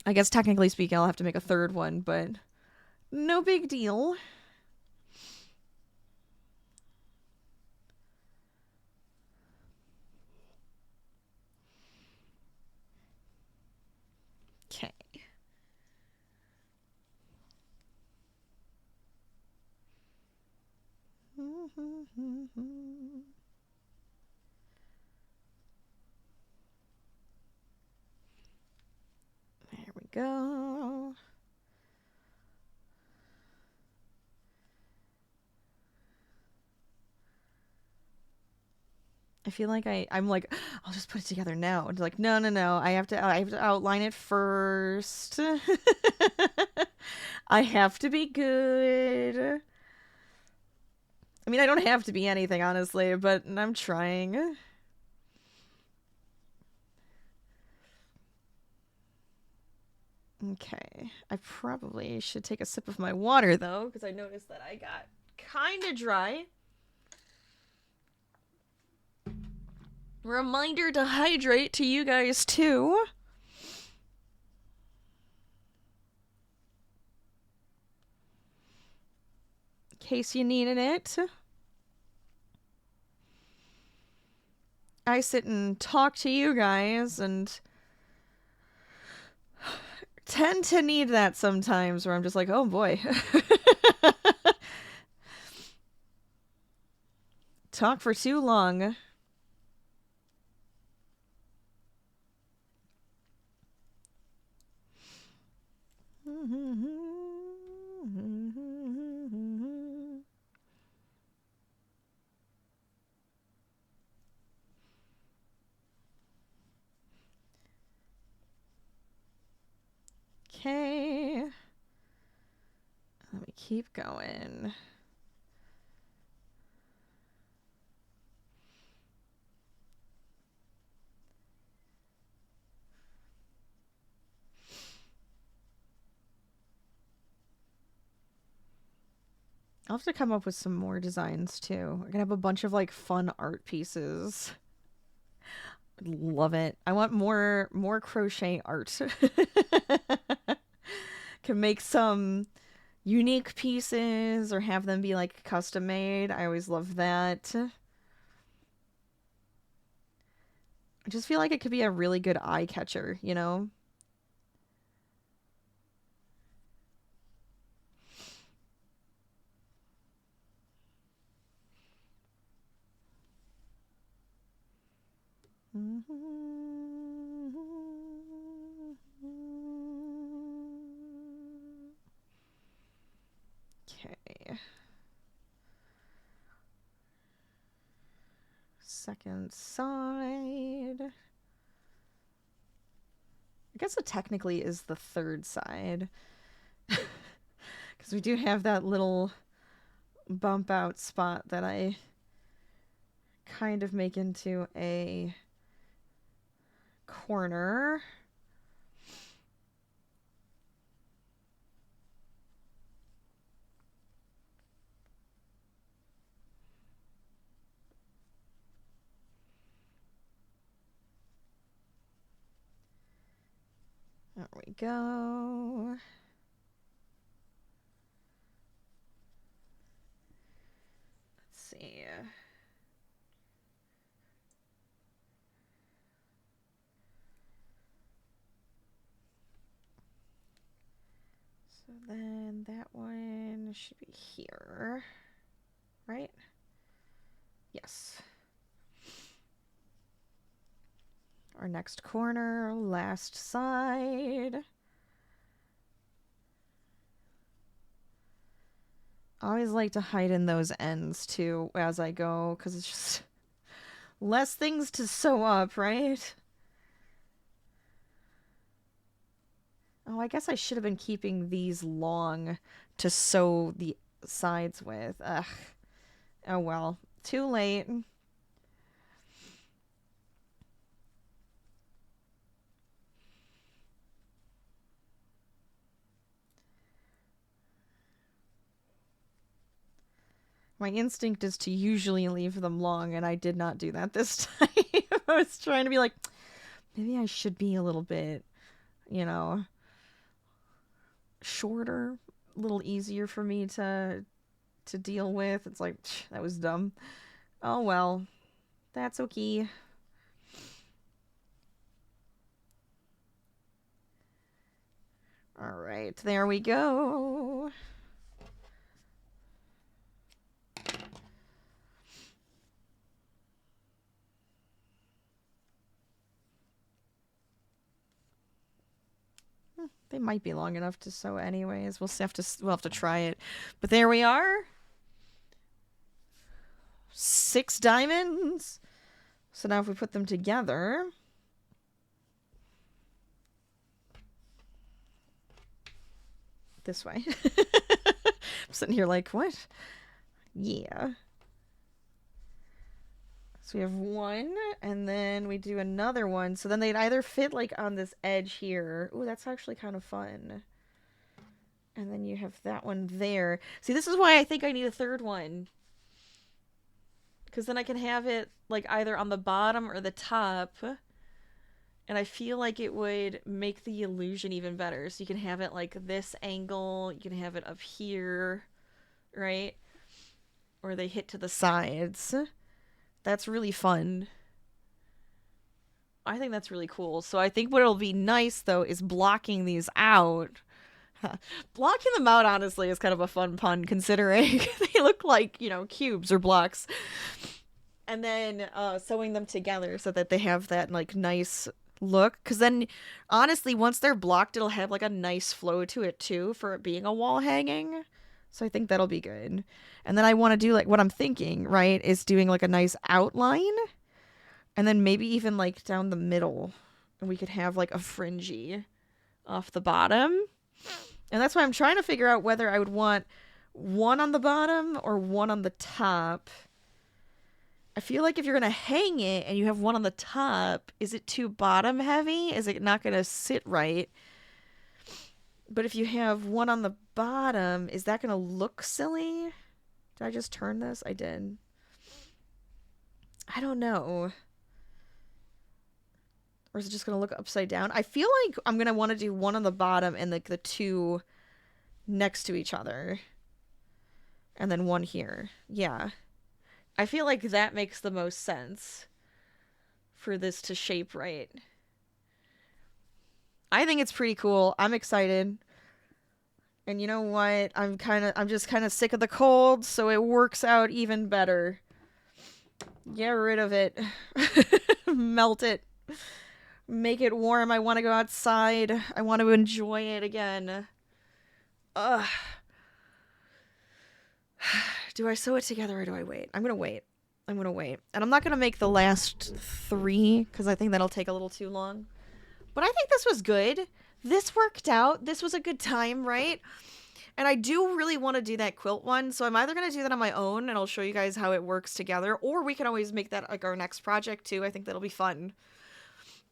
I guess technically speaking, I'll have to make a third one, but no big deal. Okay. There we go. I feel like I'm like, I'll just put it together now. It's like, no. I have to outline it first. I have to be good. I mean, I don't have to be anything, honestly, but I'm trying. Okay, I probably should take a sip of my water, though, because I noticed that I got kind of dry. Reminder to hydrate to you guys, too. In case you needed it. I sit and talk to you guys and tend to need that sometimes where I'm just like, oh boy. Talk for too long. Okay. Let me keep going. I'll have to come up with some more designs too. We're gonna have a bunch of like fun art pieces. Love it. I want more crochet art. Can make some unique pieces or have them be like custom made. I always love that. I just feel like it could be a really good eye catcher, you know? Okay. Second side. I guess it technically is the third side. Because we do have that little bump out spot that I kind of make into a corner. There we go. Let's see. So then that one should be here, right? Yes. Our next corner, last side. I always like to hide in those ends too as I go, because it's just less things to sew up, right? Oh, I guess I should have been keeping these long to sew the sides with. Ugh. Oh well. Too late. My instinct is to usually leave them long, and I did not do that this time. I was trying to be like, maybe I should be a little bit, you know, shorter, a little easier for me to deal with. It's like, that was dumb. Oh well, that's okay. All right, there we go. They might be long enough to sew anyways. We'll have to try it. But there we are. 6 diamonds. So now if we put them together, this way. I'm sitting here like, what? Yeah. So we have one, and then we do another one. So then they'd either fit like on this edge here. Ooh, that's actually kind of fun. And then you have that one there. See, this is why I think I need a third one. Because then I can have it like either on the bottom or the top. And I feel like it would make the illusion even better. So you can have it like this angle. You can have it up here, right? Or they hit to the sides. That's really fun. I think that's really cool. So I think what'll be nice, though, is blocking these out. Blocking them out, honestly, is kind of a fun pun, considering they look like, you know, cubes or blocks. And then sewing them together so that they have that, like, nice look. Because then, honestly, once they're blocked, it'll have, like, a nice flow to it, too, for it being a wall hanging. So I think that'll be good. And then I want to do, like, what I'm thinking, right, is doing, like, a nice outline. And then maybe even, like, down the middle. And we could have, like, a fringy off the bottom. And that's why I'm trying to figure out whether I would want one on the bottom or one on the top. I feel like if you're going to hang it and you have one on the top, is it too bottom heavy? Is it not going to sit right? But if you have one on the bottom, is that going to look silly? Did I just turn this? I did. I don't know. Or is it just going to look upside down? I feel like I'm going to want to do one on the bottom and like the two next to each other. And then one here. Yeah. I feel like that makes the most sense for this to shape right. I think it's pretty cool. I'm excited. And you know what? I'm just kind of sick of the cold, so it works out even better. Get rid of it. Melt it. Make it warm. I want to go outside. I want to enjoy it again. Ugh. Do I sew it together or do I wait? I'm going to wait. I'm going to wait. And I'm not going to make the last 3 because I think that'll take a little too long. But I think this was good. This worked out. This was a good time, right? And I do really want to do that quilt one. So I'm either going to do that on my own and I'll show you guys how it works together. Or we can always make that like our next project too. I think that'll be fun.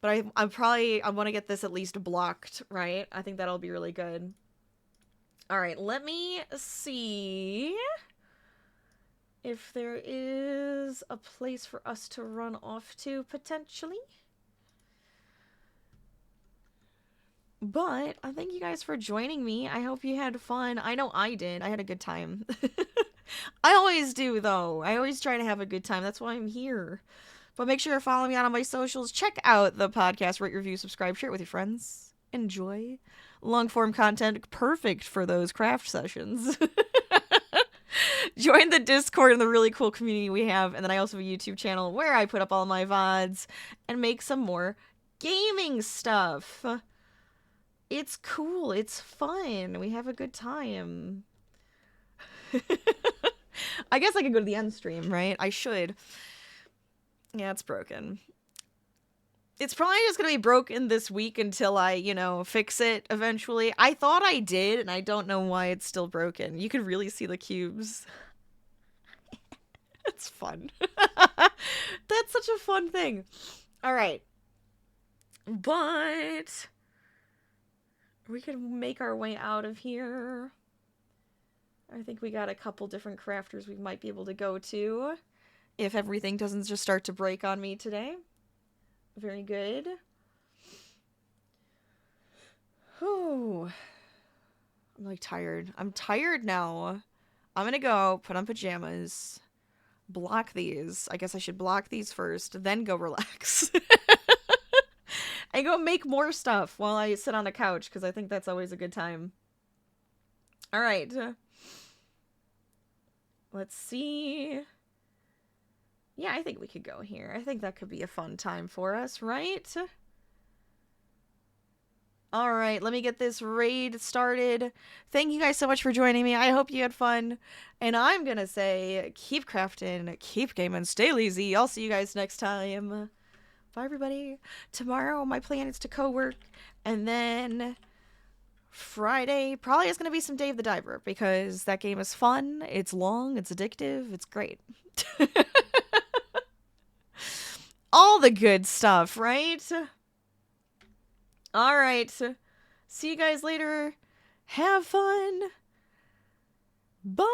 But I want to get this at least blocked, right? I think that'll be really good. All right, let me see if there is a place for us to run off to, potentially. But I thank you guys for joining me. I hope you had fun. I know I did. I had a good time. I always do, though. I always try to have a good time. That's why I'm here. But make sure to follow me out on my socials. Check out the podcast, rate, review, subscribe, share it with your friends. Enjoy. Long-form content, perfect for those craft sessions. Join the Discord and the really cool community we have. And then I also have a YouTube channel where I put up all my VODs and make some more gaming stuff. It's cool. It's fun. We have a good time. I guess I could go to the end stream, right? I should. Yeah, it's broken. It's probably just going to be broken this week until I, you know, fix it eventually. I thought I did, and I don't know why it's still broken. You can really see the cubes. It's fun. That's such a fun thing. All right. But we can make our way out of here. I think we got a couple different crafters we might be able to go to if everything doesn't just start to break on me today. Very good. Oh, I'm like tired. I'm tired now. I'm gonna go put on pajamas, block these. I guess I should block these first, then go relax. And go make more stuff while I sit on the couch, because I think that's always a good time. All right. Let's see. Yeah, I think we could go here. I think that could be a fun time for us, right? All right, let me get this raid started. Thank you guys so much for joining me. I hope you had fun. And I'm going to say, keep crafting, keep gaming, stay lazy. I'll see you guys next time. Bye, everybody. Tomorrow, my plan is to co-work. And then Friday probably is going to be some Dave the Diver because that game is fun, it's long, it's addictive, it's great. All the good stuff, right? All right. See you guys later. Have fun. Bye.